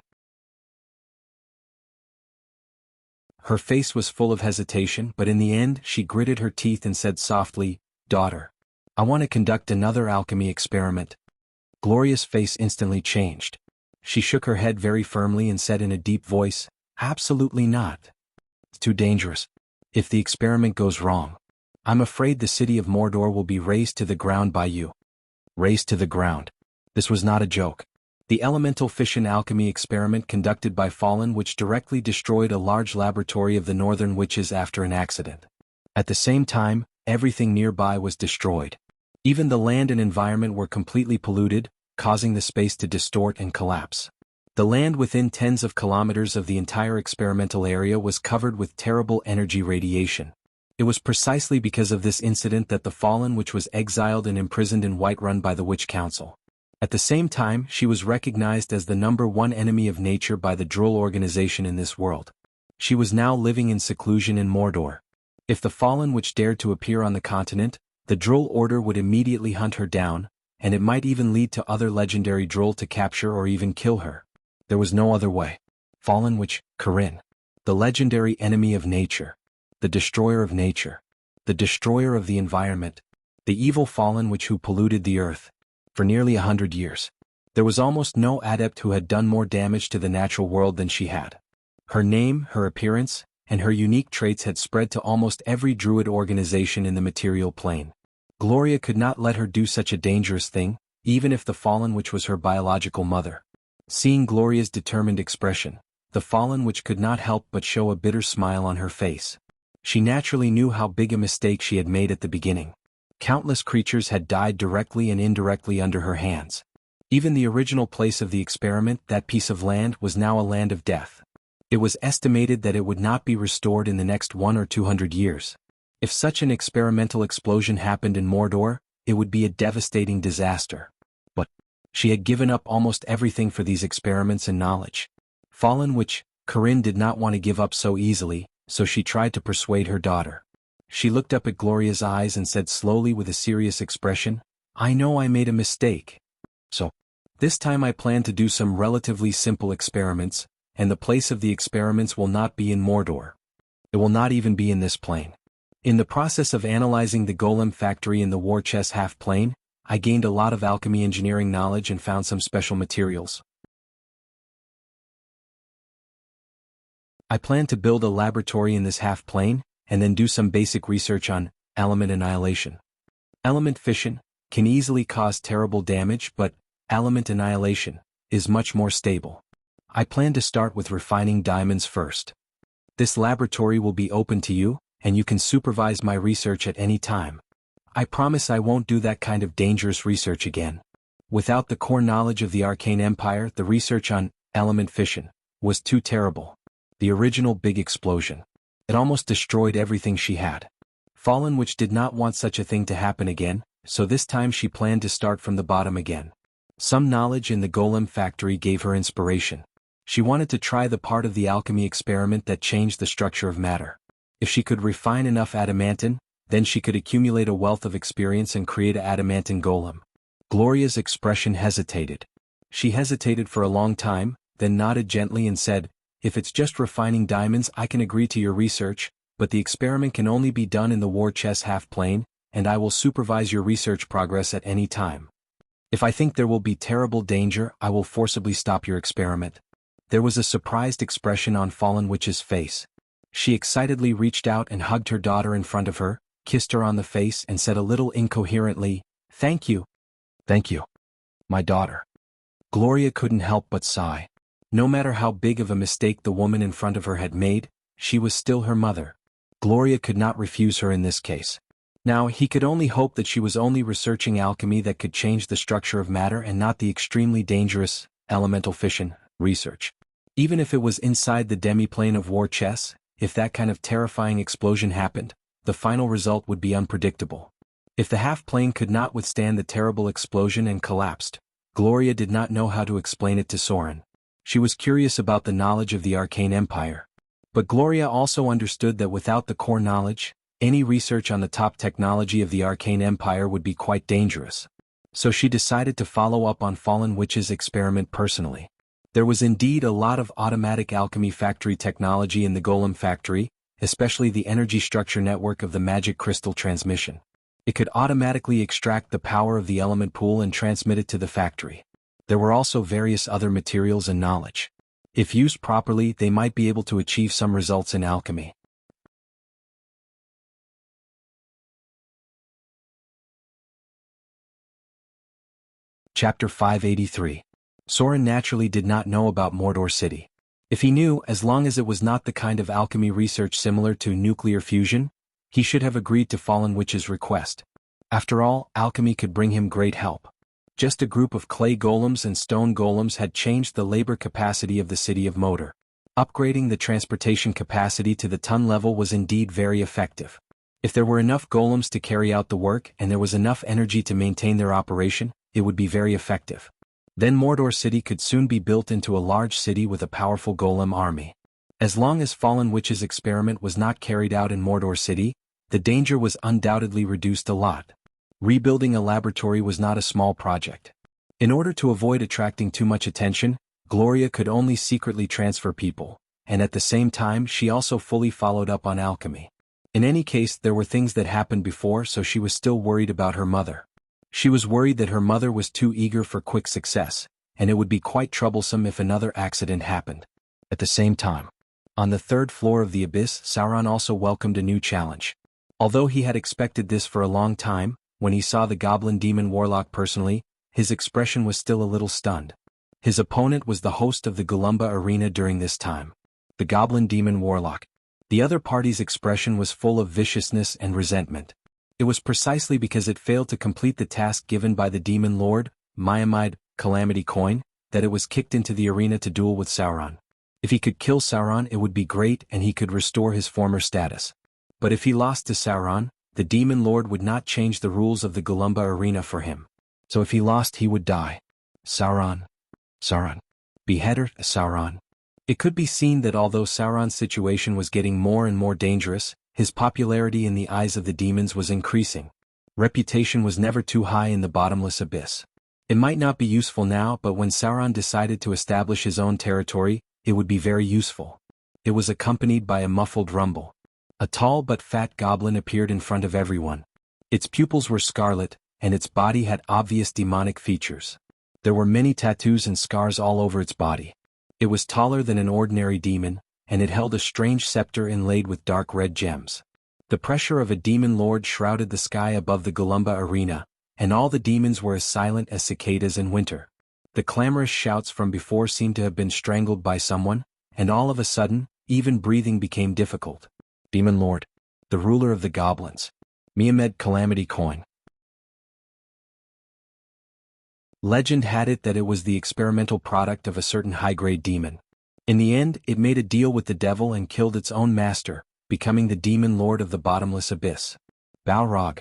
Speaker 1: Her face was full of hesitation, but in the end she gritted her teeth and said softly, "Daughter, I want to conduct another alchemy experiment." Gloria's face instantly changed. She shook her head very firmly and said in a deep voice, "Absolutely not. It's too dangerous. If the experiment goes wrong, I'm afraid the city of Mordor will be razed to the ground by you." Razed to the ground. This was not a joke. The elemental fission alchemy experiment conducted by Fallen Witch directly destroyed a large laboratory of the Northern Witches after an accident. At the same time, everything nearby was destroyed. Even the land and environment were completely polluted, causing the space to distort and collapse. The land within tens of kilometers of the entire experimental area was covered with terrible energy radiation. It was precisely because of this incident that the Fallen Witch was exiled and imprisoned in Whiterun by the Witch Council. At the same time, she was recognized as the #1 enemy of nature by the Droll organization in this world. She was now living in seclusion in Mordor. If the Fallen Witch dared to appear on the continent, the Droll Order would immediately hunt her down, and it might even lead to other legendary Droll to capture or even kill her. There was no other way. Fallen Witch, Corinne. The legendary enemy of nature. The destroyer of nature. The destroyer of the environment. The evil Fallen Witch who polluted the earth. For nearly 100 years. There was almost no adept who had done more damage to the natural world than she had. Her name, her appearance, and her unique traits had spread to almost every druid organization in the material plane. Gloria could not let her do such a dangerous thing, even if the Fallen Witch was her biological mother. Seeing Gloria's determined expression, the Fallen Witch could not help but show a bitter smile on her face. She naturally knew how big a mistake she had made at the beginning. Countless creatures had died directly and indirectly under her hands. Even the original place of the experiment, that piece of land, was now a land of death. It was estimated that it would not be restored in the next 100 or 200 years. If such an experimental explosion happened in Mordor, it would be a devastating disaster. But she had given up almost everything for these experiments and knowledge. Fallen Witch, Corinne did not want to give up so easily, so she tried to persuade her daughter. She looked up at Gloria's eyes and said slowly with a serious expression, "I know I made a mistake. So, this time I plan to do some relatively simple experiments, and the place of the experiments will not be in Mordor. It will not even be in this plane. In the process of analyzing the golem factory in the war chest half-plane, I gained a lot of alchemy engineering knowledge and found some special materials. I plan to build a laboratory in this half-plane, and then do some basic research on element annihilation. Element fission can easily cause terrible damage, but element annihilation is much more stable. I plan to start with refining diamonds first. This laboratory will be open to you, and you can supervise my research at any time. I promise I won't do that kind of dangerous research again." Without the core knowledge of the Arcane Empire, the research on element fission was too terrible. The original big explosion. It almost destroyed everything she had. Fallen Witch did not want such a thing to happen again, so this time she planned to start from the bottom again. Some knowledge in the golem factory gave her inspiration. She wanted to try the part of the alchemy experiment that changed the structure of matter. If she could refine enough adamantine, then she could accumulate a wealth of experience and create an adamantine golem. Gloria's expression hesitated. She hesitated for a long time, then nodded gently and said, "If it's just refining diamonds, I can agree to your research, but the experiment can only be done in the war chest half-plane, and I will supervise your research progress at any time. If I think there will be terrible danger, I will forcibly stop your experiment." There was a surprised expression on Fallen Witch's face. She excitedly reached out and hugged her daughter in front of her, kissed her on the face and said a little incoherently, "Thank you. Thank you. My daughter." Gloria couldn't help but sigh. No matter how big of a mistake the woman in front of her had made, she was still her mother. Gloria could not refuse her in this case. Now he could only hope that she was only researching alchemy that could change the structure of matter and not the extremely dangerous, elemental fission, research. Even if it was inside the demi-plane of war chess, if that kind of terrifying explosion happened, the final result would be unpredictable. If the half-plane could not withstand the terrible explosion and collapsed, Gloria did not know how to explain it to Soren. She was curious about the knowledge of the Arcane Empire. But Gloria also understood that without the core knowledge, any research on the top technology of the Arcane Empire would be quite dangerous. So she decided to follow up on Fallen Witch's experiment personally. There was indeed a lot of automatic alchemy factory technology in the Golem factory, especially the energy structure network of the magic crystal transmission. It could automatically extract the power of the element pool and transmit it to the factory. There were also various other materials and knowledge. If used properly, they might be able to achieve some results in alchemy. Chapter 583. Soren naturally did not know about Mordor City. If he knew, as long as it was not the kind of alchemy research similar to nuclear fusion, he should have agreed to Fallen Witch's request. After all, alchemy could bring him great help. Just a group of clay golems and stone golems had changed the labor capacity of the city of Motor. Upgrading the transportation capacity to the ton level was indeed very effective. If there were enough golems to carry out the work and there was enough energy to maintain their operation, it would be very effective. Then Mordor City could soon be built into a large city with a powerful golem army. As long as Fallen Witch's experiment was not carried out in Mordor City, the danger was undoubtedly reduced a lot. Rebuilding a laboratory was not a small project. In order to avoid attracting too much attention, Gloria could only secretly transfer people, and at the same time she also fully followed up on alchemy. In any case, there were things that happened before, so she was still worried about her mother. She was worried that her mother was too eager for quick success, and it would be quite troublesome if another accident happened. At the same time, on the third floor of the abyss, Sauron also welcomed a new challenge. Although he had expected this for a long time, when he saw the Goblin Demon Warlock personally, his expression was still a little stunned. His opponent was the host of the Golumba Arena during this time, the Goblin Demon Warlock. The other party's expression was full of viciousness and resentment. It was precisely because it failed to complete the task given by the Demon Lord, Miamide, Calamity Coin, that it was kicked into the arena to duel with Sauron. If he could kill Sauron, it would be great and he could restore his former status. But if he lost to Sauron, the Demon Lord would not change the rules of the Golumba Arena for him. So if he lost, he would die. Sauron. Beheader, Sauron. It could be seen that although Sauron's situation was getting more and more dangerous, his popularity in the eyes of the demons was increasing. Reputation was never too high in the bottomless abyss. It might not be useful now, but when Sauron decided to establish his own territory, it would be very useful. It was accompanied by a muffled rumble. A tall but fat goblin appeared in front of everyone. Its pupils were scarlet, and its body had obvious demonic features. There were many tattoos and scars all over its body. It was taller than an ordinary demon, and it held a strange scepter inlaid with dark red gems. The pressure of a demon lord shrouded the sky above the Golumba Arena, and all the demons were as silent as cicadas in winter. The clamorous shouts from before seemed to have been strangled by someone, and all of a sudden, even breathing became difficult. Demon Lord, the ruler of the goblins. Miamed Calamity Coin. Legend had it that it was the experimental product of a certain high-grade demon. In the end, it made a deal with the devil and killed its own master, becoming the demon lord of the bottomless abyss. Balrog.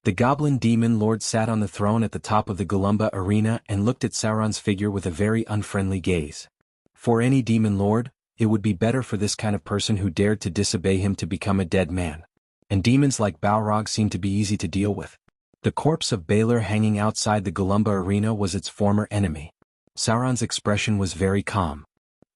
Speaker 1: The goblin demon lord sat on the throne at the top of the Golumba Arena and looked at Sauron's figure with a very unfriendly gaze. For any demon lord, it would be better for this kind of person who dared to disobey him to become a dead man. And demons like Balrog seemed to be easy to deal with. The corpse of Balor hanging outside the Golumba Arena was its former enemy. Sauron's expression was very calm.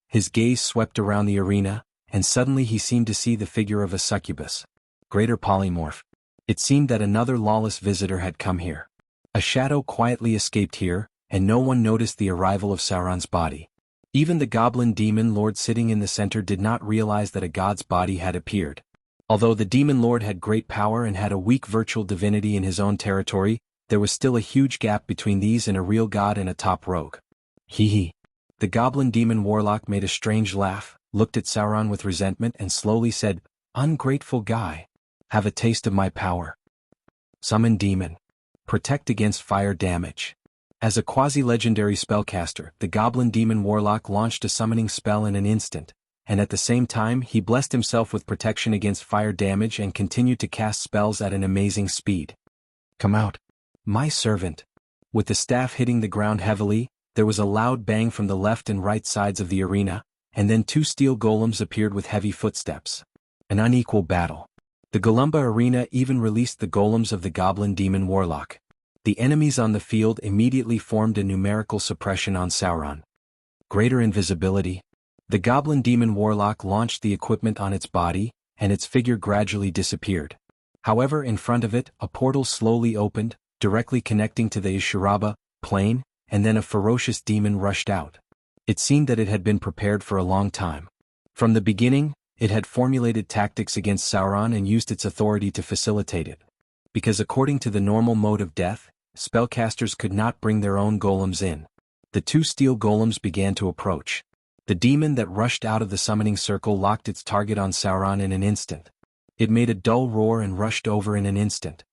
Speaker 1: His gaze swept around the arena, and suddenly he seemed to see the figure of a succubus. Greater polymorph. It seemed that another lawless visitor had come here. A shadow quietly escaped here, and no one noticed the arrival of Sauron's body. Even the goblin demon lord sitting in the center did not realize that a god's body had appeared. Although the demon lord had great power and had a weak virtual divinity in his own territory, there was still a huge gap between these and a real god and a top rogue. Hee hee. The goblin demon warlock made a strange laugh, looked at Sauron with resentment and slowly said, "Ungrateful guy. Have a taste of my power. Summon demon. Protect against fire damage." As a quasi-legendary spellcaster, the goblin demon warlock launched a summoning spell in an instant, and at the same time he blessed himself with protection against fire damage and continued to cast spells at an amazing speed. "Come out, my servant." With the staff hitting the ground heavily, there was a loud bang from the left and right sides of the arena, and then two steel golems appeared with heavy footsteps. An unequal battle. The Golumba Arena even released the golems of the goblin demon warlock. The enemies on the field immediately formed a numerical suppression on Sauron. Greater invisibility. The goblin demon warlock launched the equipment on its body, and its figure gradually disappeared. However, in front of it, a portal slowly opened, directly connecting to the Ishuraba plain, and then a ferocious demon rushed out. It seemed that it had been prepared for a long time. From the beginning, it had formulated tactics against Sauron and used its authority to facilitate it. Because according to the normal mode of death, spellcasters could not bring their own golems in. The two steel golems began to approach. The demon that rushed out of the summoning circle locked its target on Sauron in an instant. It made a dull roar and rushed over in an instant.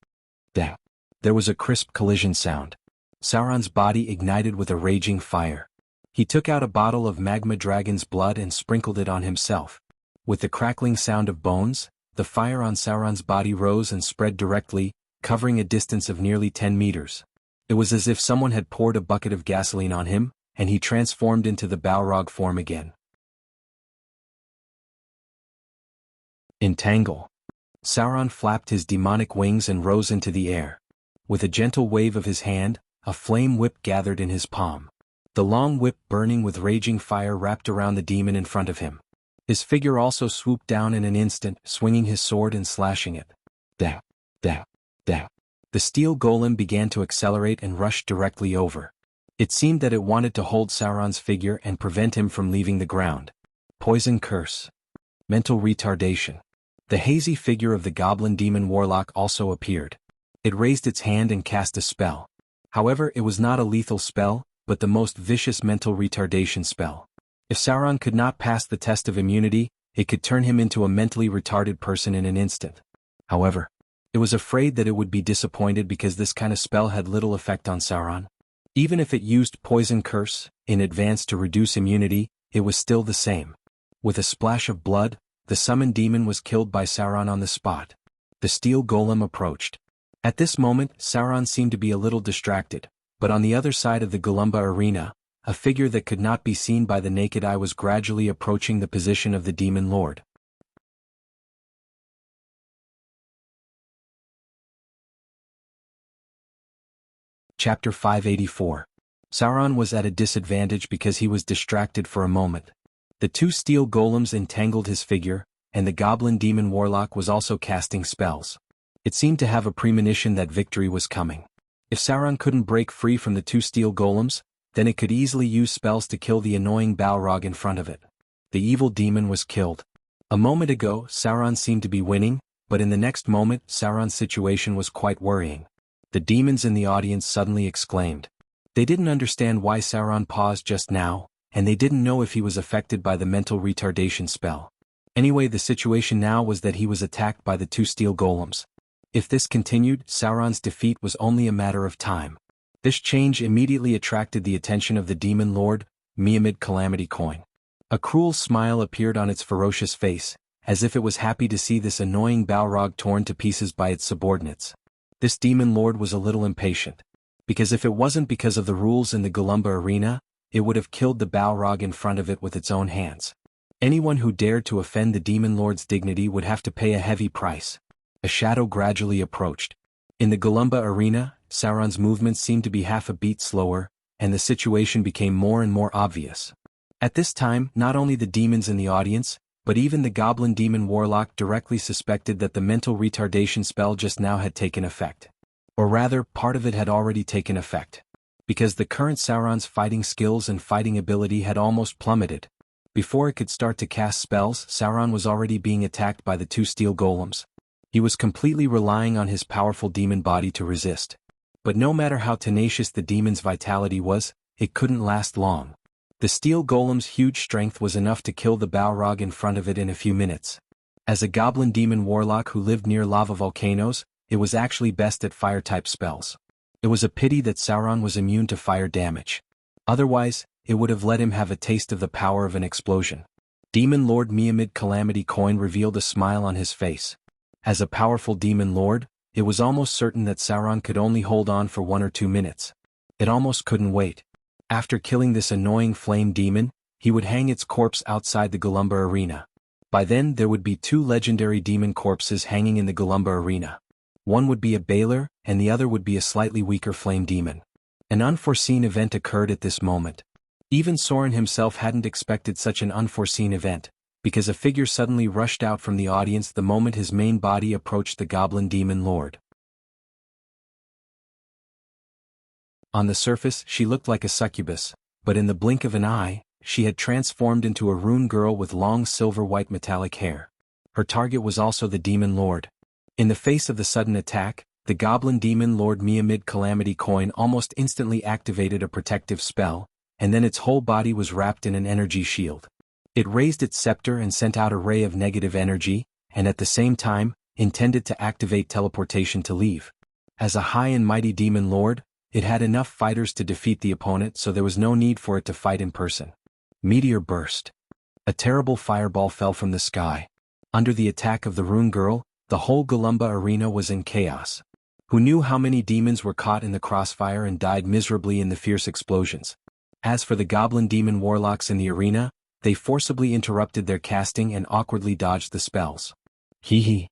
Speaker 1: Dang! There was a crisp collision sound. Sauron's body ignited with a raging fire. He took out a bottle of magma dragon's blood and sprinkled it on himself. With the crackling sound of bones, the fire on Sauron's body rose and spread directly, covering a distance of nearly 10 meters. It was as if someone had poured a bucket of gasoline on him, and he transformed into the Balrog form again. Entangle. Sauron flapped his demonic wings and rose into the air. With a gentle wave of his hand, a flame whip gathered in his palm. The long whip burning with raging fire wrapped around the demon in front of him. His figure also swooped down in an instant, swinging his sword and slashing it. Da, da, da. The steel golem began to accelerate and rushed directly over. It seemed that it wanted to hold Sauron's figure and prevent him from leaving the ground. Poison curse. Mental retardation. The hazy figure of the goblin demon warlock also appeared. It raised its hand and cast a spell. However, it was not a lethal spell, but the most vicious mental retardation spell. If Sauron could not pass the test of immunity, it could turn him into a mentally retarded person in an instant. However, it was afraid that it would be disappointed because this kind of spell had little effect on Sauron. Even if it used poison curse in advance to reduce immunity, it was still the same. With a splash of blood, the summoned demon was killed by Sauron on the spot. The steel golem approached. At this moment, Sauron seemed to be a little distracted, but on the other side of the Golumba arena, a figure that could not be seen by the naked eye was gradually approaching the position of the demon lord. Chapter 584. Sauron was at a disadvantage because he was distracted for a moment. The two steel golems entangled his figure, and the goblin demon warlock was also casting spells. It seemed to have a premonition that victory was coming. If Sauron couldn't break free from the two steel golems, then it could easily use spells to kill the annoying Balrog in front of it. The evil demon was killed. A moment ago, Sauron seemed to be winning, but in the next moment, Sauron's situation was quite worrying. The demons in the audience suddenly exclaimed. They didn't understand why Sauron paused just now, and they didn't know if he was affected by the mental retardation spell. Anyway, the situation now was that he was attacked by the two steel golems. If this continued, Sauron's defeat was only a matter of time. This change immediately attracted the attention of the demon lord, Miamid Calamity Coin. A cruel smile appeared on its ferocious face, as if it was happy to see this annoying Balrog torn to pieces by its subordinates. This demon lord was a little impatient, because if it wasn't because of the rules in the Golumba arena, it would have killed the Balrog in front of it with its own hands. Anyone who dared to offend the demon lord's dignity would have to pay a heavy price. A shadow gradually approached. In the Golumba arena, Sauron's movements seemed to be half a beat slower, and the situation became more and more obvious. At this time, not only the demons in the audience, but even the goblin demon warlock directly suspected that the mental retardation spell just now had taken effect. Or rather, part of it had already taken effect. Because the current Sauron's fighting skills and fighting ability had almost plummeted. Before it could start to cast spells, Sauron was already being attacked by the two steel golems. He was completely relying on his powerful demon body to resist. But no matter how tenacious the demon's vitality was, it couldn't last long. The steel golem's huge strength was enough to kill the Balrog in front of it in a few minutes. As a goblin demon warlock who lived near lava volcanoes, it was actually best at fire-type spells. It was a pity that Sauron was immune to fire damage. Otherwise, it would have let him have a taste of the power of an explosion. Demon Lord Miamid Calamity Coin revealed a smile on his face. As a powerful demon lord, it was almost certain that Sauron could only hold on for 1 or 2 minutes. It almost couldn't wait. After killing this annoying flame demon, he would hang its corpse outside the Golumba arena. By then there would be 2 legendary demon corpses hanging in the Golumba arena. One would be a Baelor, and the other would be a slightly weaker flame demon. An unforeseen event occurred at this moment. Even Sauron himself hadn't expected such an unforeseen event, because a figure suddenly rushed out from the audience the moment his main body approached the goblin demon lord. On the surface, she looked like a succubus, but in the blink of an eye, she had transformed into a rune girl with long silver-white metallic hair. Her target was also the demon lord. In the face of the sudden attack, the goblin demon lord Miamid Calamity Coin almost instantly activated a protective spell, and then its whole body was wrapped in an energy shield. It raised its scepter and sent out a ray of negative energy, and at the same time, intended to activate teleportation to leave. As a high and mighty demon lord, It had enough fighters to defeat the opponent, so there was no need for it to fight in person. Meteor burst. A terrible fireball fell from the sky. Under the attack of the Rune Girl, the whole Golumba arena was in chaos. Who knew how many demons were caught in the crossfire and died miserably in the fierce explosions? As for the goblin demon warlocks in the arena, they forcibly interrupted their casting and awkwardly dodged the spells. Hee hee.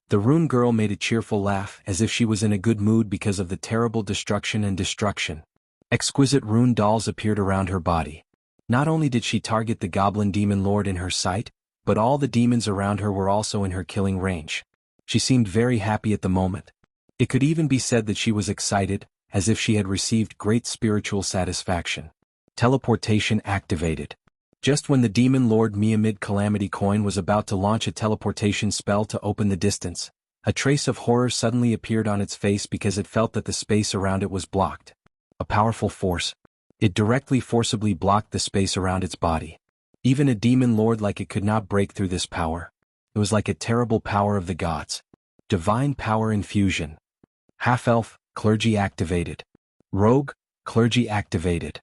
Speaker 1: The Rune Girl made a cheerful laugh, as if she was in a good mood because of the terrible destruction and destruction. Exquisite rune dolls appeared around her body. Not only did she target the goblin demon lord in her sight, but all the demons around her were also in her killing range. She seemed very happy at the moment. It could even be said that she was excited, as if she had received great spiritual satisfaction. Teleportation activated. Just when the demon lord Miamid Calamity Coin was about to launch a teleportation spell to open the distance, a trace of horror suddenly appeared on its face because it felt that the space around it was blocked. A powerful force. It directly forcibly blocked the space around its body. Even a demon lord like it could not break through this power. It was like a terrible power of the gods. Divine power infusion. Half-elf, clergy activated. Rogue, clergy activated.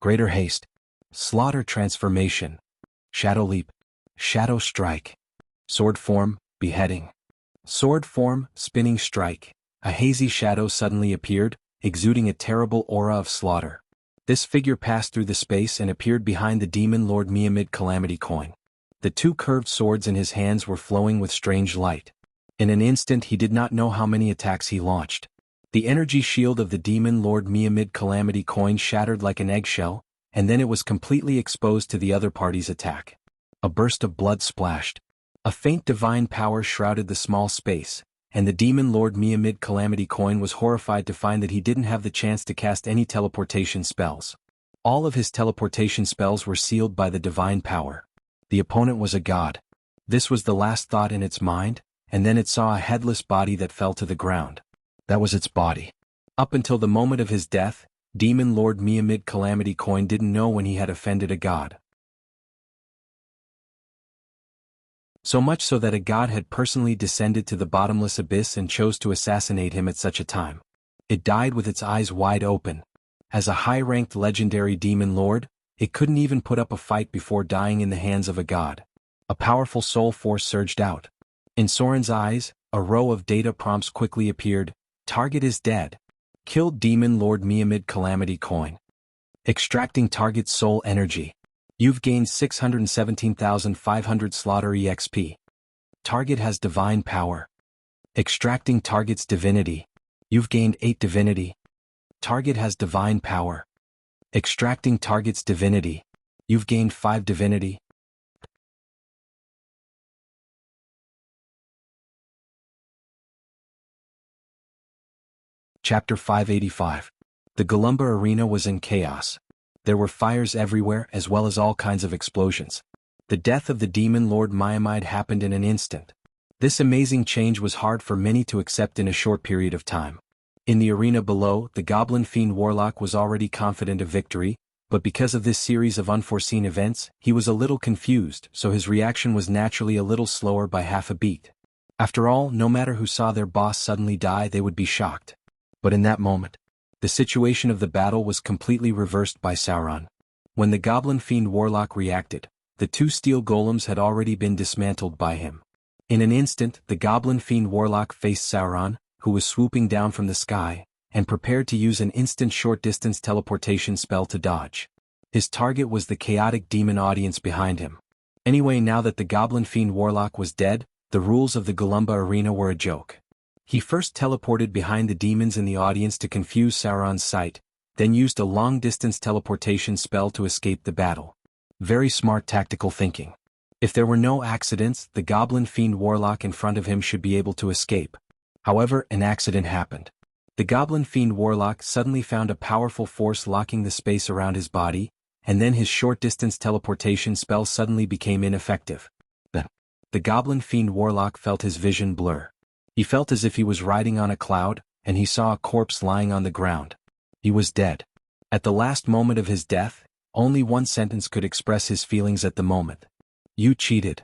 Speaker 1: Greater haste. Slaughter transformation. Shadow leap. Shadow strike. Sword form, beheading. Sword form, spinning strike. A hazy shadow suddenly appeared, exuding a terrible aura of slaughter. This figure passed through the space and appeared behind the demon lord Miamid Calamity Coin. The two curved swords in his hands were flowing with strange light. In an instant he did not know how many attacks he launched. The energy shield of the demon lord Miamid Calamity Coin shattered like an eggshell, and then it was completely exposed to the other party's attack. A burst of blood splashed. A faint divine power shrouded the small space, and the demon lord Miamid Calamity Coin was horrified to find that he didn't have the chance to cast any teleportation spells. All of his teleportation spells were sealed by the divine power. The opponent was a god. This was the last thought in its mind, and then it saw a headless body that fell to the ground. That was its body. Up until the moment of his death, demon lord Miamid Calamity Coin didn't know when he had offended a god. So much so that a god had personally descended to the bottomless abyss and chose to assassinate him at such a time. It died with its eyes wide open. As a high-ranked legendary demon lord, it couldn't even put up a fight before dying in the hands of a god. A powerful soul force surged out. In Soren's eyes, a row of data prompts quickly appeared. Target is dead. Killed demon lord Miamid Calamity Coin. Extracting target's soul energy. You've gained 617,500 slaughter EXP. Target has divine power. Extracting target's divinity. You've gained 8 divinity. Target has divine power. Extracting target's divinity. You've gained 5 divinity. Chapter 585. The Golumba arena was in chaos. There were fires everywhere as well as all kinds of explosions. The death of the demon lord Miamid happened in an instant. This amazing change was hard for many to accept in a short period of time. In the arena below, the goblin fiend warlock was already confident of victory, but because of this series of unforeseen events, he was a little confused, so his reaction was naturally a little slower by half a beat. After all, no matter who saw their boss suddenly die, they would be shocked. But in that moment, the situation of the battle was completely reversed by Sauron. When the goblin fiend warlock reacted, the 2 steel golems had already been dismantled by him. In an instant, the goblin fiend warlock faced Sauron, who was swooping down from the sky, and prepared to use an instant short-distance teleportation spell to dodge. His target was the chaotic demon audience behind him. Anyway, now that the goblin fiend warlock was dead, the rules of the Golumba arena were a joke. He first teleported behind the demons in the audience to confuse Sauron's sight, then used a long-distance teleportation spell to escape the battle. Very smart tactical thinking. If there were no accidents, the goblin fiend warlock in front of him should be able to escape. However, an accident happened. The goblin fiend warlock suddenly found a powerful force locking the space around his body, and then his short-distance teleportation spell suddenly became ineffective. The goblin fiend warlock felt his vision blur. He felt as if he was riding on a cloud, and he saw a corpse lying on the ground. He was dead. At the last moment of his death, only one sentence could express his feelings at the moment. You cheated.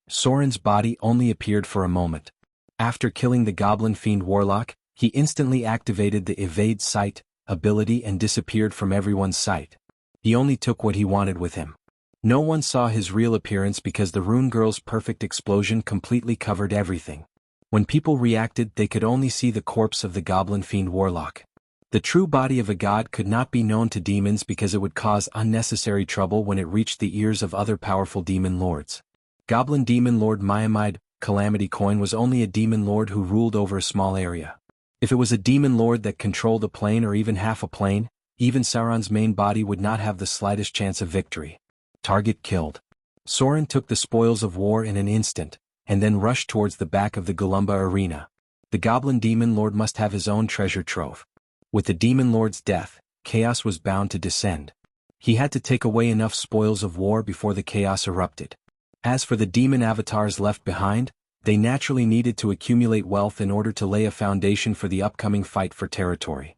Speaker 1: Soren's body only appeared for a moment. After killing the goblin fiend warlock, He instantly activated the evade sight ability and disappeared from everyone's sight. He only took what he wanted with him. No one saw his real appearance because the Rune Girl's perfect explosion completely covered everything. When people reacted, they could only see the corpse of the Goblin Fiend Warlock. The true body of a god could not be known to demons because it would cause unnecessary trouble when it reached the ears of other powerful demon lords. Goblin Demon Lord Miamide Calamity Coin was only a demon lord who ruled over a small area. If it was a demon lord that controlled a plane or even half a plane, even Sauron's main body would not have the slightest chance of victory. Target killed. Soren took the spoils of war in an instant, and then rushed towards the back of the Golumba arena. The Goblin Demon Lord must have his own treasure trove. With the Demon Lord's death, chaos was bound to descend. He had to take away enough spoils of war before the chaos erupted. As for the demon avatars left behind, they naturally needed to accumulate wealth in order to lay a foundation for the upcoming fight for territory.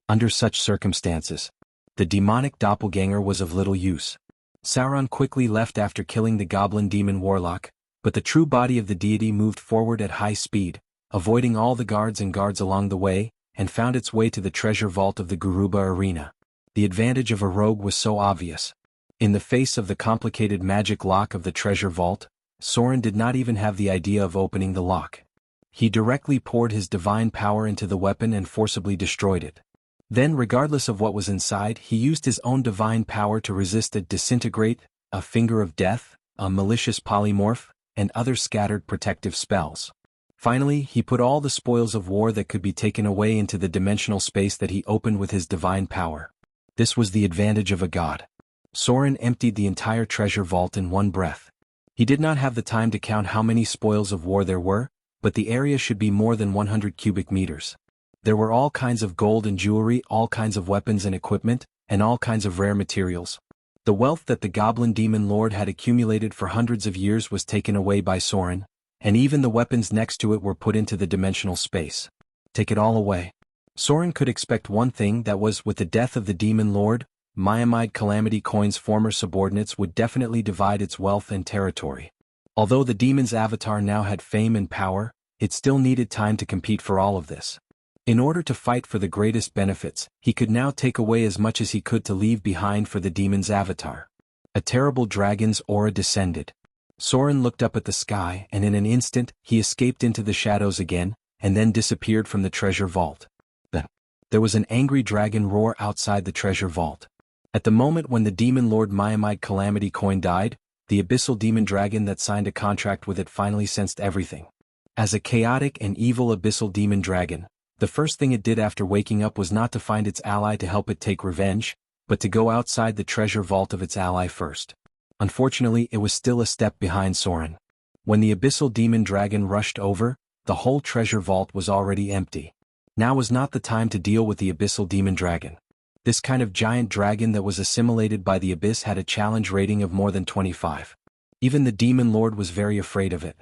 Speaker 1: Under such circumstances, the demonic doppelganger was of little use. Sauron quickly left after killing the Goblin Demon Warlock, but the true body of the deity moved forward at high speed, avoiding all the guards along the way, and found its way to the treasure vault of the Garuba arena. The advantage of a rogue was so obvious. In the face of the complicated magic lock of the treasure vault, Soren did not even have the idea of opening the lock. He directly poured his divine power into the weapon and forcibly destroyed it. Then, regardless of what was inside, he used his own divine power to resist a disintegrate, a finger of death, a malicious polymorph, and other scattered protective spells. Finally, he put all the spoils of war that could be taken away into the dimensional space that he opened with his divine power. This was the advantage of a god. Soren emptied the entire treasure vault in one breath. He did not have the time to count how many spoils of war there were, but the area should be more than 100 cubic meters. There were all kinds of gold and jewelry, all kinds of weapons and equipment, and all kinds of rare materials. The wealth that the Goblin Demon Lord had accumulated for hundreds of years was taken away by Soren, and even the weapons next to it were put into the dimensional space. Take it all away. Soren could expect one thing, that was, with the death of the Demon Lord, Miamide Calamity Coin's former subordinates would definitely divide its wealth and territory. Although the demon's avatar now had fame and power, it still needed time to compete for all of this. In order to fight for the greatest benefits, he could now take away as much as he could to leave behind for the demon's avatar. A terrible dragon's aura descended. Soren looked up at the sky, and in an instant, he escaped into the shadows again, and then disappeared from the treasure vault. Then, there was an angry dragon roar outside the treasure vault. At the moment when the Demon Lord Miamide Calamity Coin died, the abyssal demon dragon that signed a contract with it finally sensed everything. As a chaotic and evil abyssal demon dragon, the first thing it did after waking up was not to find its ally to help it take revenge, but to go outside the treasure vault of its ally first. Unfortunately, it was still a step behind Soren. When the abyssal demon dragon rushed over, the whole treasure vault was already empty. Now was not the time to deal with the abyssal demon dragon. This kind of giant dragon that was assimilated by the abyss had a challenge rating of more than 25. Even the Demon Lord was very afraid of it.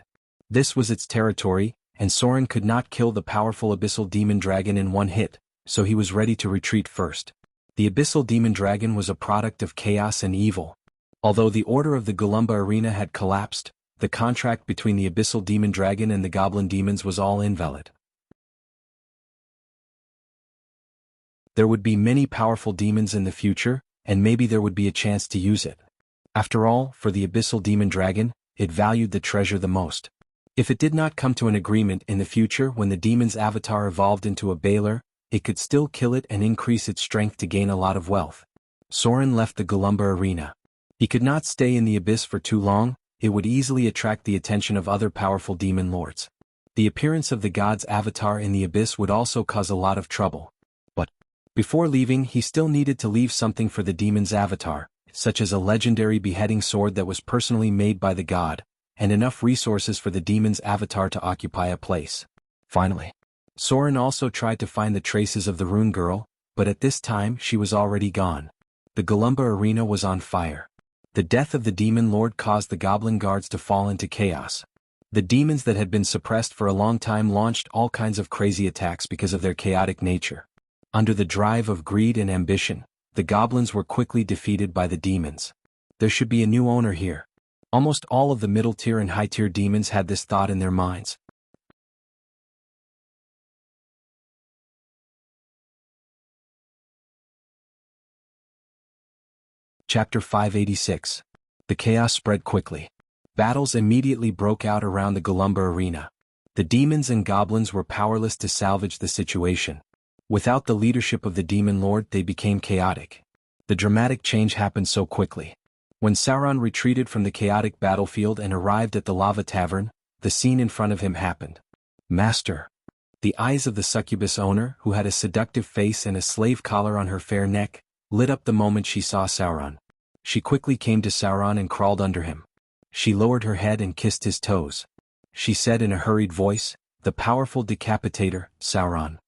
Speaker 1: This was its territory, and Soren could not kill the powerful abyssal demon dragon in one hit, so he was ready to retreat first. The abyssal demon dragon was a product of chaos and evil. Although the order of the Golumba arena had collapsed, the contract between the abyssal demon dragon and the goblin demons was all invalid. There would be many powerful demons in the future, and maybe there would be a chance to use it. After all, for the abyssal demon dragon, it valued the treasure the most. If it did not come to an agreement in the future when the demon's avatar evolved into a Baler, it could still kill it and increase its strength to gain a lot of wealth. Soren left the Golumba arena. He could not stay in the abyss for too long, it would easily attract the attention of other powerful demon lords. The appearance of the god's avatar in the abyss would also cause a lot of trouble. But before leaving, he still needed to leave something for the demon's avatar, such as a legendary beheading sword that was personally made by the god, and enough resources for the demon's avatar to occupy a place. Finally, Soren also tried to find the traces of the Rune Girl, but at this time she was already gone. The Golumba arena was on fire. The death of the Demon Lord caused the goblin guards to fall into chaos. The demons that had been suppressed for a long time launched all kinds of crazy attacks because of their chaotic nature. Under the drive of greed and ambition, the goblins were quickly defeated by the demons. There should be a new owner here. Almost all of the middle-tier and high-tier demons had this thought in their minds. Chapter 586. The chaos spread quickly. Battles immediately broke out around the Golumba arena. The demons and goblins were powerless to salvage the situation. Without the leadership of the demon lord, they became chaotic. The dramatic change happened so quickly. When Sauron retreated from the chaotic battlefield and arrived at the lava tavern, the scene in front of him happened. Master. The eyes of the succubus owner, who had a seductive face and a slave collar on her fair neck, lit up the moment she saw Sauron. She quickly came to Sauron and crawled under him. She lowered her head and kissed his toes. She said in a hurried voice, "The powerful decapitator, Sauron.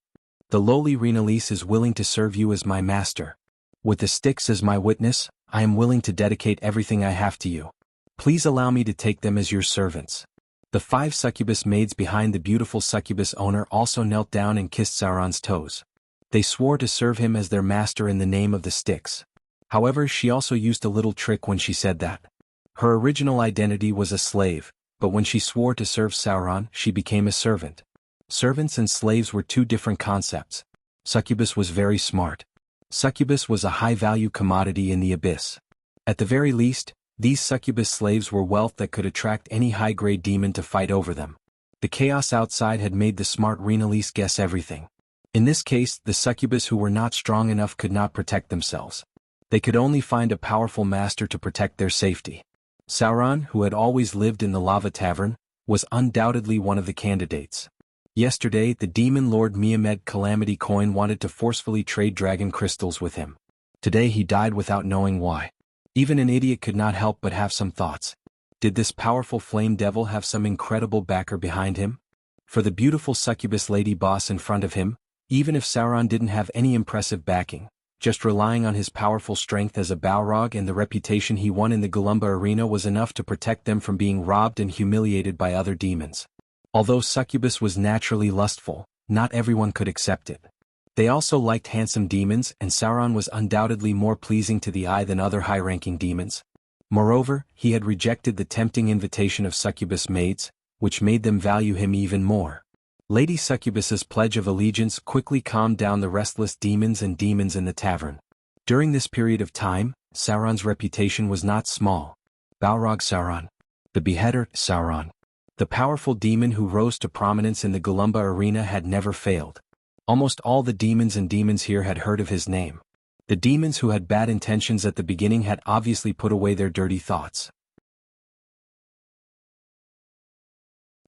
Speaker 1: The lowly Rhinalis is willing to serve you as my master. With the Styx as my witness, I am willing to dedicate everything I have to you. Please allow me to take them as your servants." The 5 succubus maids behind the beautiful succubus owner also knelt down and kissed Sauron's toes. They swore to serve him as their master in the name of the Styx. However, she also used a little trick when she said that. Her original identity was a slave, but when she swore to serve Sauron, she became a servant. Servants and slaves were 2 different concepts. Succubus was very smart. Succubus was a high-value commodity in the abyss. At the very least, these succubus slaves were wealth that could attract any high-grade demon to fight over them. The chaos outside had made the smart Rhinalis guess everything. In this case, the succubus who were not strong enough could not protect themselves. They could only find a powerful master to protect their safety. Sauron, who had always lived in the lava tavern, was undoubtedly one of the candidates. Yesterday, the demon lord Miamed Calamity Coin wanted to forcefully trade dragon crystals with him. Today he died without knowing why. Even an idiot could not help but have some thoughts. Did this powerful flame devil have some incredible backer behind him? For the beautiful succubus lady boss in front of him, even if Sauron didn't have any impressive backing, just relying on his powerful strength as a Balrog and the reputation he won in the Golumba arena was enough to protect them from being robbed and humiliated by other demons. Although succubus was naturally lustful, not everyone could accept it. They also liked handsome demons, and Sauron was undoubtedly more pleasing to the eye than other high-ranking demons. Moreover, he had rejected the tempting invitation of succubus maids, which made them value him even more. Lady Succubus's pledge of allegiance quickly calmed down the restless demons in the tavern. During this period of time, Sauron's reputation was not small. Balrog Sauron. The Beheader Sauron. The powerful demon who rose to prominence in the Golumba arena had never failed. Almost all the demons here had heard of his name. The demons who had bad intentions at the beginning had obviously put away their dirty thoughts.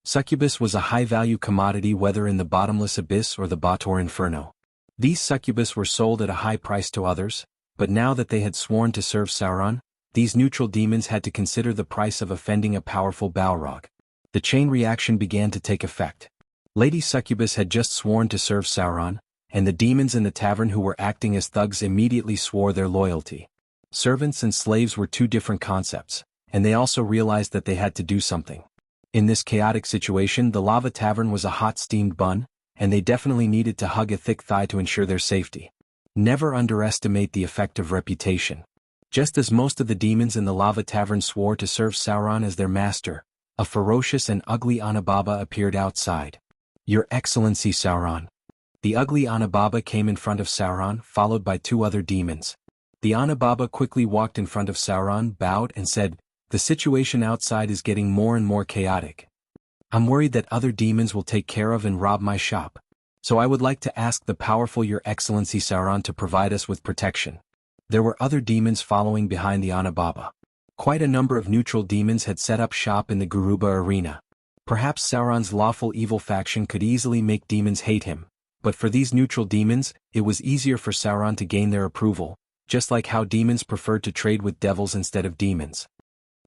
Speaker 1: Succubus was a high-value commodity whether in the bottomless abyss or the Baator Inferno. These succubus were sold at a high price to others, but now that they had sworn to serve Sauron, these neutral demons had to consider the price of offending a powerful Balrog. The chain reaction began to take effect. Lady Succubus had just sworn to serve Sauron, and the demons in the tavern who were acting as thugs immediately swore their loyalty. Servants and slaves were 2 different concepts, and they also realized that they had to do something. In this chaotic situation, the lava tavern was a hot steamed bun, and they definitely needed to hug a thick thigh to ensure their safety. Never underestimate the effect of reputation. Just as most of the demons in the lava tavern swore to serve Sauron as their master, a ferocious and ugly Anababa appeared outside. "Your Excellency Sauron." The ugly Anababa came in front of Sauron, followed by 2 other demons. The Anababa quickly walked in front of Sauron, bowed, and said, "The situation outside is getting more and more chaotic. I'm worried that other demons will take care of and rob my shop. So I would like to ask the powerful Your Excellency Sauron to provide us with protection." There were other demons following behind the Anababa. Quite a number of neutral demons had set up shop in the Garuba arena. Perhaps Sauron's lawful evil faction could easily make demons hate him, but for these neutral demons, it was easier for Sauron to gain their approval, just like how demons preferred to trade with devils instead of demons.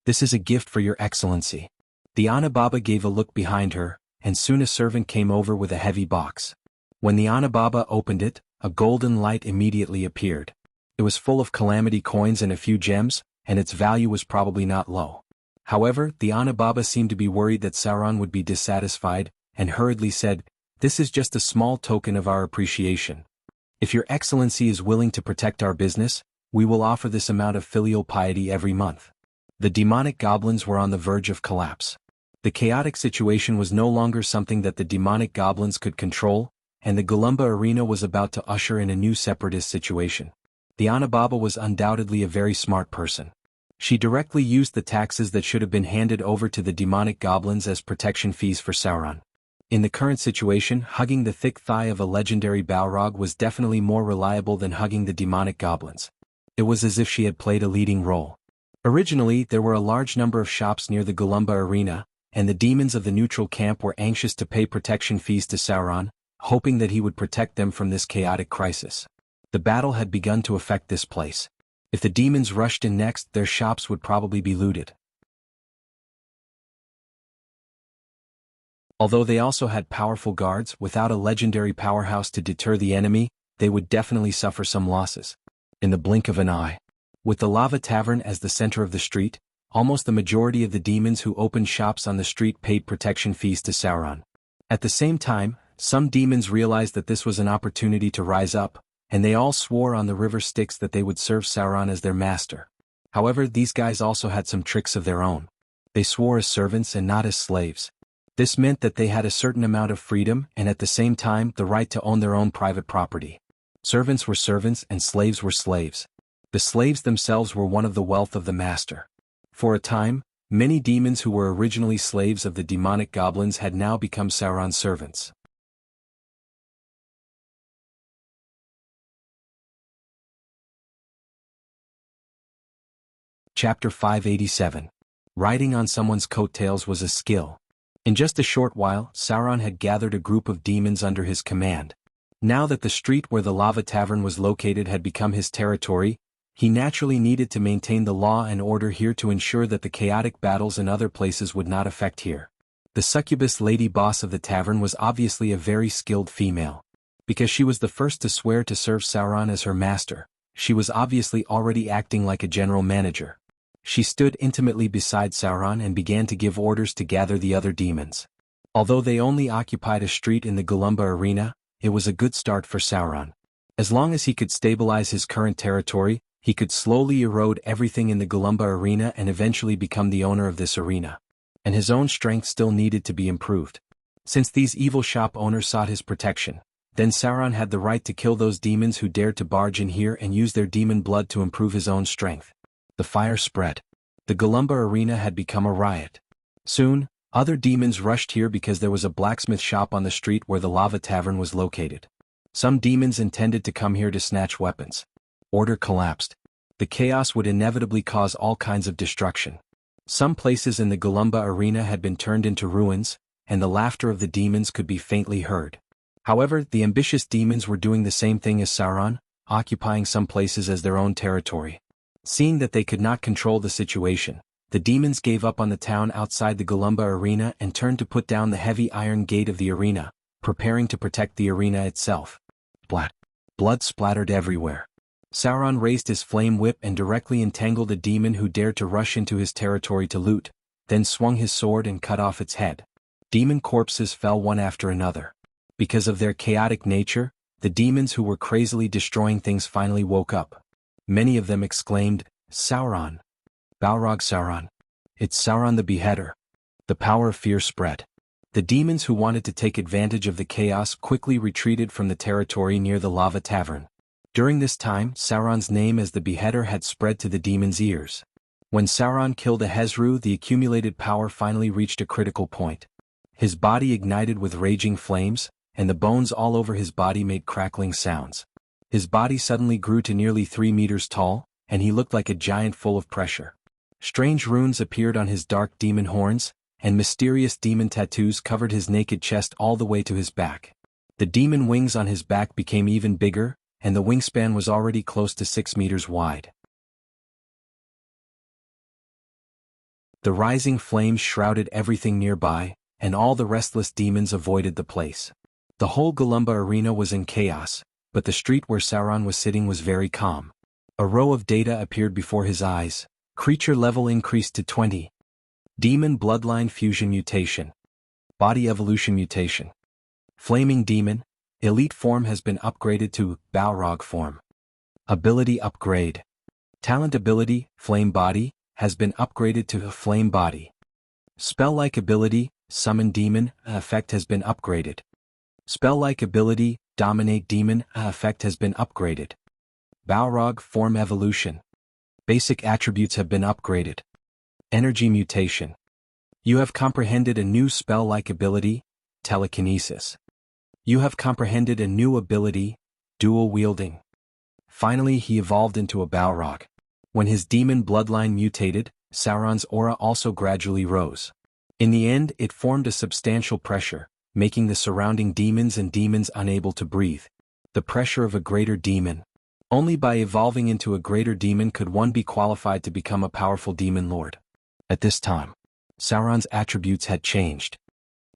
Speaker 1: "This is a gift for Your Excellency." The Anababa gave a look behind her, and soon a servant came over with a heavy box. When the Anababa opened it, a golden light immediately appeared. It was full of calamity coins and a few gems, and its value was probably not low. However, the Anababa seemed to be worried that Sauron would be dissatisfied, and hurriedly said, "This is just a small token of our appreciation. If Your Excellency is willing to protect our business, we will offer this amount of filial piety every month." The demonic goblins were on the verge of collapse. The chaotic situation was no longer something that the demonic goblins could control, and the Golumba arena was about to usher in a new separatist situation. The Anababa was undoubtedly a very smart person. She directly used the taxes that should have been handed over to the demonic goblins as protection fees for Sauron. In the current situation, hugging the thick thigh of a legendary Balrog was definitely more reliable than hugging the demonic goblins. It was as if she had played a leading role. Originally, there were a large number of shops near the Galumba arena, and the demons of the neutral camp were anxious to pay protection fees to Sauron, hoping that he would protect them from this chaotic crisis. The battle had begun to affect this place. If the demons rushed in next, their shops would probably be looted. Although they also had powerful guards, without a legendary powerhouse to deter the enemy, they would definitely suffer some losses. In the blink of an eye. With the Lava Tavern as the center of the street, almost the majority of the demons who opened shops on the street paid protection fees to Sauron. At the same time, some demons realized that this was an opportunity to rise up, and they all swore on the river Styx that they would serve Sauron as their master. However, these guys also had some tricks of their own. They swore as servants and not as slaves. This meant that they had a certain amount of freedom and at the same time the right to own their own private property. Servants were servants and slaves were slaves. The slaves themselves were one of the wealth of the master. For a time, many demons who were originally slaves of the demonic goblins had now become Sauron's servants. Chapter 587. Riding on someone's coattails was a skill. In just a short while, Sauron had gathered a group of demons under his command. Now that the street where the Lava Tavern was located had become his territory, he naturally needed to maintain the law and order here to ensure that the chaotic battles in other places would not affect here. The succubus lady boss of the tavern was obviously a very skilled female. Because she was the first to swear to serve Sauron as her master, she was obviously already acting like a general manager. She stood intimately beside Sauron and began to give orders to gather the other demons. Although they only occupied a street in the Galumba arena, it was a good start for Sauron. As long as he could stabilize his current territory, he could slowly erode everything in the Galumba arena and eventually become the owner of this arena. And his own strength still needed to be improved. Since these evil shop owners sought his protection, then Sauron had the right to kill those demons who dared to barge in here and use their demon blood to improve his own strength. The fire spread. The Galumba arena had become a riot. Soon, other demons rushed here because there was a blacksmith shop on the street where the Lava Tavern was located. Some demons intended to come here to snatch weapons. Order collapsed. The chaos would inevitably cause all kinds of destruction. Some places in the Galumba arena had been turned into ruins, and the laughter of the demons could be faintly heard. However, the ambitious demons were doing the same thing as Sauron, occupying some places as their own territory. Seeing that they could not control the situation, the demons gave up on the town outside the Galumba arena and turned to put down the heavy iron gate of the arena, preparing to protect the arena itself. Blood splattered everywhere. Sauron raised his flame whip and directly entangled a demon who dared to rush into his territory to loot, then swung his sword and cut off its head. Demon corpses fell one after another. Because of their chaotic nature, the demons who were crazily destroying things finally woke up. Many of them exclaimed, "Sauron! Balrog Sauron! It's Sauron the Beheader!" The power of fear spread. The demons who wanted to take advantage of the chaos quickly retreated from the territory near the Lava Tavern. During this time, Sauron's name as the Beheader had spread to the demons' ears. When Sauron killed Ahezru, the accumulated power finally reached a critical point. His body ignited with raging flames, and the bones all over his body made crackling sounds. His body suddenly grew to nearly 3 meters tall, and he looked like a giant full of pressure. Strange runes appeared on his dark demon horns, and mysterious demon tattoos covered his naked chest all the way to his back. The demon wings on his back became even bigger, and the wingspan was already close to 6 meters wide. The rising flames shrouded everything nearby, and all the restless demons avoided the place. The whole Galumba arena was in chaos, but the street where Sauron was sitting was very calm. A row of data appeared before his eyes. Creature level increased to 20. Demon bloodline fusion mutation. Body evolution mutation. Flaming demon. Elite form has been upgraded to Balrog form. Ability upgrade. Talent ability, Flame Body, has been upgraded to Flame Body. Spell-like ability, Summon Demon, effect has been upgraded. Spell-like ability, Dominate Demon, effect has been upgraded. Balrog form evolution. Basic attributes have been upgraded. Energy mutation. You have comprehended a new spell-like ability, telekinesis. You have comprehended a new ability, dual wielding. Finally, he evolved into a Balrog. When his demon bloodline mutated, Sauron's aura also gradually rose. In the end, it formed a substantial pressure, making the surrounding demons and demons unable to breathe. The pressure of a greater demon. Only by evolving into a greater demon could one be qualified to become a powerful demon lord. At this time, Sauron's attributes had changed.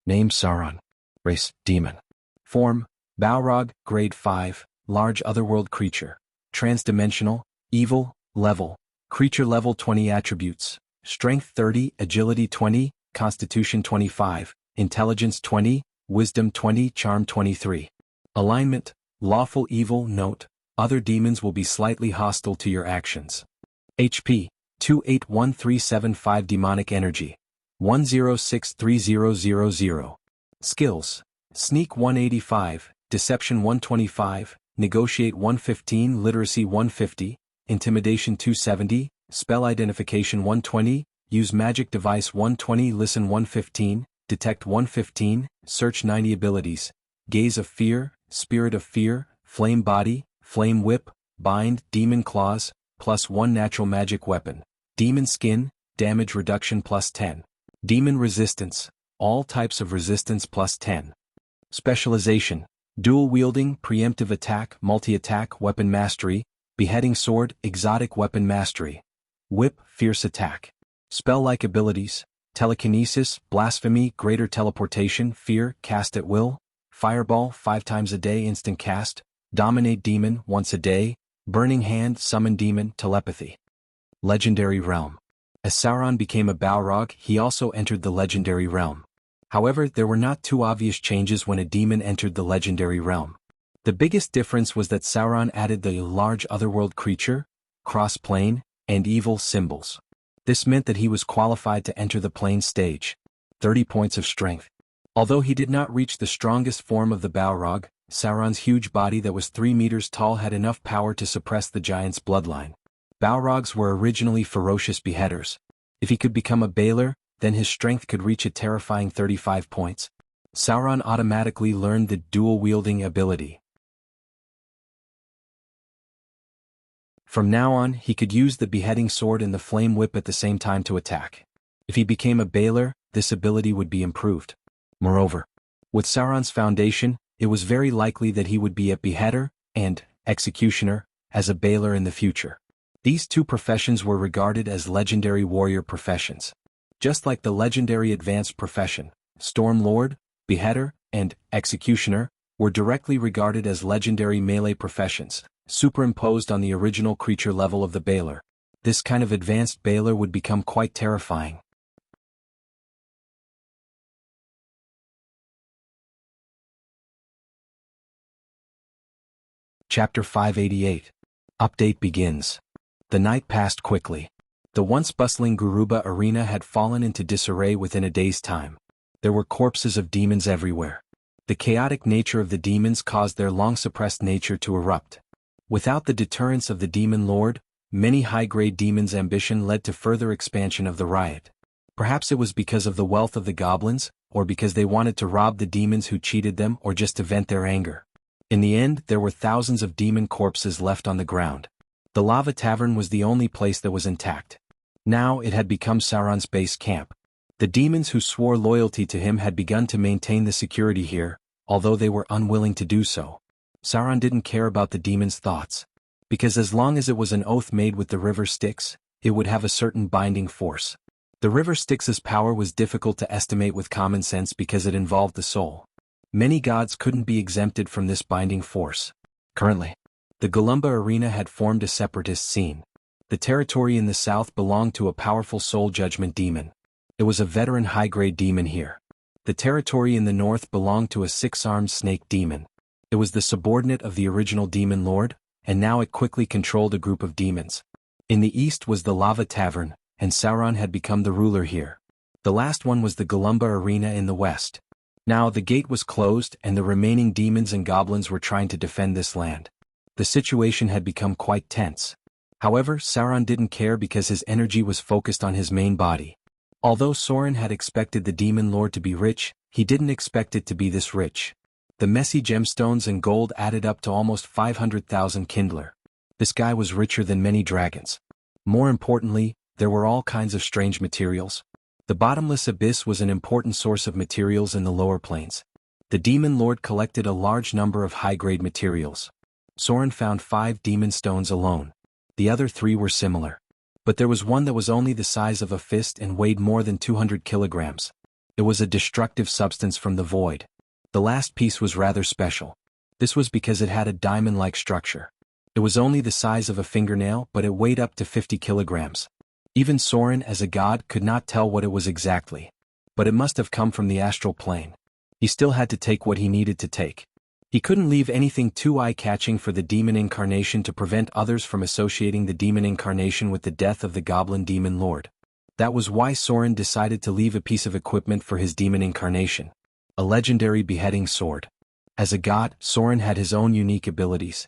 Speaker 1: Name Sauron. Race, demon. Form, Balrog, grade 5, large otherworld creature. Transdimensional, evil, level. Creature level 20 attributes. Strength 30, agility 20, constitution 25, intelligence 20, wisdom 20, charm 23. Alignment, lawful evil. Note, other demons will be slightly hostile to your actions. HP, 281375 demonic energy. 1063000. Skills, sneak 185, deception 125, negotiate 115, literacy 150, intimidation 270, spell identification 120, use magic device 120, listen 115, detect 115, search 90 abilities, gaze of fear, spirit of fear, flame body, flame whip, bind, demon claws, +1 natural magic weapon, demon skin, damage reduction +10, demon resistance, all types of resistance +10. Specialization, dual wielding, preemptive attack, multi-attack, weapon mastery, beheading sword, exotic weapon mastery, whip, fierce attack. Spell-like abilities, telekinesis, blasphemy, greater teleportation, fear, cast at will, fireball 5 times a day, instant cast, dominate demon once a day, burning hand, summon demon, telepathy. Legendary realm. As Sauron became a Balrog, he also entered the legendary realm. However, there were not two obvious changes when a demon entered the legendary realm. The biggest difference was that Sauron added the large otherworld creature, cross-plane, and evil symbols. This meant that he was qualified to enter the plane stage. 30 points of strength. Although he did not reach the strongest form of the Balrog, Sauron's huge body that was 3 meters tall had enough power to suppress the giant's bloodline. Balrogs were originally ferocious beheaders. If he could become a Baelor, then his strength could reach a terrifying 35 points. Sauron automatically learned the dual-wielding ability. From now on, he could use the beheading sword and the flame whip at the same time to attack. If he became a Baelor, this ability would be improved. Moreover, with Sauron's foundation, it was very likely that he would be a beheader and executioner as a Baelor in the future. These two professions were regarded as legendary warrior professions. Just like the legendary advanced profession, Storm Lord, Beheader, and Executioner, were directly regarded as legendary melee professions, superimposed on the original creature level of the Baelor. This kind of advanced Baelor would become quite terrifying. Chapter 588. Update begins. The night passed quickly. The once bustling Garuba arena had fallen into disarray within a day's time. There were corpses of demons everywhere. The chaotic nature of the demons caused their long-suppressed nature to erupt. Without the deterrence of the demon lord, many high-grade demons' ambition led to further expansion of the riot. Perhaps it was because of the wealth of the goblins, or because they wanted to rob the demons who cheated them, or just to vent their anger. In the end, there were thousands of demon corpses left on the ground. The Lava Tavern was the only place that was intact. Now it had become Sauron's base camp. The demons who swore loyalty to him had begun to maintain the security here, although they were unwilling to do so. Sauron didn't care about the demons' thoughts, because as long as it was an oath made with the river Styx, it would have a certain binding force. The river Styx's power was difficult to estimate with common sense because it involved the soul. Many gods couldn't be exempted from this binding force. Currently, the Golumba arena had formed a separatist scene. The territory in the south belonged to a powerful soul judgment demon. It was a veteran high-grade demon here. The territory in the north belonged to a 6-armed snake demon. It was the subordinate of the original demon lord, and now it quickly controlled a group of demons. In the east was the Lava Tavern, and Sauron had become the ruler here. The last one was the Golumba arena in the west. Now the gate was closed and the remaining demons and goblins were trying to defend this land. The situation had become quite tense. However, Sauron didn't care because his energy was focused on his main body. Although Soren had expected the demon lord to be rich, he didn't expect it to be this rich. The messy gemstones and gold added up to almost 500,000 kindler. This guy was richer than many dragons. More importantly, there were all kinds of strange materials. The bottomless abyss was an important source of materials in the lower planes. The demon lord collected a large number of high-grade materials. Soren found 5 demon stones alone. The other 3 were similar. But there was one that was only the size of a fist and weighed more than 200 kilograms. It was a destructive substance from the void. The last piece was rather special. This was because it had a diamond-like structure. It was only the size of a fingernail, but it weighed up to 50 kilograms. Even Soren as a god could not tell what it was exactly. But it must have come from the astral plane. He still had to take what he needed to take. He couldn't leave anything too eye-catching for the demon incarnation to prevent others from associating the demon incarnation with the death of the goblin demon lord. That was why Soren decided to leave a piece of equipment for his demon incarnation. A legendary beheading sword. As a god, Soren had his own unique abilities.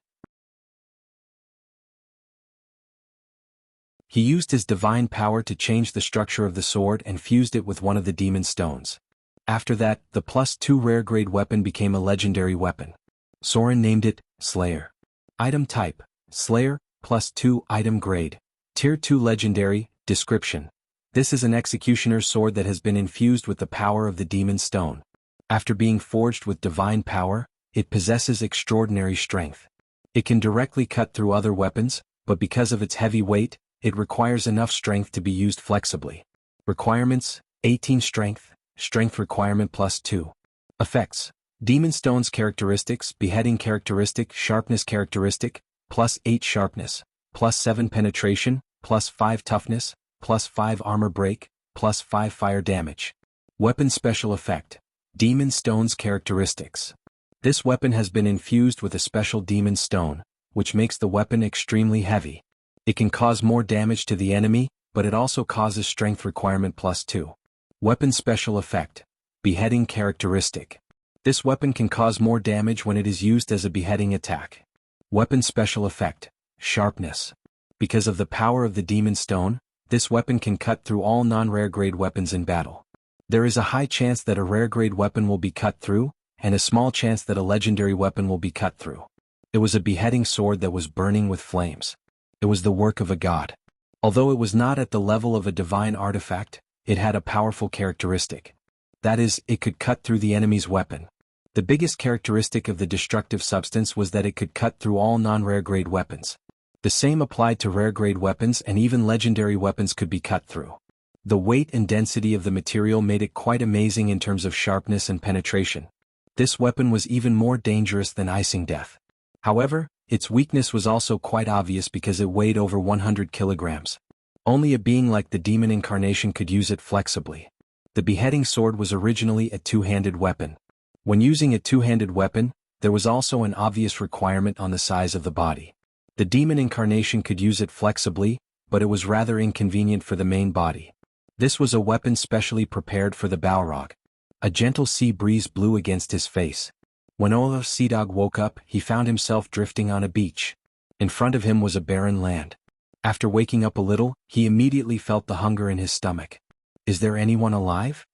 Speaker 1: He used his divine power to change the structure of the sword and fused it with one of the demon stones. After that, the +2 rare-grade weapon became a legendary weapon. Soren named it Slayer. Item type: Slayer, +2 item grade. Tier 2 legendary. Description: this is an executioner's sword that has been infused with the power of the demon stone. After being forged with divine power, it possesses extraordinary strength. It can directly cut through other weapons, but because of its heavy weight, it requires enough strength to be used flexibly. Requirements: 18 strength. Strength requirement +2. Effects: Demon Stone's characteristics: Beheading characteristic, Sharpness characteristic, +8 sharpness, +7 penetration, +5 toughness, +5 armor break, +5 fire damage. Weapon special effect: Demon Stone's characteristics. This weapon has been infused with a special demon stone, which makes the weapon extremely heavy. It can cause more damage to the enemy, but it also causes strength requirement +2. Weapon special effect: Beheading characteristic. This weapon can cause more damage when it is used as a beheading attack. Weapon special effect: Sharpness. Because of the power of the demon stone, this weapon can cut through all non-rare grade weapons in battle. There is a high chance that a rare grade weapon will be cut through, and a small chance that a legendary weapon will be cut through. It was a beheading sword that was burning with flames. It was the work of a god. Although it was not at the level of a divine artifact, it had a powerful characteristic. That is, it could cut through the enemy's weapon. The biggest characteristic of the destructive substance was that it could cut through all non-rare grade weapons. The same applied to rare grade weapons, and even legendary weapons could be cut through. The weight and density of the material made it quite amazing in terms of sharpness and penetration. This weapon was even more dangerous than icing death. However, its weakness was also quite obvious because it weighed over 100 kilograms. Only a being like the demon incarnation could use it flexibly. The beheading sword was originally a two-handed weapon. When using a two-handed weapon, there was also an obvious requirement on the size of the body. The demon incarnation could use it flexibly, but it was rather inconvenient for the main body. This was a weapon specially prepared for the Balrog. A gentle sea breeze blew against his face. When Olaf Seadog woke up, he found himself drifting on a beach. In front of him was a barren land. After waking up a little, he immediately felt the hunger in his stomach. "Is there anyone alive?"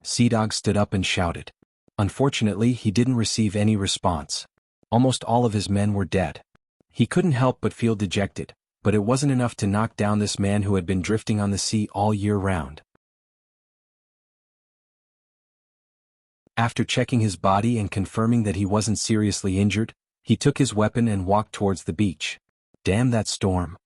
Speaker 1: Seadog stood up and shouted. Unfortunately, he didn't receive any response. Almost all of his men were dead. He couldn't help but feel dejected, but it wasn't enough to knock down this man who had been drifting on the sea all year round. After checking his body and confirming that he wasn't seriously injured, he took his weapon and walked towards the beach. Damn that storm.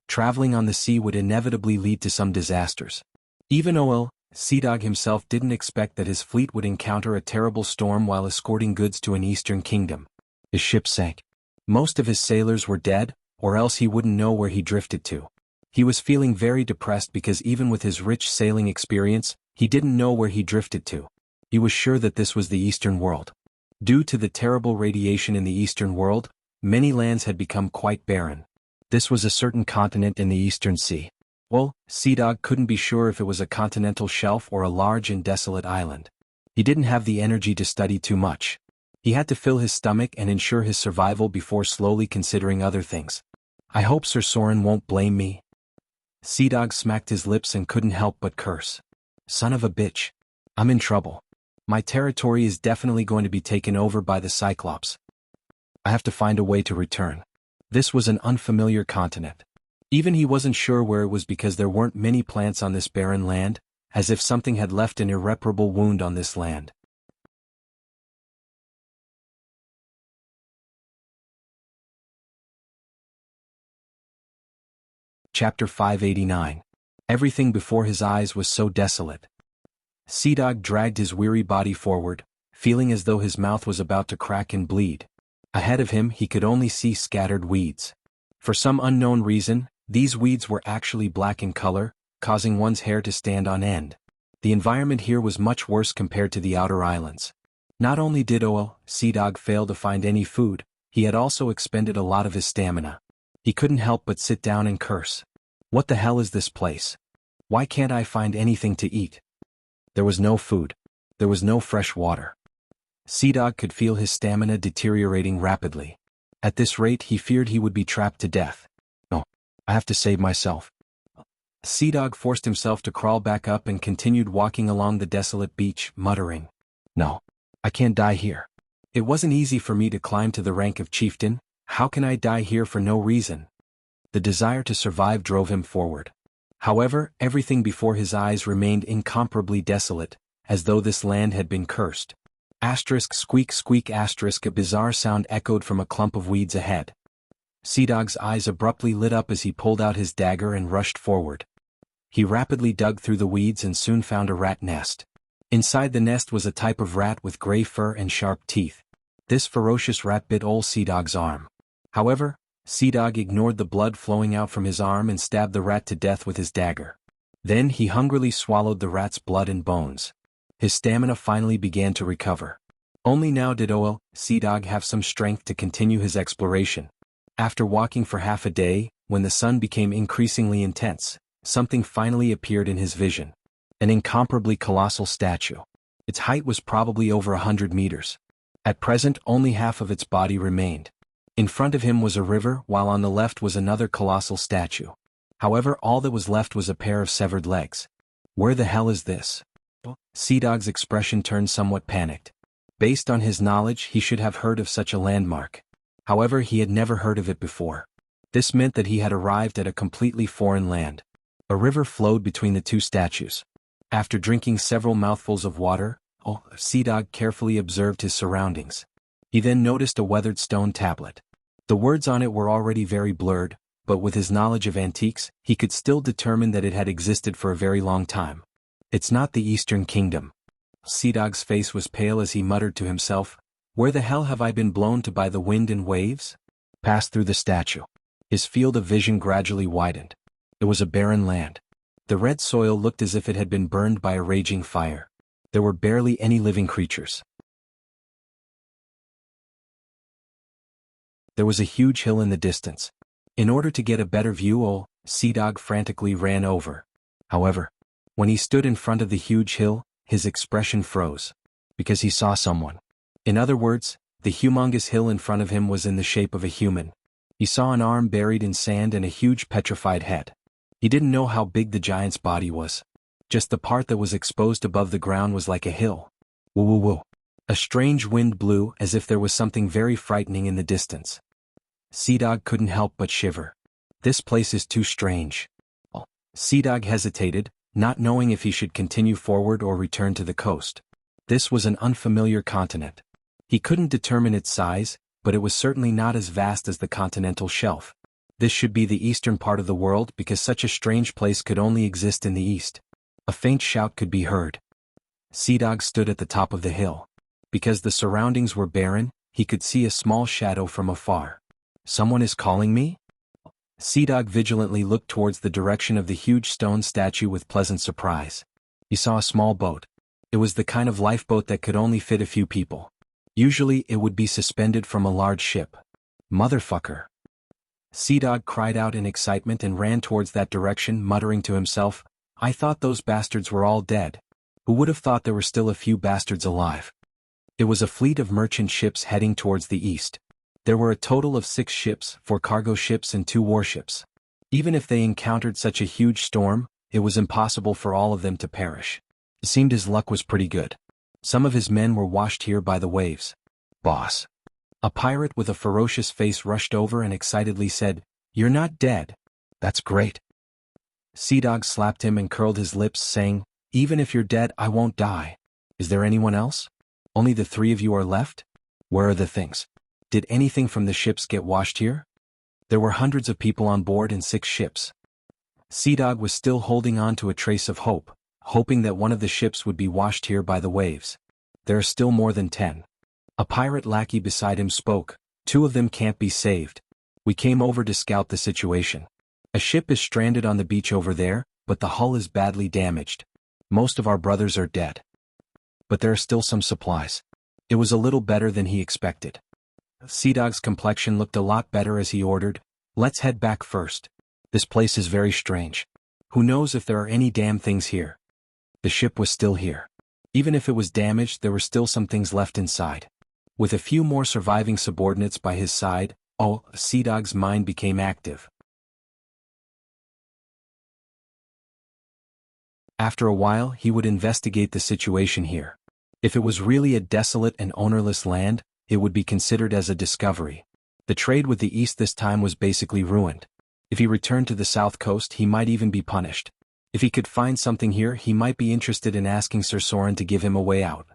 Speaker 1: Traveling on the sea would inevitably lead to some disasters. Even Oel, Seadog himself didn't expect that his fleet would encounter a terrible storm while escorting goods to an eastern kingdom. His ship sank. Most of his sailors were dead, or else he wouldn't know where he drifted to. He was feeling very depressed because even with his rich sailing experience, he didn't know where he drifted to. He was sure that this was the Eastern world. Due to the terrible radiation in the Eastern world, many lands had become quite barren. This was a certain continent in the Eastern Sea. Well, Seadog couldn't be sure if it was a continental shelf or a large and desolate island. He didn't have the energy to study too much. He had to fill his stomach and ensure his survival before slowly considering other things. I hope Sir Soren won't blame me. Sea Dog smacked his lips and couldn't help but curse. Son of a bitch. I'm in trouble. My territory is definitely going to be taken over by the Cyclops. I have to find a way to return. This was an unfamiliar continent. Even he wasn't sure where it was because there weren't many plants on this barren land, as if something had left an irreparable wound on this land. Chapter 589. Everything before his eyes was so desolate. Sea Dog dragged his weary body forward, feeling as though his mouth was about to crack and bleed. Ahead of him he could only see scattered weeds. For some unknown reason, these weeds were actually black in color, causing one's hair to stand on end. The environment here was much worse compared to the outer islands. Not only did Sea Dog fail to find any food, he had also expended a lot of his stamina. He couldn't help but sit down and curse. What the hell is this place? Why can't I find anything to eat? There was no food. There was no fresh water. Sea Dog could feel his stamina deteriorating rapidly. At this rate he feared he would be trapped to death. No, I have to save myself. Sea Dog forced himself to crawl back up and continued walking along the desolate beach, muttering, No, I can't die here. It wasn't easy for me to climb to the rank of chieftain. How can I die here for no reason? The desire to survive drove him forward. However, everything before his eyes remained incomparably desolate, as though this land had been cursed. Asterisk squeak squeak asterisk a bizarre sound echoed from a clump of weeds ahead. Sea Dog's eyes abruptly lit up as he pulled out his dagger and rushed forward. He rapidly dug through the weeds and soon found a rat nest. Inside the nest was a type of rat with gray fur and sharp teeth. This ferocious rat bit Sea Dog's arm. However, Sea Dog ignored the blood flowing out from his arm and stabbed the rat to death with his dagger. Then he hungrily swallowed the rat's blood and bones. His stamina finally began to recover. Only now did Sea Dog have some strength to continue his exploration. After walking for half a day, when the sun became increasingly intense, something finally appeared in his vision. An incomparably colossal statue. Its height was probably over 100 meters. At present only half of its body remained. In front of him was a river, while on the left was another colossal statue. However, all that was left was a pair of severed legs. Where the hell is this? Sea Dog's expression turned somewhat panicked. Based on his knowledge, he should have heard of such a landmark. However, he had never heard of it before. This meant that he had arrived at a completely foreign land. A river flowed between the two statues. After drinking several mouthfuls of water, Sea Dog carefully observed his surroundings. He then noticed a weathered stone tablet. The words on it were already very blurred, but with his knowledge of antiques, he could still determine that it had existed for a very long time. It's not the Eastern Kingdom. Sea Dog's face was pale as he muttered to himself, Where the hell have I been blown to by the wind and waves? Passed through the statue. His field of vision gradually widened. It was a barren land. The red soil looked as if it had been burned by a raging fire. There were barely any living creatures. There was a huge hill in the distance. In order to get a better view, Sea Dog frantically ran over. However, when he stood in front of the huge hill, his expression froze. Because he saw someone. In other words, the humongous hill in front of him was in the shape of a human. He saw an arm buried in sand and a huge petrified head. He didn't know how big the giant's body was. Just the part that was exposed above the ground was like a hill. Woo woo woo. A strange wind blew as if there was something very frightening in the distance. Sea Dog couldn't help but shiver. This place is too strange. Sea Dog hesitated, not knowing if he should continue forward or return to the coast. This was an unfamiliar continent. He couldn't determine its size, but it was certainly not as vast as the continental shelf. This should be the eastern part of the world because such a strange place could only exist in the east. A faint shout could be heard. Sea Dog stood at the top of the hill. Because the surroundings were barren, he could see a small shadow from afar. Someone is calling me? Sea Dog vigilantly looked towards the direction of the huge stone statue with pleasant surprise. He saw a small boat. It was the kind of lifeboat that could only fit a few people. Usually it would be suspended from a large ship. Motherfucker. Sea Dog cried out in excitement and ran towards that direction, muttering to himself, I thought those bastards were all dead. Who would have thought there were still a few bastards alive? It was a fleet of merchant ships heading towards the east. There were a total of 6 ships, 4 cargo ships and 2 warships. Even if they encountered such a huge storm, it was impossible for all of them to perish. It seemed his luck was pretty good. Some of his men were washed here by the waves. Boss. A pirate with a ferocious face rushed over and excitedly said, "You're not dead." "That's great." Sea Dog slapped him and curled his lips, saying, "Even if you're dead, I won't die." "Is there anyone else? Only the 3 of you are left? Where are the things? Did anything from the ships get washed here?" There were hundreds of people on board in 6 ships. Sea Dog was still holding on to a trace of hope, hoping that one of the ships would be washed here by the waves. "There are still more than 10. A pirate lackey beside him spoke, "2 of them can't be saved. We came over to scout the situation. A ship is stranded on the beach over there, but the hull is badly damaged. Most of our brothers are dead. But there are still some supplies." It was a little better than he expected. Sea Dog's complexion looked a lot better as he ordered, "Let's head back first. This place is very strange. Who knows if there are any damn things here?" The ship was still here. Even if it was damaged, there were still some things left inside. With a few more surviving subordinates by his side, Sea Dog's mind became active. After a while, he would investigate the situation here. If it was really a desolate and ownerless land, it would be considered as a discovery. The trade with the east this time was basically ruined. If he returned to the south coast, he might even be punished. If he could find something here, he might be interested in asking Sir Soren to give him a way out.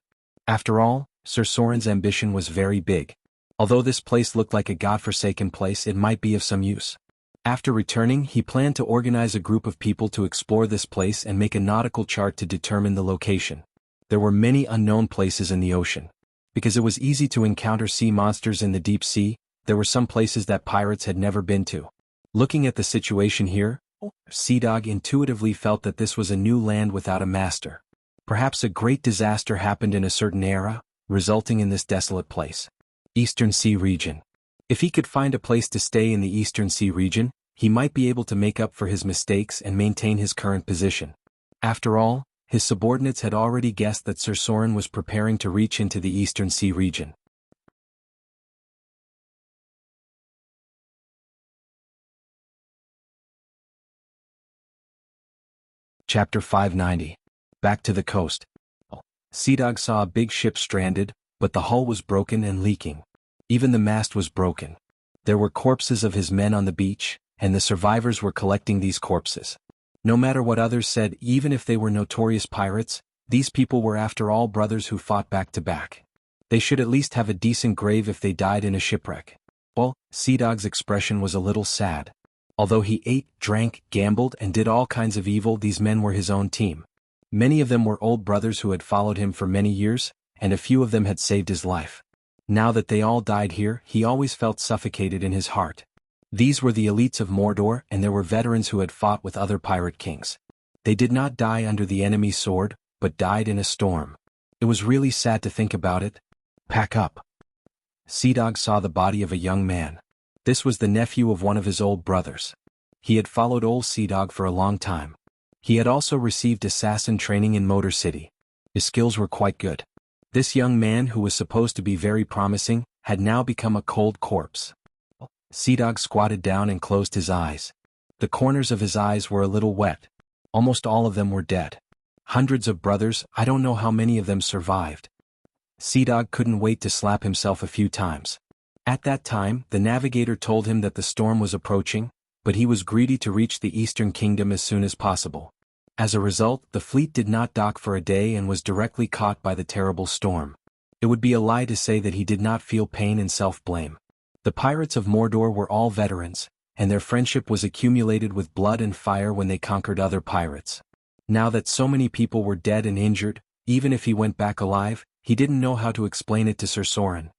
Speaker 1: After all, Sir Soren's ambition was very big. Although this place looked like a godforsaken place, it might be of some use. After returning, he planned to organize a group of people to explore this place and make a nautical chart to determine the location. There were many unknown places in the ocean. Because it was easy to encounter sea monsters in the deep sea, there were some places that pirates had never been to. Looking at the situation here, Sea Dog intuitively felt that this was a new land without a master. Perhaps a great disaster happened in a certain era, resulting in this desolate place. Eastern Sea Region. If he could find a place to stay in the Eastern Sea Region, he might be able to make up for his mistakes and maintain his current position. After all, his subordinates had already guessed that Sir Soren was preparing to reach into the Eastern Sea Region. Chapter 590. Back to the coast. Sea Dog saw a big ship stranded, but the hull was broken and leaking. Even the mast was broken. There were corpses of his men on the beach, and the survivors were collecting these corpses. No matter what others said, even if they were notorious pirates, these people were after all brothers who fought back to back. They should at least have a decent grave if they died in a shipwreck. Sea Dog's expression was a little sad. Although he ate, drank, gambled, and did all kinds of evil, these men were his own team. Many of them were old brothers who had followed him for many years, and a few of them had saved his life. Now that they all died here, he always felt suffocated in his heart. These were the elites of Mordor, and there were veterans who had fought with other pirate kings. They did not die under the enemy's sword, but died in a storm. It was really sad to think about it. Pack up. Sea Dog saw the body of a young man. This was the nephew of one of his old brothers. He had followed old Sea Dog for a long time. He had also received assassin training in Motor City. His skills were quite good. This young man, who was supposed to be very promising, had now become a cold corpse. Sea Dog squatted down and closed his eyes. The corners of his eyes were a little wet. Almost all of them were dead. Hundreds of brothers, I don't know how many of them survived. Sea Dog couldn't wait to slap himself a few times. At that time, the navigator told him that the storm was approaching, but he was greedy to reach the Eastern Kingdom as soon as possible. As a result, the fleet did not dock for a day and was directly caught by the terrible storm. It would be a lie to say that he did not feel pain and self-blame. The pirates of Mordor were all veterans, and their friendship was accumulated with blood and fire when they conquered other pirates. Now that so many people were dead and injured, even if he went back alive, he didn't know how to explain it to Sir Soren.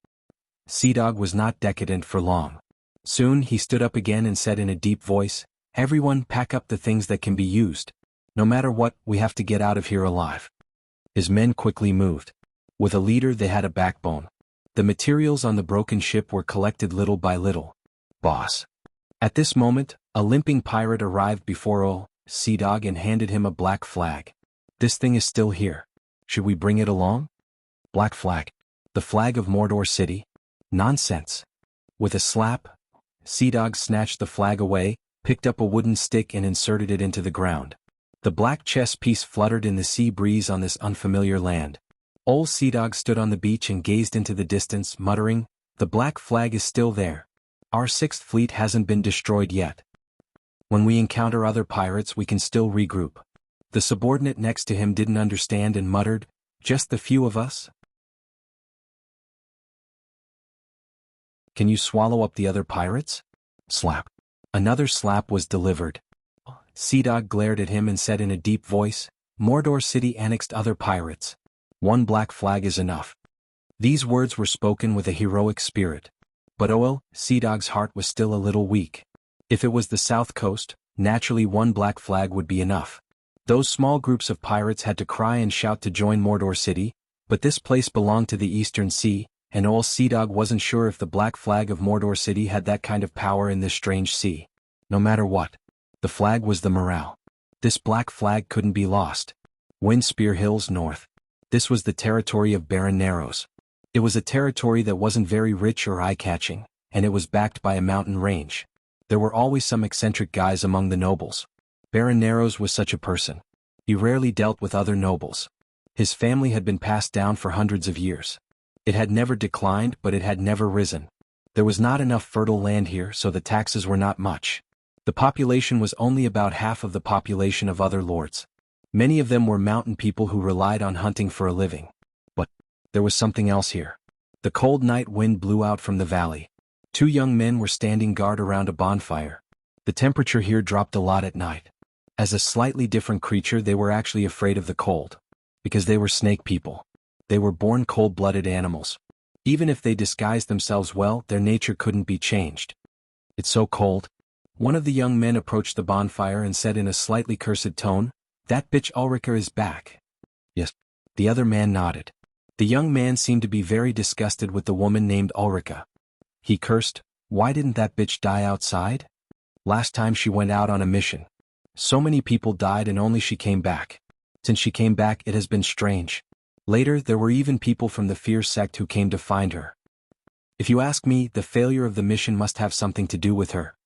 Speaker 1: Sea Dog was not decadent for long. Soon he stood up again and said in a deep voice, "Everyone pack up the things that can be used. No matter what, we have to get out of here alive." His men quickly moved. With a leader, they had a backbone. The materials on the broken ship were collected little by little. Boss. At this moment, a limping pirate arrived before Sea Dog and handed him a black flag. "This thing is still here. Should we bring it along?" Black flag. The flag of Mordor City? Nonsense. With a slap, Sea Dog snatched the flag away, picked up a wooden stick and inserted it into the ground. The black chess piece fluttered in the sea breeze on this unfamiliar land. Old Sea Dog stood on the beach and gazed into the distance, muttering, "The black flag is still there. Our sixth fleet hasn't been destroyed yet. When we encounter other pirates we can still regroup." The subordinate next to him didn't understand and muttered, "Just the few of us? Can you swallow up the other pirates?" Slap. Another slap was delivered. Sea Dog glared at him and said in a deep voice, "Mordor City annexed other pirates. One black flag is enough." These words were spoken with a heroic spirit. But Sea Dog's heart was still a little weak. If it was the south coast, naturally one black flag would be enough. Those small groups of pirates had to cry and shout to join Mordor City, but this place belonged to the Eastern Sea, and Sea Dog wasn't sure if the black flag of Mordor City had that kind of power in this strange sea. No matter what, the flag was the morale. This black flag couldn't be lost. Windspear Hills North. This was the territory of Barren Narrows. It was a territory that wasn't very rich or eye-catching, and it was backed by a mountain range. There were always some eccentric guys among the nobles. Barren Narrows was such a person. He rarely dealt with other nobles. His family had been passed down for hundreds of years. It had never declined, but it had never risen. There was not enough fertile land here, so the taxes were not much. The population was only about half of the population of other lords. Many of them were mountain people who relied on hunting for a living. But there was something else here. The cold night wind blew out from the valley. Two young men were standing guard around a bonfire. The temperature here dropped a lot at night. As a slightly different creature, they were actually afraid of the cold. Because they were snake people. They were born cold-blooded animals. Even if they disguised themselves well, their nature couldn't be changed. "It's so cold." One of the young men approached the bonfire and said in a slightly cursed tone, "That bitch Ulrika is back." "Yes." The other man nodded. The young man seemed to be very disgusted with the woman named Ulrika. He cursed, "Why didn't that bitch die outside? Last time she went out on a mission. So many people died and only she came back. Since she came back it has been strange. Later there were even people from the Fierce sect who came to find her. If you ask me, the failure of the mission must have something to do with her.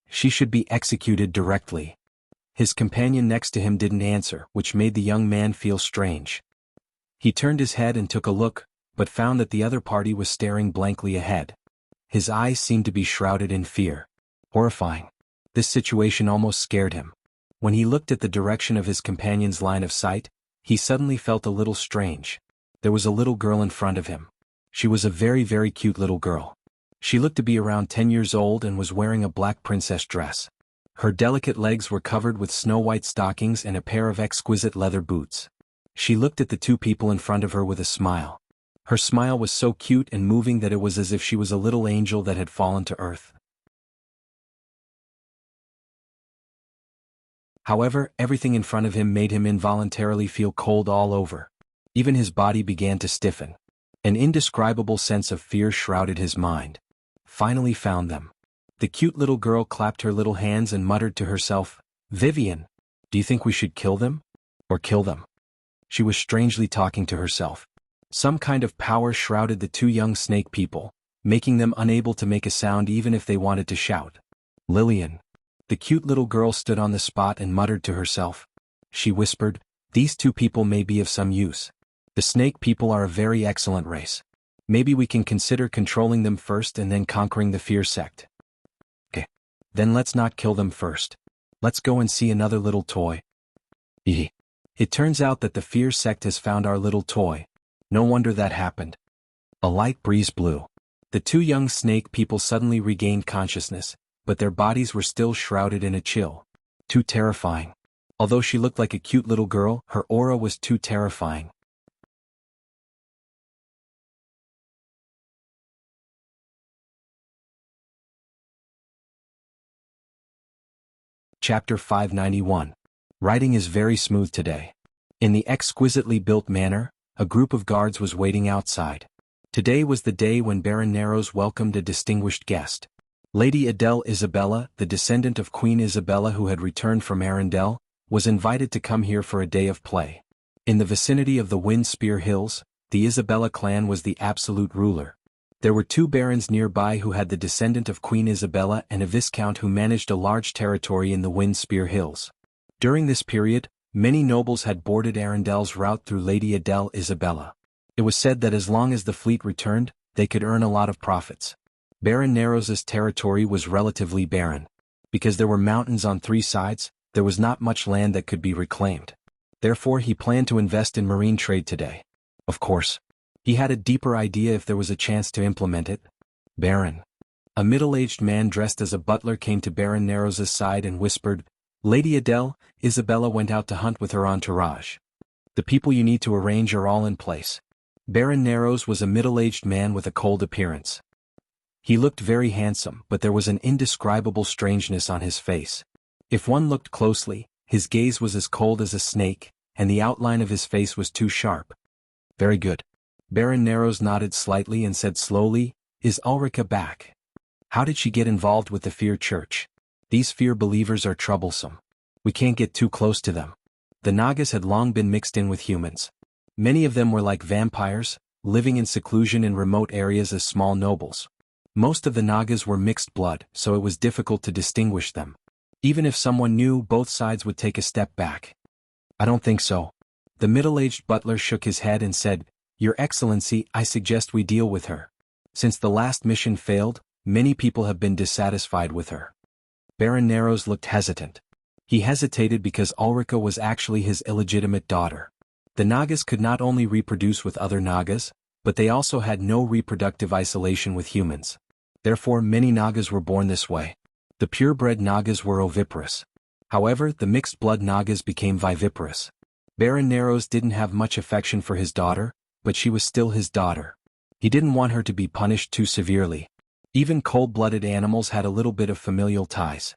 Speaker 1: She should be executed directly." His companion next to him didn't answer, which made the young man feel strange. He turned his head and took a look, but found that the other party was staring blankly ahead. His eyes seemed to be shrouded in fear. Horrifying. This situation almost scared him. When he looked at the direction of his companion's line of sight, he suddenly felt a little strange. There was a little girl in front of him. She was a very, very cute little girl. She looked to be around 10 years old and was wearing a black princess dress. Her delicate legs were covered with snow-white stockings and a pair of exquisite leather boots. She looked at the two people in front of her with a smile. Her smile was so cute and moving that it was as if she was a little angel that had fallen to earth. However, everything in front of him made him involuntarily feel cold all over. Even his body began to stiffen. An indescribable sense of fear shrouded his mind. Finally found them. The cute little girl clapped her little hands and muttered to herself, "Vivian, do you think we should kill them? Or kill them?" She was strangely talking to herself. Some kind of power shrouded the two young snake people, making them unable to make a sound even if they wanted to shout. "Lillian." The cute little girl stood on the spot and muttered to herself. She whispered, "These two people may be of some use. The snake people are a very excellent race. Maybe we can consider controlling them first and then conquering the Fierce sect." "Okay. Then let's not kill them first. Let's go and see another little toy." It turns out that the Fierce sect has found our little toy. No wonder that happened. A light breeze blew. The two young snake people suddenly regained consciousness, but their bodies were still shrouded in a chill. Too terrifying. Although she looked like a cute little girl, her aura was too terrifying. Chapter 591. Writing is very smooth today. In the exquisitely built manor, a group of guards was waiting outside. Today was the day when Baron Narrows welcomed a distinguished guest. Lady Adele Isabella, the descendant of Queen Isabella who had returned from Arendelle, was invited to come here for a day of play. In the vicinity of the Windspear Hills, the Isabella clan was the absolute ruler. There were 2 barons nearby who had the descendant of Queen Isabella and a viscount who managed a large territory in the Wind Spear Hills. During this period, many nobles had boarded Arendel's route through Lady Adele Isabella. It was said that as long as the fleet returned, they could earn a lot of profits. Baron Narrows's territory was relatively barren. Because there were mountains on 3 sides, there was not much land that could be reclaimed. Therefore he planned to invest in marine trade today. Of course, he had a deeper idea if there was a chance to implement it. Baron. A middle-aged man dressed as a butler came to Baron Narrows's side and whispered, "Lady Adele, Isabella went out to hunt with her entourage. The people you need to arrange are all in place." Baron Narrows was a middle-aged man with a cold appearance. He looked very handsome, but there was an indescribable strangeness on his face. If one looked closely, his gaze was as cold as a snake, and the outline of his face was too sharp. "Very good." Baron Narrows nodded slightly and said slowly, "Is Ulrica back? How did she get involved with the Fear Church? These fear believers are troublesome. We can't get too close to them." The Nagas had long been mixed in with humans. Many of them were like vampires, living in seclusion in remote areas as small nobles. Most of the Nagas were mixed blood, so it was difficult to distinguish them. Even if someone knew, both sides would take a step back. "I don't think so." The middle-aged butler shook his head and said, "Your Excellency, I suggest we deal with her. Since the last mission failed, many people have been dissatisfied with her." Baron Narrows looked hesitant. He hesitated because Ulrica was actually his illegitimate daughter. The Nagas could not only reproduce with other Nagas, but they also had no reproductive isolation with humans. Therefore many Nagas were born this way. The purebred Nagas were oviparous. However, the mixed-blood Nagas became viviparous. Baron Narrows didn't have much affection for his daughter, but she was still his daughter. He didn't want her to be punished too severely. Even cold-blooded animals had a little bit of familial ties.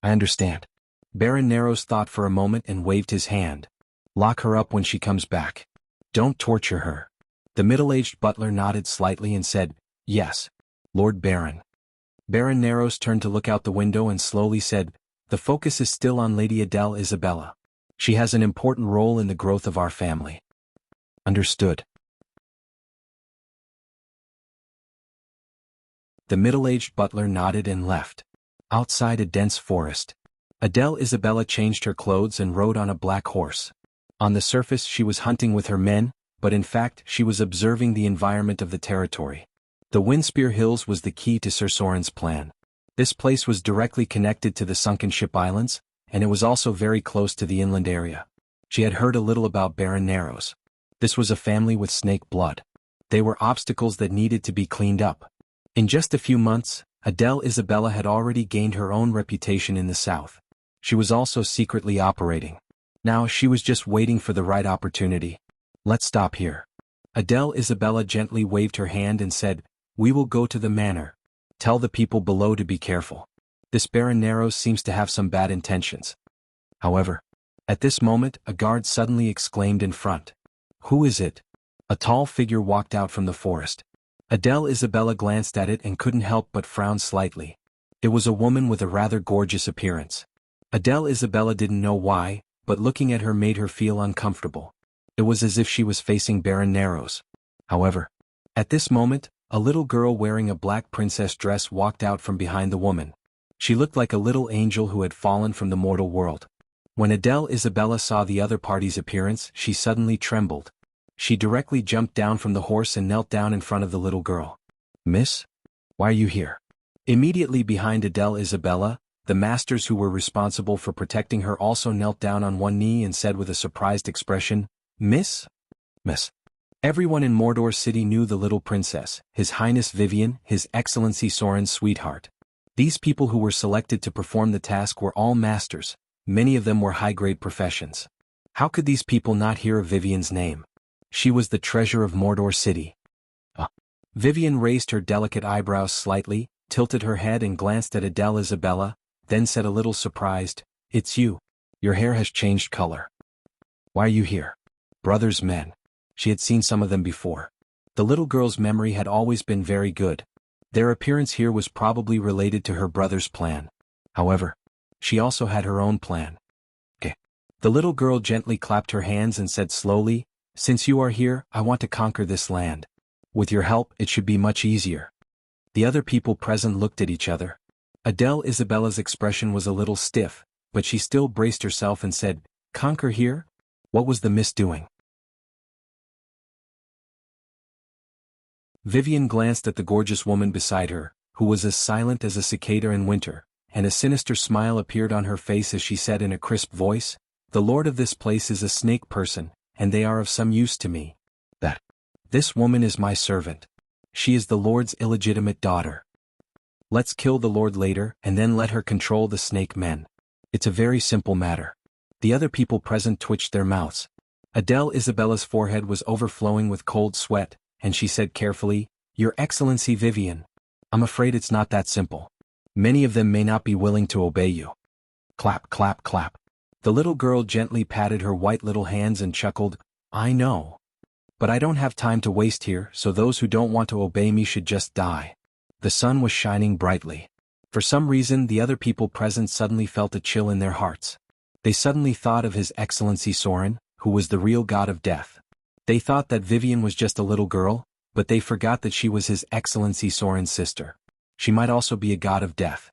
Speaker 1: "I understand." Baron Narrows thought for a moment and waved his hand. "Lock her up when she comes back. Don't torture her." The middle-aged butler nodded slightly and said, "Yes, Lord Baron." Baron Narrows turned to look out the window and slowly said, "The focus is still on Lady Adele Isabella. She has an important role in the growth of our family." "Understood." The middle-aged butler nodded and left. Outside a dense forest, Adele Isabella changed her clothes and rode on a black horse. On the surface she was hunting with her men, but in fact she was observing the environment of the territory. The Windspear Hills was the key to Sir Soren's plan. This place was directly connected to the Sunken Ship Islands, and it was also very close to the inland area. She had heard a little about Baron Narrows. This was a family with snake blood. They were obstacles that needed to be cleaned up. In just a few months, Adele Isabella had already gained her own reputation in the south. She was also secretly operating. Now she was just waiting for the right opportunity. "Let's stop here." Adele Isabella gently waved her hand and said, "We will go to the manor. Tell the people below to be careful. This Baron Narrows seems to have some bad intentions." However, at this moment a guard suddenly exclaimed in front. "Who is it?" A tall figure walked out from the forest. Adele Isabella glanced at it and couldn't help but frown slightly. It was a woman with a rather gorgeous appearance. Adele Isabella didn't know why, but looking at her made her feel uncomfortable. It was as if she was facing Baron Narrows. However, at this moment, a little girl wearing a black princess dress walked out from behind the woman. She looked like a little angel who had fallen from the mortal world. When Adele Isabella saw the other party's appearance, she suddenly trembled. She directly jumped down from the horse and knelt down in front of the little girl. "Miss? Why are you here?" Immediately behind Adele Isabella, the masters who were responsible for protecting her also knelt down on one knee and said with a surprised expression, "Miss? Miss." Everyone in Mordor City knew the little princess, His Highness Vivian, His Excellency Soren's sweetheart. These people who were selected to perform the task were all masters. Many of them were high-grade professions. How could these people not hear of Vivian's name? She was the treasure of Mordor City. Vivian raised her delicate eyebrows slightly, tilted her head and glanced at Adele Isabella, then said a little surprised, "It's you. Your hair has changed color. Why are you here?" Brothers men. She had seen some of them before. The little girl's memory had always been very good. Their appearance here was probably related to her brother's plan. However, she also had her own plan. "Okay." The little girl gently clapped her hands and said slowly, Since you are here, I want to conquer this land. With your help, it should be much easier." The other people present looked at each other. Adele Isabella's expression was a little stiff, but she still braced herself and said, "Conquer here? What was the miss doing?" Vivian glanced at the gorgeous woman beside her, who was as silent as a cicada in winter, and a sinister smile appeared on her face as she said in a crisp voice, "The lord of this place is a snake person, and they are of some use to me. This woman is my servant. She is the lord's illegitimate daughter. Let's kill the lord later and then let her control the snake men. It's a very simple matter." The other people present twitched their mouths. Adele Isabella's forehead was overflowing with cold sweat, and she said carefully, "Your Excellency Vivian, I'm afraid it's not that simple. Many of them may not be willing to obey you." Clap, clap, clap. The little girl gently patted her white little hands and chuckled, "I know. But I don't have time to waste here, so those who don't want to obey me should just die." The sun was shining brightly. For some reason the other people present suddenly felt a chill in their hearts. They suddenly thought of His Excellency Soren, who was the real god of death. They thought that Vivian was just a little girl, but they forgot that she was His Excellency Soren's sister. She might also be a god of death.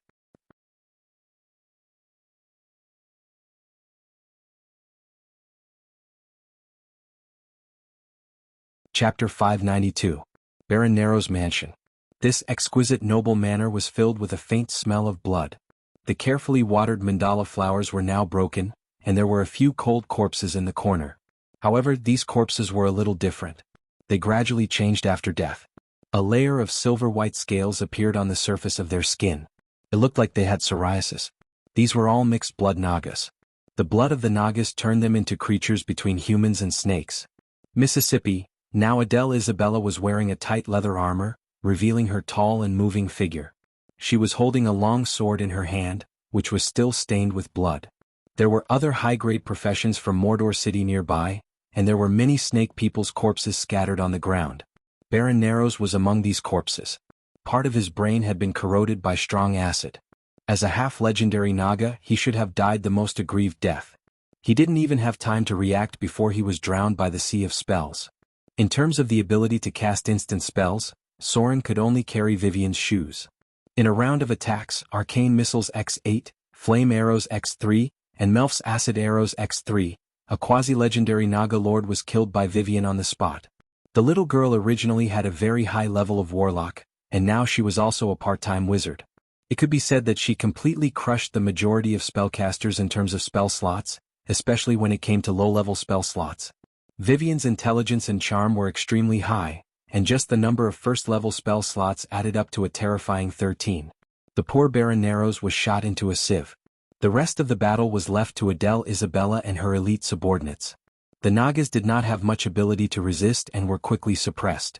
Speaker 1: Chapter 592. Baron Nero's Mansion. This exquisite noble manor was filled with a faint smell of blood. The carefully watered mandala flowers were now broken, and there were a few cold corpses in the corner. However, these corpses were a little different. They gradually changed after death. A layer of silver-white scales appeared on the surface of their skin. It looked like they had psoriasis. These were all mixed-blood Nagas. The blood of the Nagas turned them into creatures between humans and snakes. Mississippi. Now Adele Isabella was wearing a tight leather armor, revealing her tall and moving figure. She was holding a long sword in her hand, which was still stained with blood. There were other high-grade professions from Mordor City nearby, and there were many snake people's corpses scattered on the ground. Baron Nero's was among these corpses. Part of his brain had been corroded by strong acid. As a half-legendary Naga, he should have died the most aggrieved death. He didn't even have time to react before he was drowned by the sea of spells. In terms of the ability to cast instant spells, Soren could only carry Vivian's shoes. In a round of attacks, Arcane Missiles X8, Flame Arrows X3, and Melf's Acid Arrows X3, a quasi-legendary Naga Lord was killed by Vivian on the spot. The little girl originally had a very high level of Warlock, and now she was also a part-time wizard. It could be said that she completely crushed the majority of spellcasters in terms of spell slots, especially when it came to low-level spell slots. Vivian's intelligence and charm were extremely high, and just the number of first-level spell slots added up to a terrifying 13. The poor Baron Nero's was shot into a sieve. The rest of the battle was left to Adele Isabella and her elite subordinates. The Nagas did not have much ability to resist and were quickly suppressed.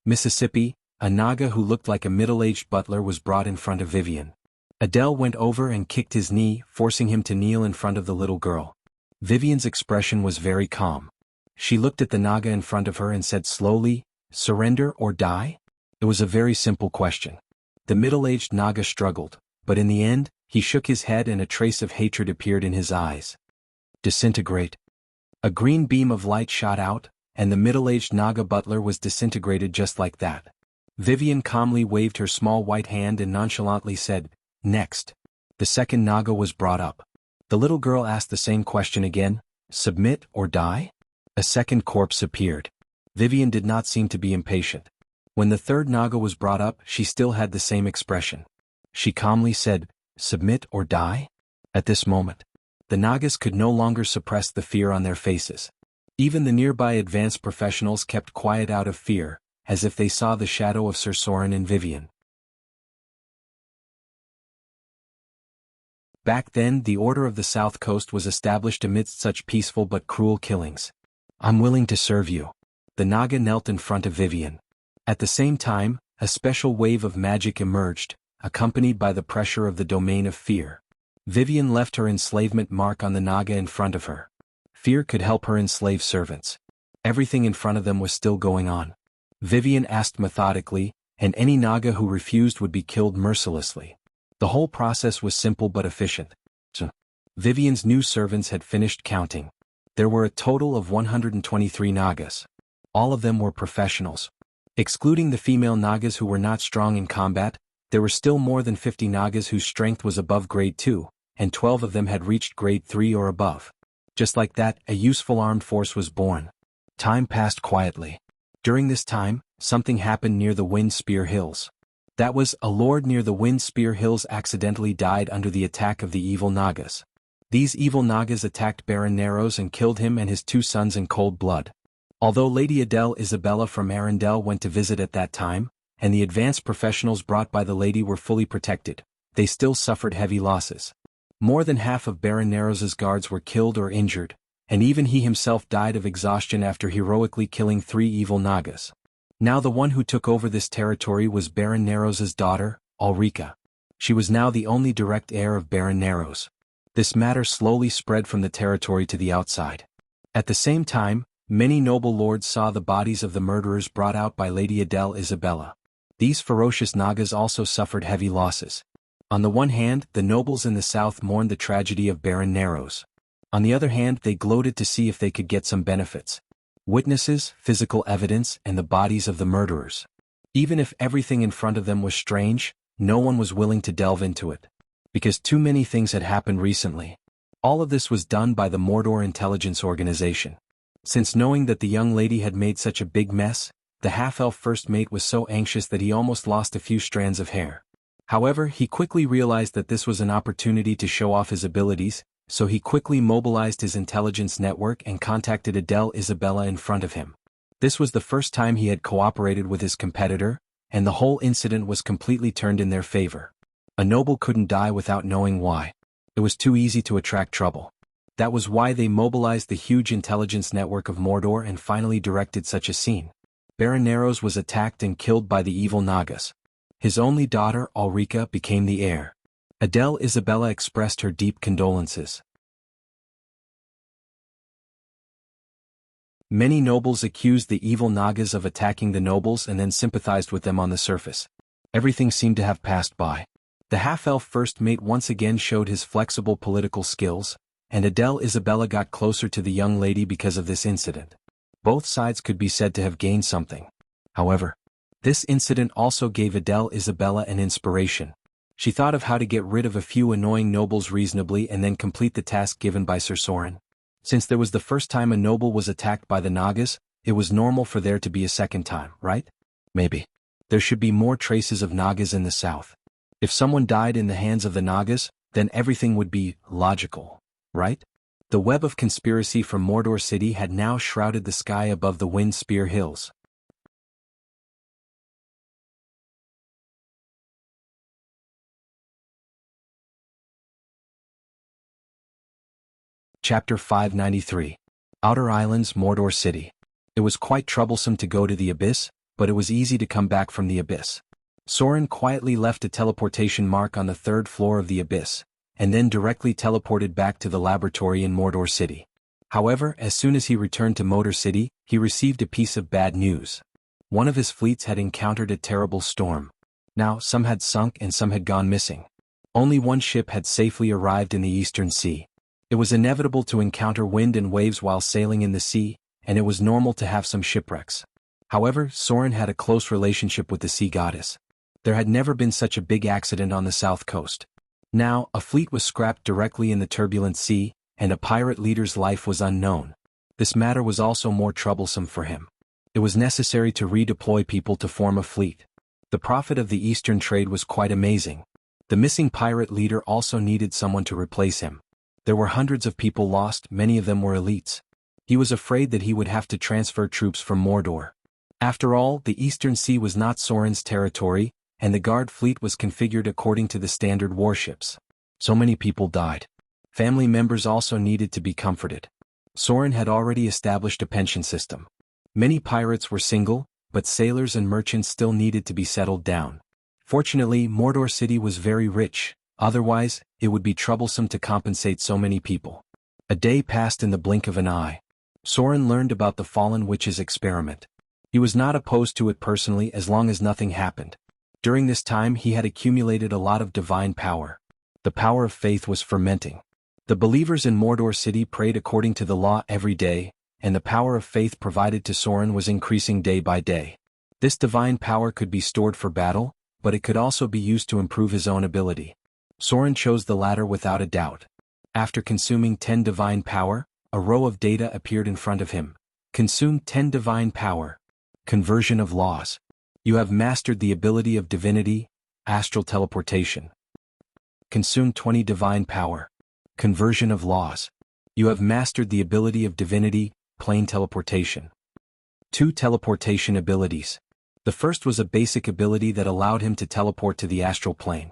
Speaker 1: Mississippi, a Naga who looked like a middle-aged butler was brought in front of Vivian. Adele went over and kicked his knee, forcing him to kneel in front of the little girl. Vivian's expression was very calm. She looked at the Naga in front of her and said slowly, "Surrender or die?" It was a very simple question. The middle-aged Naga struggled, but in the end, he shook his head and a trace of hatred appeared in his eyes. "Disintegrate." A green beam of light shot out, and the middle-aged Naga butler was disintegrated just like that. Vivian calmly waved her small white hand and nonchalantly said, "Next." The second Naga was brought up. The little girl asked the same question again, "Submit or die?" A second corpse appeared. Vivian did not seem to be impatient. When the third Naga was brought up, she still had the same expression. She calmly said, "Submit or die?" At this moment, the Nagas could no longer suppress the fear on their faces. Even the nearby advanced professionals kept quiet out of fear, as if they saw the shadow of Sir Soren and Vivian. Back then, the Order of the South Coast was established amidst such peaceful but cruel killings. "I'm willing to serve you." The Naga knelt in front of Vivian. At the same time, a special wave of magic emerged, accompanied by the pressure of the domain of fear. Vivian left her enslavement mark on the Naga in front of her. Fear could help her enslave servants. Everything in front of them was still going on. Vivian asked methodically, and any Naga who refused would be killed mercilessly. The whole process was simple but efficient. Vivian's new servants had finished counting. There were a total of 123 Nagas. All of them were professionals. Excluding the female Nagas who were not strong in combat, there were still more than 50 Nagas whose strength was above grade 2, and 12 of them had reached grade 3 or above. Just like that, a useful armed force was born. Time passed quietly. During this time, something happened near the Wind Spear Hills. That was, a lord near the Wind Spear Hills accidentally died under the attack of the evil Nagas. These evil Nagas attacked Baron Narrows and killed him and his 2 sons in cold blood. Although Lady Adele Isabella from Arundel went to visit at that time, and the advanced professionals brought by the lady were fully protected, they still suffered heavy losses. More than half of Baron Narrows's guards were killed or injured, and even he himself died of exhaustion after heroically killing 3 evil Nagas. Now the one who took over this territory was Baron Narrows's daughter, Ulrika. She was now the only direct heir of Baron Narrows. This matter slowly spread from the territory to the outside. At the same time, many noble lords saw the bodies of the murderers brought out by Lady Adele Isabella. These ferocious Nagas also suffered heavy losses. On the one hand, the nobles in the south mourned the tragedy of Baron Narrows. On the other hand, they gloated to see if they could get some benefits. Witnesses, physical evidence, and the bodies of the murderers. Even if everything in front of them was strange, no one was willing to delve into it. Because too many things had happened recently. All of this was done by the Mordor Intelligence Organization. Since knowing that the young lady had made such a big mess, the half-elf first mate was so anxious that he almost lost a few strands of hair. However, he quickly realized that this was an opportunity to show off his abilities, so he quickly mobilized his intelligence network and contacted Adele Isabella in front of him. This was the first time he had cooperated with his competitor, and the whole incident was completely turned in their favor. A noble couldn't die without knowing why. It was too easy to attract trouble. That was why they mobilized the huge intelligence network of Mordor and finally directed such a scene. Baron Narrows was attacked and killed by the evil Nagas. His only daughter, Ulrika, became the heir. Adele Isabella expressed her deep condolences. Many nobles accused the evil Nagas of attacking the nobles and then sympathized with them on the surface. Everything seemed to have passed by. The half-elf first mate once again showed his flexible political skills, and Adele Isabella got closer to the young lady because of this incident. Both sides could be said to have gained something. However, this incident also gave Adele Isabella an inspiration. She thought of how to get rid of a few annoying nobles reasonably and then complete the task given by Sir Soren. Since there was the first time a noble was attacked by the Nagas, it was normal for there to be a second time, right? Maybe. There should be more traces of Nagas in the south. If someone died in the hands of the Nagas, then everything would be logical. Right? The web of conspiracy from Mordor City had now shrouded the sky above the Wind Spear Hills. Chapter 593. Outer Islands, Mordor City. It was quite troublesome to go to the Abyss, but it was easy to come back from the Abyss. Soren quietly left a teleportation mark on the 3rd floor of the Abyss, and then directly teleported back to the laboratory in Mordor City. However, as soon as he returned to Mordor City, he received a piece of bad news. One of his fleets had encountered a terrible storm. Now, some had sunk and some had gone missing. Only one ship had safely arrived in the Eastern Sea. It was inevitable to encounter wind and waves while sailing in the sea, and it was normal to have some shipwrecks. However, Soren had a close relationship with the sea goddess. There had never been such a big accident on the south coast. Now, a fleet was scrapped directly in the turbulent sea, and a pirate leader's life was unknown. This matter was also more troublesome for him. It was necessary to redeploy people to form a fleet. The profit of the eastern trade was quite amazing. The missing pirate leader also needed someone to replace him. There were hundreds of people lost, many of them were elites. He was afraid that he would have to transfer troops from Mordor. After all, the Eastern Sea was not Soren's territory, and the guard fleet was configured according to the standard warships. So many people died. Family members also needed to be comforted. Soren had already established a pension system. Many pirates were single, but sailors and merchants still needed to be settled down. Fortunately, Mordor City was very rich, otherwise, it would be troublesome to compensate so many people. A day passed in the blink of an eye. Soren learned about the Fallen Witch's experiment. He was not opposed to it personally as long as nothing happened. During this time he had accumulated a lot of divine power. The power of faith was fermenting. The believers in Mordor City prayed according to the law every day, and the power of faith provided to Soren was increasing day by day. This divine power could be stored for battle, but it could also be used to improve his own ability. Soren chose the latter without a doubt. After consuming 10 divine power, a row of data appeared in front of him. Consume 10 divine power. Conversion of laws. You have mastered the ability of divinity, astral teleportation. Consume 20 divine power. Conversion of laws. You have mastered the ability of divinity, plane teleportation. 2 teleportation abilities. The first was a basic ability that allowed him to teleport to the astral plane.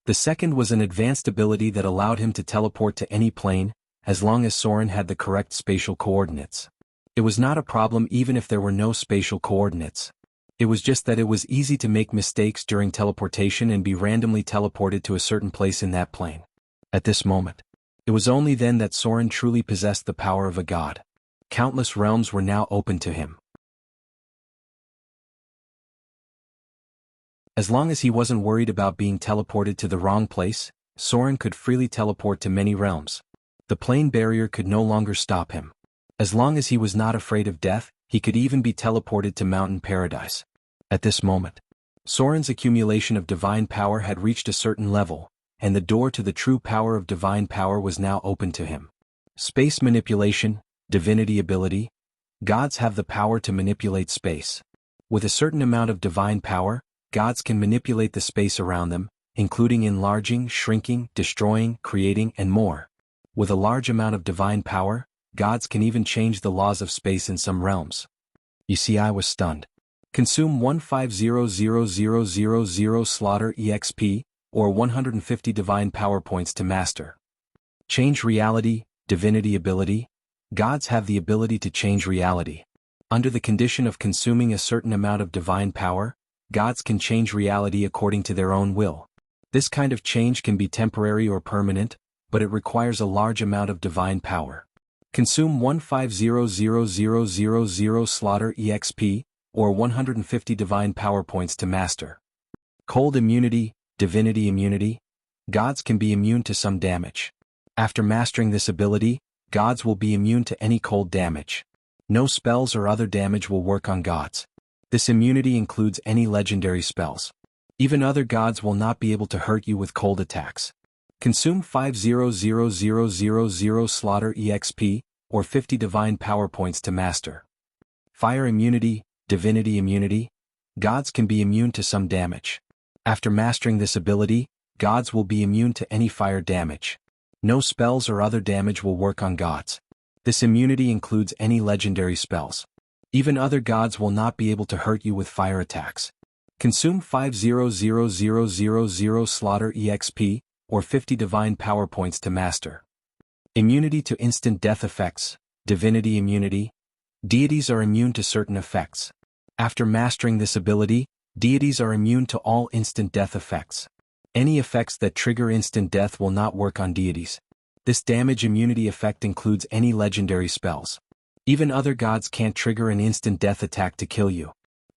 Speaker 1: The second was an advanced ability that allowed him to teleport to any plane, as long as Soren had the correct spatial coordinates. It was not a problem even if there were no spatial coordinates. It was just that it was easy to make mistakes during teleportation and be randomly teleported to a certain place in that plane. At this moment, it was only then that Soren truly possessed the power of a god. Countless realms were now open to him. As long as he wasn't worried about being teleported to the wrong place, Soren could freely teleport to many realms. The plane barrier could no longer stop him. As long as he was not afraid of death, he could even be teleported to Mountain Paradise. At this moment, Soren's accumulation of divine power had reached a certain level, and the door to the true power of divine power was now open to him. Space manipulation, divinity ability. Gods have the power to manipulate space. With a certain amount of divine power, gods can manipulate the space around them, including enlarging, shrinking, destroying, creating, and more. With a large amount of divine power, gods can even change the laws of space in some realms. You see, I was stunned. Consume 150,000 slaughter EXP, or 150 divine power points to master. Change reality, divinity ability. Gods have the ability to change reality. Under the condition of consuming a certain amount of divine power, gods can change reality according to their own will. This kind of change can be temporary or permanent, but it requires a large amount of divine power. Consume 150,000 slaughter EXP, or 150 divine power points to master. Cold immunity, divinity immunity. Gods can be immune to some damage. After mastering this ability, gods will be immune to any cold damage. No spells or other damage will work on gods. This immunity includes any legendary spells. Even other gods will not be able to hurt you with cold attacks. Consume 5,000 slaughter EXP, or 50 divine power points to master. Fire immunity, divinity immunity. Gods can be immune to some damage. After mastering this ability, gods will be immune to any fire damage. No spells or other damage will work on gods. This immunity includes any legendary spells. Even other gods will not be able to hurt you with fire attacks. Consume 5,000 slaughter EXP, or 50 divine power points to master. Immunity to instant death effects, divinity immunity. Deities are immune to certain effects. After mastering this ability, deities are immune to all instant death effects. Any effects that trigger instant death will not work on deities. This damage immunity effect includes any legendary spells. Even other gods can't trigger an instant death attack to kill you.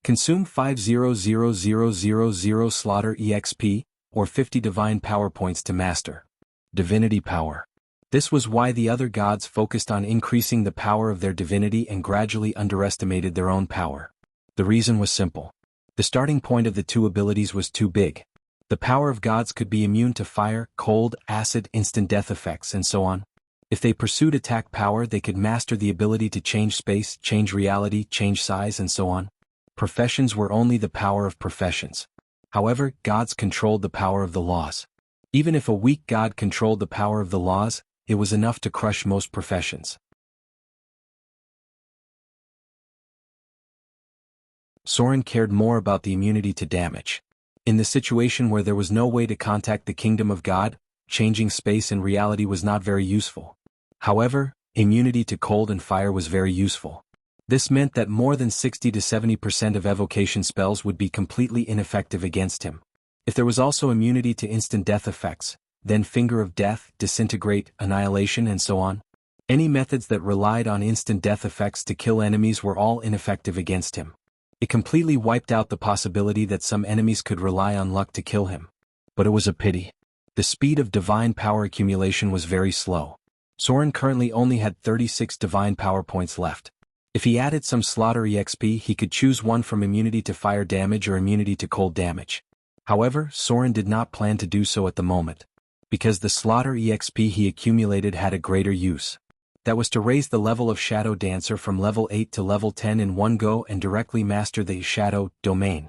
Speaker 1: Consume 5,000 slaughter EXP, or 50 divine power points to master. Divinity power. This was why the other gods focused on increasing the power of their divinity and gradually underestimated their own power. The reason was simple. The starting point of the two abilities was too big. The power of gods could be immune to fire, cold, acid, instant death effects, and so on. If they pursued attack power, they could master the ability to change space, change reality, change size, and so on. Professions were only the power of professions. However, gods controlled the power of the laws. Even if a weak god controlled the power of the laws, it was enough to crush most professions. Soren cared more about the immunity to damage. In the situation where there was no way to contact the kingdom of God, changing space and reality was not very useful. However, immunity to cold and fire was very useful. This meant that more than 60 to 70% of evocation spells would be completely ineffective against him. If there was also immunity to instant death effects, then Finger of Death, Disintegrate, Annihilation, and so on. Any methods that relied on instant death effects to kill enemies were all ineffective against him. It completely wiped out the possibility that some enemies could rely on luck to kill him. But it was a pity. The speed of divine power accumulation was very slow. Soren currently only had 36 divine power points left. If he added some slaughter EXP, he could choose one from immunity to fire damage or immunity to cold damage. However, Soren did not plan to do so at the moment, because the slaughter EXP he accumulated had a greater use. That was to raise the level of Shadow Dancer from level 8 to level 10 in one go and directly master the Shadow Domain.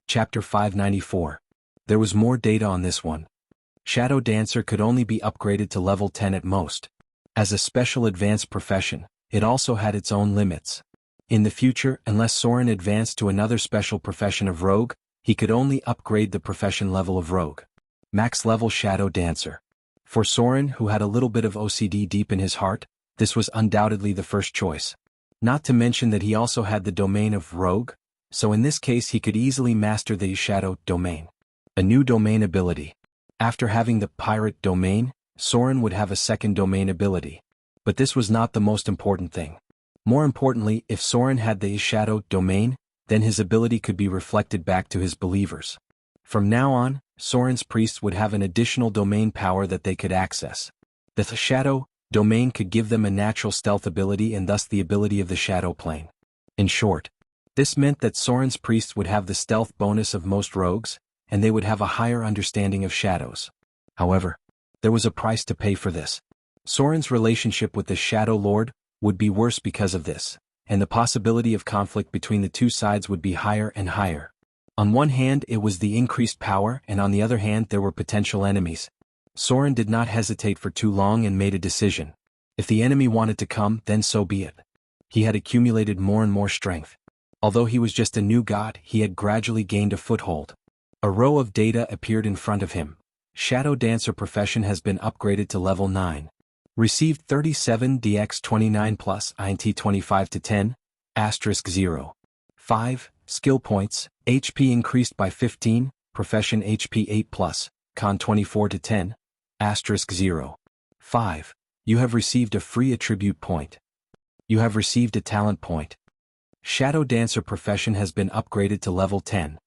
Speaker 1: Chapter 594. There was more data on this one. Shadow Dancer could only be upgraded to level 10 at most. As a special advanced profession, it also had its own limits. In the future, unless Soren advanced to another special profession of Rogue, he could only upgrade the profession level of Rogue. Max level Shadow Dancer. For Soren, who had a little bit of OCD deep in his heart, this was undoubtedly the first choice. Not to mention that he also had the domain of Rogue, so in this case he could easily master the Shadow Domain. A new domain ability. After having the Pirate Domain, Soren would have a second domain ability. But this was not the most important thing. More importantly, if Soren had the Shadow Domain, then his ability could be reflected back to his believers. From now on, Soren's priests would have an additional domain power that they could access. The Shadow Domain could give them a natural stealth ability and thus the ability of the Shadow Plane. In short, this meant that Soren's priests would have the stealth bonus of most rogues, and they would have a higher understanding of shadows. However, there was a price to pay for this. Soren's relationship with the Shadow Lord would be worse because of this, and the possibility of conflict between the two sides would be higher and higher. On one hand it was the increased power and on the other hand there were potential enemies. Soren did not hesitate for too long and made a decision. If the enemy wanted to come, then so be it. He had accumulated more and more strength. Although he was just a new god, he had gradually gained a foothold. A row of data appeared in front of him. Shadow Dancer profession has been upgraded to level 9. Received 37 DX 29 plus INT 25 to 10, asterisk 0. 5. Skill points, HP increased by 15, profession HP 8 plus, con 24 to 10, asterisk 0. 5. You have received a free attribute point. You have received a talent point. Shadow Dancer profession has been upgraded to level 10.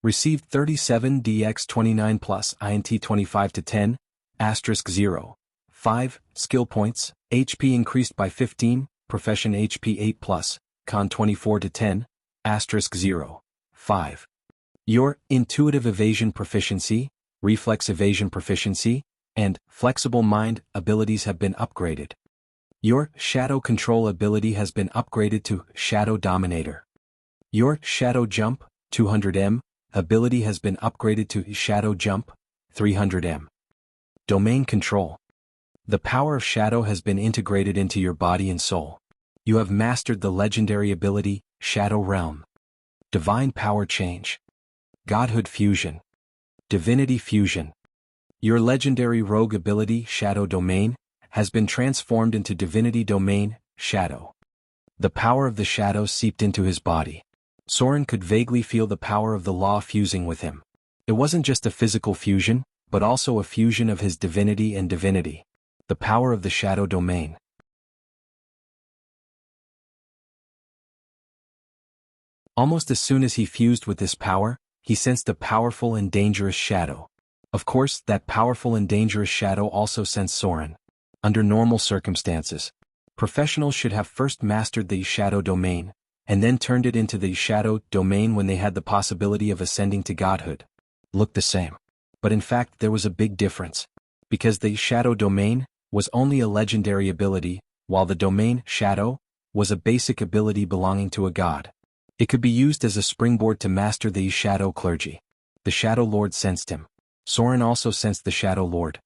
Speaker 1: Received 37 DX 29 plus INT 25 to 10, asterisk 0. 5. Skill points, HP increased by 15, profession HP 8 plus, con 24 to 10, asterisk 0. 5. Your intuitive evasion proficiency, reflex evasion proficiency, and flexible mind abilities have been upgraded. Your shadow control ability has been upgraded to Shadow Dominator. Your shadow jump, 200m, ability has been upgraded to Shadow Jump, 300m. Domain control. The power of shadow has been integrated into your body and soul. You have mastered the legendary ability, Shadow Realm. Divine power change. Godhood fusion. Divinity fusion. Your legendary rogue ability, Shadow Domain, has been transformed into Divinity Domain, Shadow. The power of the shadow seeped into his body. Soren could vaguely feel the power of the law fusing with him. It wasn't just a physical fusion, but also a fusion of his divinity and divinity. The power of the Shadow Domain. Almost as soon as he fused with this power, he sensed a powerful and dangerous shadow. Of course, that powerful and dangerous shadow also sensed Soren. Under normal circumstances, professionals should have first mastered the Shadow Domain, and then turned it into the Shadow Domain when they had the possibility of ascending to godhood. Looked the same. But in fact there was a big difference. Because the Shadow Domain was only a legendary ability, while the Domain Shadow was a basic ability belonging to a god. It could be used as a springboard to master the Shadow Clergy. The Shadow Lord sensed him. Soren also sensed the Shadow Lord.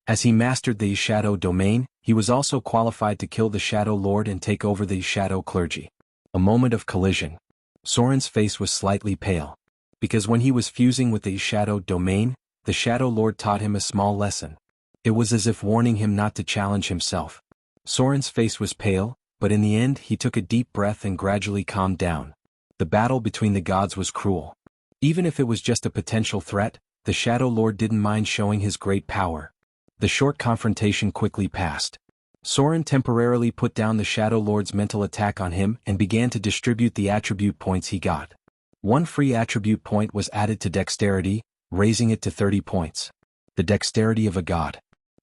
Speaker 1: As he mastered the Shadow Domain, he was also qualified to kill the Shadow Lord and take over the Shadow Clergy. A moment of collision. Soren's face was slightly pale. Because when he was fusing with the Shadow Domain, the Shadow Lord taught him a small lesson. It was as if warning him not to challenge himself. Soren's face was pale, but in the end he took a deep breath and gradually calmed down. The battle between the gods was cruel. Even if it was just a potential threat, the Shadow Lord didn't mind showing his great power. The short confrontation quickly passed. Soren temporarily put down the Shadow Lord's mental attack on him and began to distribute the attribute points he got. One free attribute point was added to dexterity, raising it to 30 points. The dexterity of a god.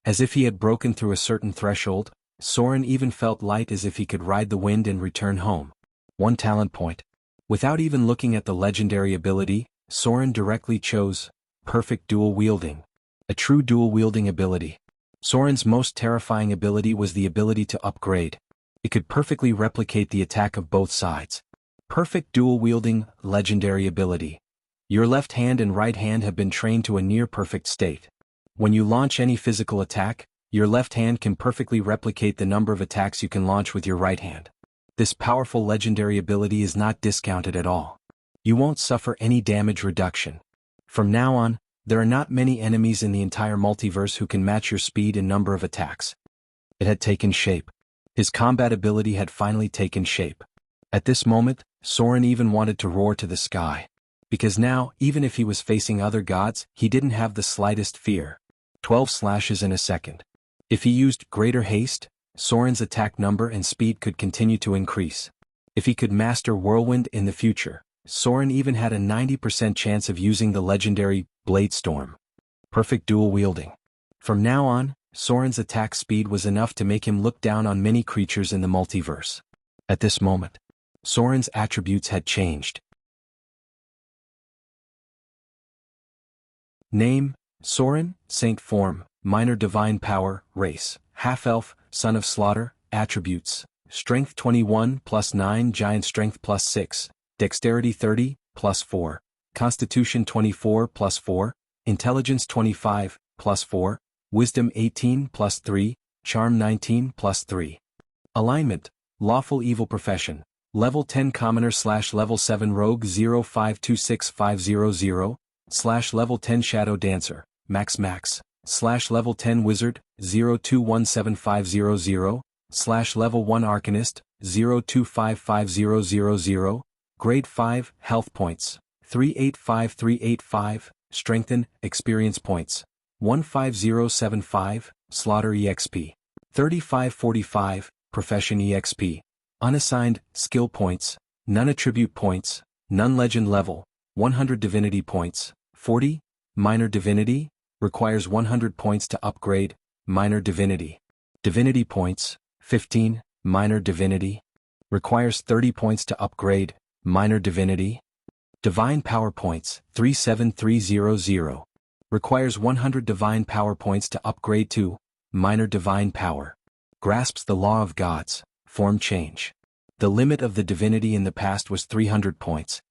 Speaker 1: As if he had broken through a certain threshold, Soren even felt light as if he could ride the wind and return home. One talent point. Without even looking at the legendary ability, Soren directly chose Perfect Dual Wielding. A true dual-wielding ability. Soren's most terrifying ability was the ability to upgrade. It could perfectly replicate the attack of both sides. Perfect dual-wielding, legendary ability. Your left hand and right hand have been trained to a near-perfect state. When you launch any physical attack, your left hand can perfectly replicate the number of attacks you can launch with your right hand. This powerful legendary ability is not discounted at all. You won't suffer any damage reduction. From now on, there are not many enemies in the entire multiverse who can match your speed and number of attacks. It had taken shape. His combat ability had finally taken shape. At this moment, Soren even wanted to roar to the sky. Because now, even if he was facing other gods, he didn't have the slightest fear. 12 slashes in a second. If he used greater haste, Soren's attack number and speed could continue to increase. If he could master Whirlwind in the future, Soren even had a 90% chance of using the legendary Blade Storm. Perfect dual wielding. From now on, Soren's attack speed was enough to make him look down on many creatures in the multiverse. At this moment, Soren's attributes had changed. Name: Soren, Saint Form, Minor Divine Power, Race, Half-Elf, Son of Slaughter. Attributes: Strength 21 plus 9, Giant Strength plus 6, Dexterity 30 plus 4, Constitution 24 plus 4, Intelligence 25 plus 4, Wisdom 18 plus 3, Charm 19 plus 3. Alignment: Lawful Evil Profession, Level 10 Commoner / Level 7 Rogue 0526500 / Level 10 Shadow Dancer, Max / Level 10 Wizard 0217500 / Level 1 Arcanist 0255000. Grade 5 Health Points 385385. Strengthen Experience Points 15075. Slaughter EXP 3545. Profession EXP. Unassigned Skill Points, none Attribute Points, none Legend Level, 100 Divinity Points, 40. Minor Divinity, requires 100 points to upgrade, Minor Divinity. Divinity Points, 15. Minor Divinity, requires 30 points to upgrade, Minor Divinity. Divine Power Points, 37300, requires 100 Divine Power Points to upgrade to Minor Divine Power. Grasps the Law of Gods, Form Change. The limit of the divinity in the past was 300 points.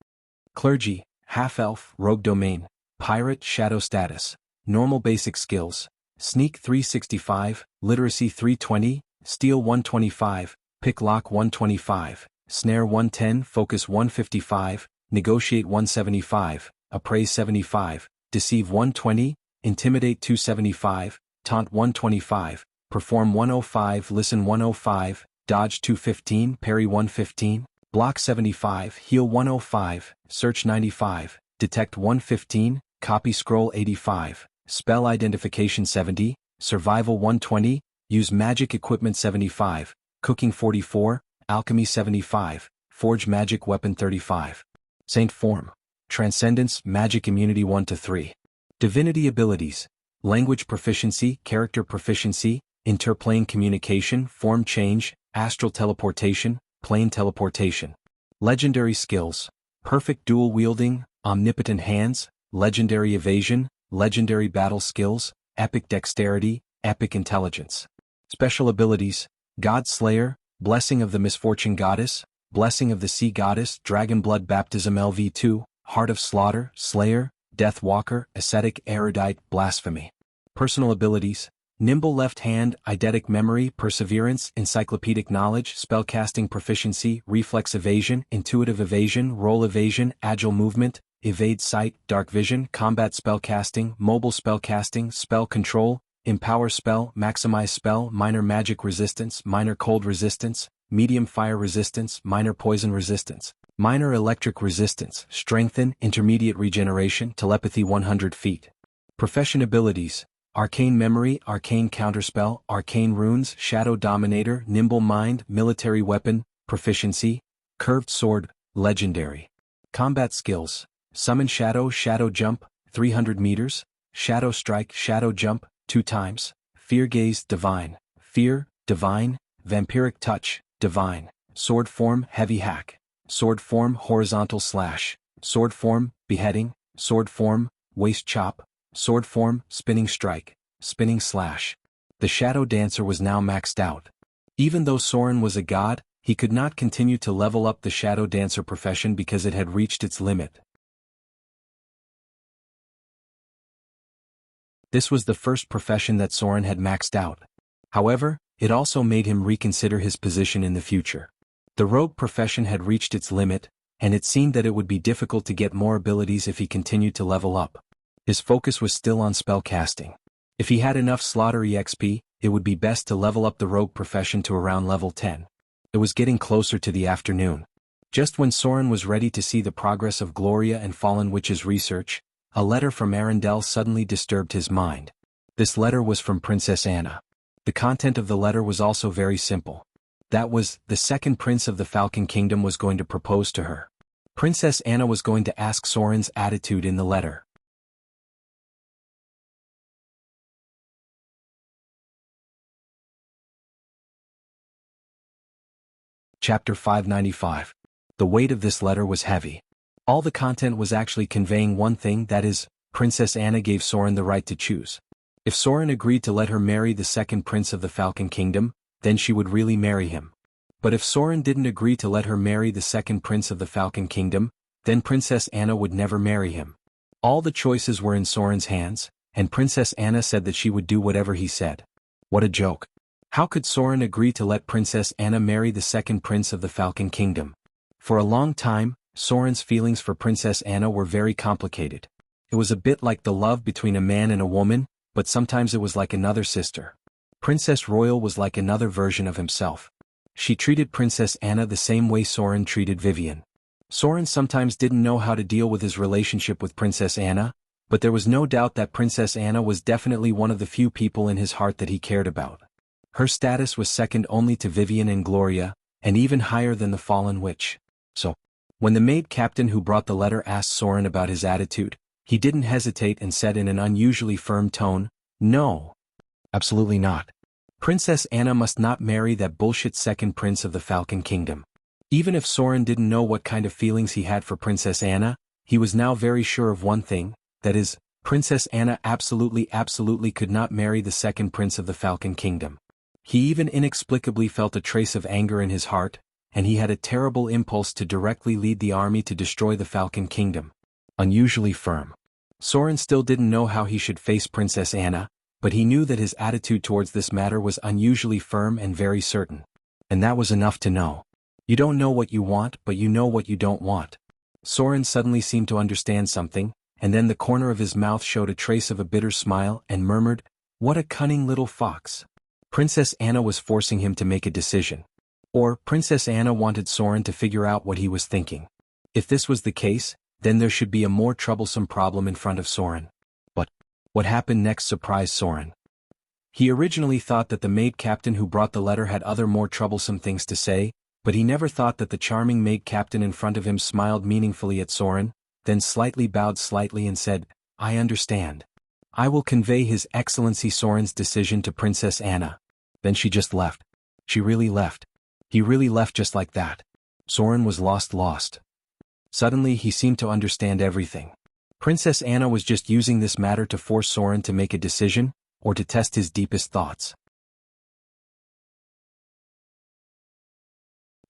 Speaker 1: Clergy, Half-Elf, Rogue Domain, Pirate, Shadow Status, Normal Basic Skills, Sneak 365, Literacy 320, Steal 125, Pick Lock 125, Snare 110, Focus 155, Negotiate 175, Appraise 75, Deceive 120, Intimidate 275, Taunt 125, Perform 105, Listen 105, Dodge 215, Parry 115, Block 75, Heal 105, Search 95, Detect 115, Copy Scroll 85, Spell Identification 70, Survival 120, Use Magic Equipment 75, Cooking 44, Alchemy 75, Forge Magic Weapon 35. Saint Form. Transcendence, Magic Immunity 1 to 3. Divinity Abilities: Language Proficiency, Character Proficiency, Interplane Communication, Form Change, Astral Teleportation, Plane Teleportation. Legendary Skills: Perfect Dual Wielding, Omnipotent Hands, Legendary Evasion, Legendary Battle Skills, Epic Dexterity, Epic Intelligence. Special Abilities: God Slayer, Blessing of the Misfortune Goddess, Blessing of the Sea Goddess, Dragon Blood Baptism LV2, Heart of Slaughter, Slayer, Death Walker, Ascetic, Erudite, Blasphemy. Personal Abilities: Nimble Left Hand, Eidetic Memory, Perseverance, Encyclopedic Knowledge, Spellcasting Proficiency, Reflex Evasion, Intuitive Evasion, Roll Evasion, Agile Movement, Evade Sight, Dark Vision, Combat Spellcasting, Mobile Spellcasting, Spell Control, Empower Spell, Maximize Spell, Minor Magic Resistance, Minor Cold Resistance, Medium Fire Resistance, Minor Poison Resistance, Minor Electric Resistance, Strengthen, Intermediate Regeneration, Telepathy 100 feet. Profession Abilities: Arcane Memory, Arcane Counterspell, Arcane Runes, Shadow Dominator, Nimble Mind, Military Weapon, Proficiency, Curved Sword, Legendary. Combat skills: Summon Shadow, Shadow Jump, 300 meters, Shadow Strike, Shadow Jump, 2 times, Fear Gaze, Divine, Fear, Divine, Vampiric Touch, Divine, Sword Form, Heavy Hack, Sword Form, Horizontal Slash, Sword Form, Beheading, Sword Form, Waist Chop, Sword Form, Spinning Strike, Spinning Slash. The Shadow Dancer was now maxed out. Even though Soren was a god, he could not continue to level up the Shadow Dancer profession because it had reached its limit. This was the first profession that Soren had maxed out. However, it also made him reconsider his position in the future. The rogue profession had reached its limit, and it seemed that it would be difficult to get more abilities if he continued to level up. His focus was still on spell casting. If he had enough slaughter EXP, it would be best to level up the rogue profession to around level 10. It was getting closer to the afternoon. Just when Soren was ready to see the progress of Gloria and Fallen Witch's research, a letter from Arendelle suddenly disturbed his mind. This letter was from Princess Anna. The content of the letter was also very simple. That was, the second prince of the Falcon Kingdom was going to propose to her. Princess Anna was going to ask Soren's attitude in the letter. Chapter 595. The weight of this letter was heavy. All the content was actually conveying one thing, that is, Princess Anna gave Soren the right to choose. If Soren agreed to let her marry the second prince of the Falcon Kingdom, then she would really marry him. But if Soren didn't agree to let her marry the second prince of the Falcon Kingdom, then Princess Anna would never marry him. All the choices were in Soren's hands, and Princess Anna said that she would do whatever he said. What a joke. How could Soren agree to let Princess Anna marry the second prince of the Falcon Kingdom? For a long time, Soren's feelings for Princess Anna were very complicated. It was a bit like the love between a man and a woman, but sometimes it was like another sister. Princess Royal was like another version of himself. She treated Princess Anna the same way Soren treated Vivian. Soren sometimes didn't know how to deal with his relationship with Princess Anna, but there was no doubt that Princess Anna was definitely one of the few people in his heart that he cared about. Her status was second only to Vivian and Gloria, and even higher than the Fallen Witch. So, when the maid captain who brought the letter asked Soren about his attitude, he didn't hesitate and said in an unusually firm tone, "No. Absolutely not. Princess Anna must not marry that bullshit second prince of the Falcon Kingdom." Even if Soren didn't know what kind of feelings he had for Princess Anna, he was now very sure of one thing, that is, Princess Anna absolutely could not marry the second prince of the Falcon Kingdom. He even inexplicably felt a trace of anger in his heart, and he had a terrible impulse to directly lead the army to destroy the Falcon Kingdom. Unusually firm. Soren still didn't know how he should face Princess Anna, but he knew that his attitude towards this matter was unusually firm and very certain. And that was enough to know. You don't know what you want, but you know what you don't want. Soren suddenly seemed to understand something, and then the corner of his mouth showed a trace of a bitter smile and murmured, "What a cunning little fox." Princess Anna was forcing him to make a decision. Or, Princess Anna wanted Soren to figure out what he was thinking. If this was the case, then there should be a more troublesome problem in front of Soren. But what happened next surprised Soren. He originally thought that the maid captain who brought the letter had other more troublesome things to say, but he never thought that the charming maid captain in front of him smiled meaningfully at Soren, then slightly bowed slightly and said, "I understand. I will convey His Excellency Soren's decision to Princess Anna." Then she just left. She really left. He really left just like that. Soren was lost. Suddenly he seemed to understand everything. Princess Anna was just using this matter to force Soren to make a decision, or to test his deepest thoughts.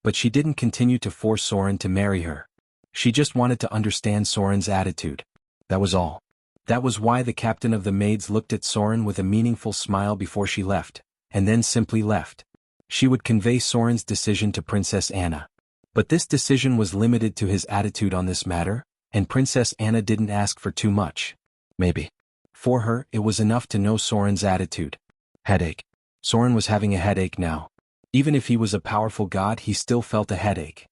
Speaker 1: But she didn't continue to force Soren to marry her. She just wanted to understand Soren's attitude. That was all. That was why the captain of the maids looked at Soren with a meaningful smile before she left, and then simply left. She would convey Soren's decision to Princess Anna. But this decision was limited to his attitude on this matter, and Princess Anna didn't ask for too much. Maybe. For her, it was enough to know Soren's attitude. Headache. Soren was having a headache now. Even if he was a powerful god, he still felt a headache.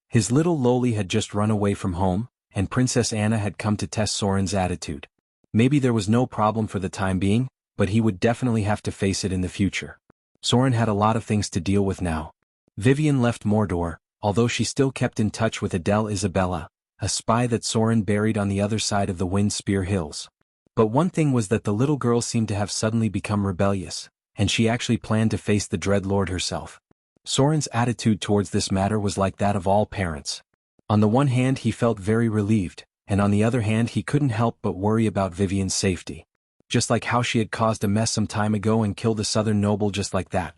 Speaker 1: His little loli had just run away from home, and Princess Anna had come to test Soren's attitude. Maybe there was no problem for the time being, but he would definitely have to face it in the future. Soren had a lot of things to deal with now. Vivian left Mordor, although she still kept in touch with Adele Isabella, a spy that Soren buried on the other side of the Wind Spear Hills. But one thing was that the little girl seemed to have suddenly become rebellious, and she actually planned to face the Dread Lord herself. Soren's attitude towards this matter was like that of all parents. On the one hand he felt very relieved, and on the other hand he couldn't help but worry about Vivian's safety. Just like how she had caused a mess some time ago and killed a southern noble just like that.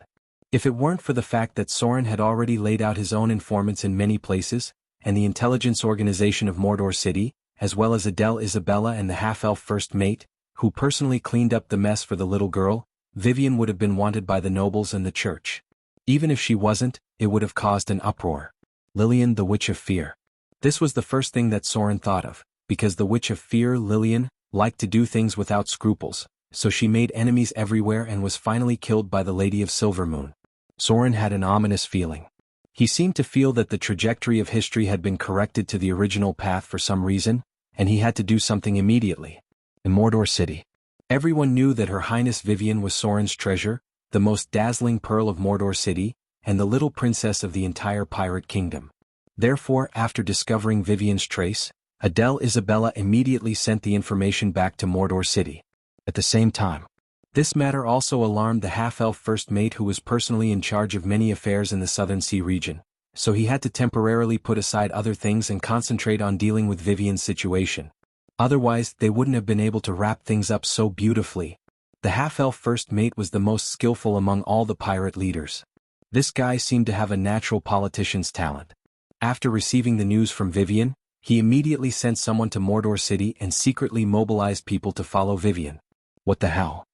Speaker 1: If it weren't for the fact that Soren had already laid out his own informants in many places, and the intelligence organization of Mordor City, as well as Adele Isabella and the half-elf first mate, who personally cleaned up the mess for the little girl, Vivian would have been wanted by the nobles and the church. Even if she wasn't, it would have caused an uproar. Lillian, the Witch of Fear. This was the first thing that Soren thought of, because the Witch of Fear, Lillian, liked to do things without scruples, so she made enemies everywhere and was finally killed by the Lady of Silvermoon. Soren had an ominous feeling. He seemed to feel that the trajectory of history had been corrected to the original path for some reason, and he had to do something immediately. In Mordor City. Everyone knew that Her Highness Vivian was Soren's treasure, the most dazzling pearl of Mordor City, and the little princess of the entire pirate kingdom. Therefore, after discovering Vivian's trace, Adele Isabella immediately sent the information back to Mordor City. At the same time, this matter also alarmed the half-elf first mate who was personally in charge of many affairs in the Southern Sea region, so he had to temporarily put aside other things and concentrate on dealing with Vivian's situation. Otherwise, they wouldn't have been able to wrap things up so beautifully. The half-elf first mate was the most skillful among all the pirate leaders. This guy seemed to have a natural politician's talent. After receiving the news from Vivian, he immediately sent someone to Mordor City and secretly mobilized people to follow Vivian. What the hell?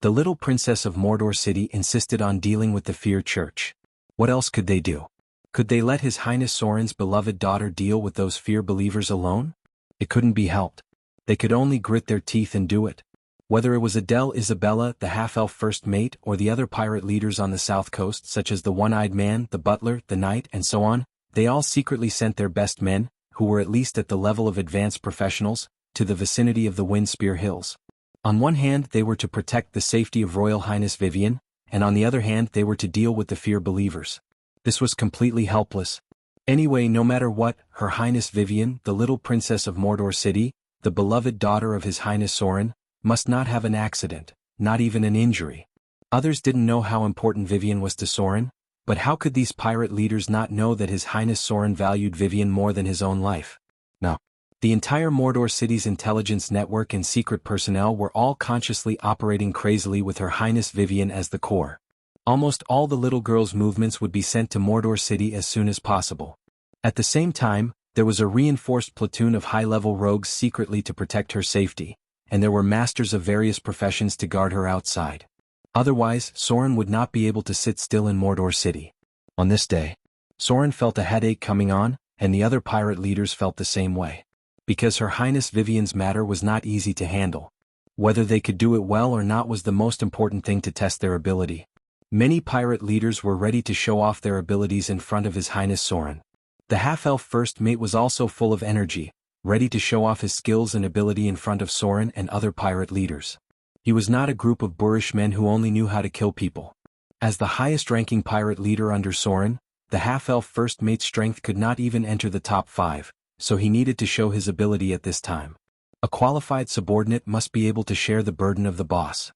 Speaker 1: The little princess of Mordor City insisted on dealing with the Fear Church. What else could they do? Could they let His Highness Soren's beloved daughter deal with those Fear believers alone? It couldn't be helped. They could only grit their teeth and do it. Whether it was Adele Isabella, the half-elf first mate, or the other pirate leaders on the south coast such as the One-Eyed Man, the Butler, the Knight, and so on, they all secretly sent their best men, who were at least at the level of advanced professionals, to the vicinity of the Wind Spear Hills. On one hand they were to protect the safety of Royal Highness Vivian, and on the other hand they were to deal with the Fear believers. This was completely helpless. Anyway, no matter what, Her Highness Vivian, the little princess of Mordor City, the beloved daughter of His Highness Soren, must not have an accident, not even an injury. Others didn't know how important Vivian was to Soren, but how could these pirate leaders not know that His Highness Soren valued Vivian more than his own life? No. The entire Mordor City's intelligence network and secret personnel were all consciously operating crazily with Her Highness Vivian as the core. Almost all the little girl's movements would be sent to Mordor City as soon as possible. At the same time, there was a reinforced platoon of high-level rogues secretly to protect her safety, and there were masters of various professions to guard her outside. Otherwise, Soren would not be able to sit still in Mordor City. On this day, Soren felt a headache coming on, and the other pirate leaders felt the same way. Because Her Highness Vivian's matter was not easy to handle. Whether they could do it well or not was the most important thing to test their ability. Many pirate leaders were ready to show off their abilities in front of His Highness Soren. The half-elf first mate was also full of energy, ready to show off his skills and ability in front of Soren and other pirate leaders. He was not a group of boorish men who only knew how to kill people. As the highest-ranking pirate leader under Soren, the half-elf first mate's strength could not even enter the top 5, so he needed to show his ability at this time. A qualified subordinate must be able to share the burden of the boss.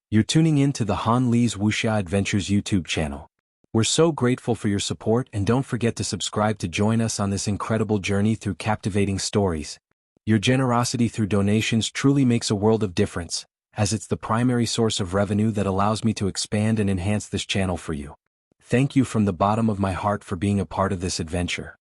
Speaker 1: You're tuning in to the Han Lee's Wuxia Adventures YouTube channel. We're so grateful for your support, and don't forget to subscribe to join us on this incredible journey through captivating stories. Your generosity through donations truly makes a world of difference, as it's the primary source of revenue that allows me to expand and enhance this channel for you. Thank you from the bottom of my heart for being a part of this adventure.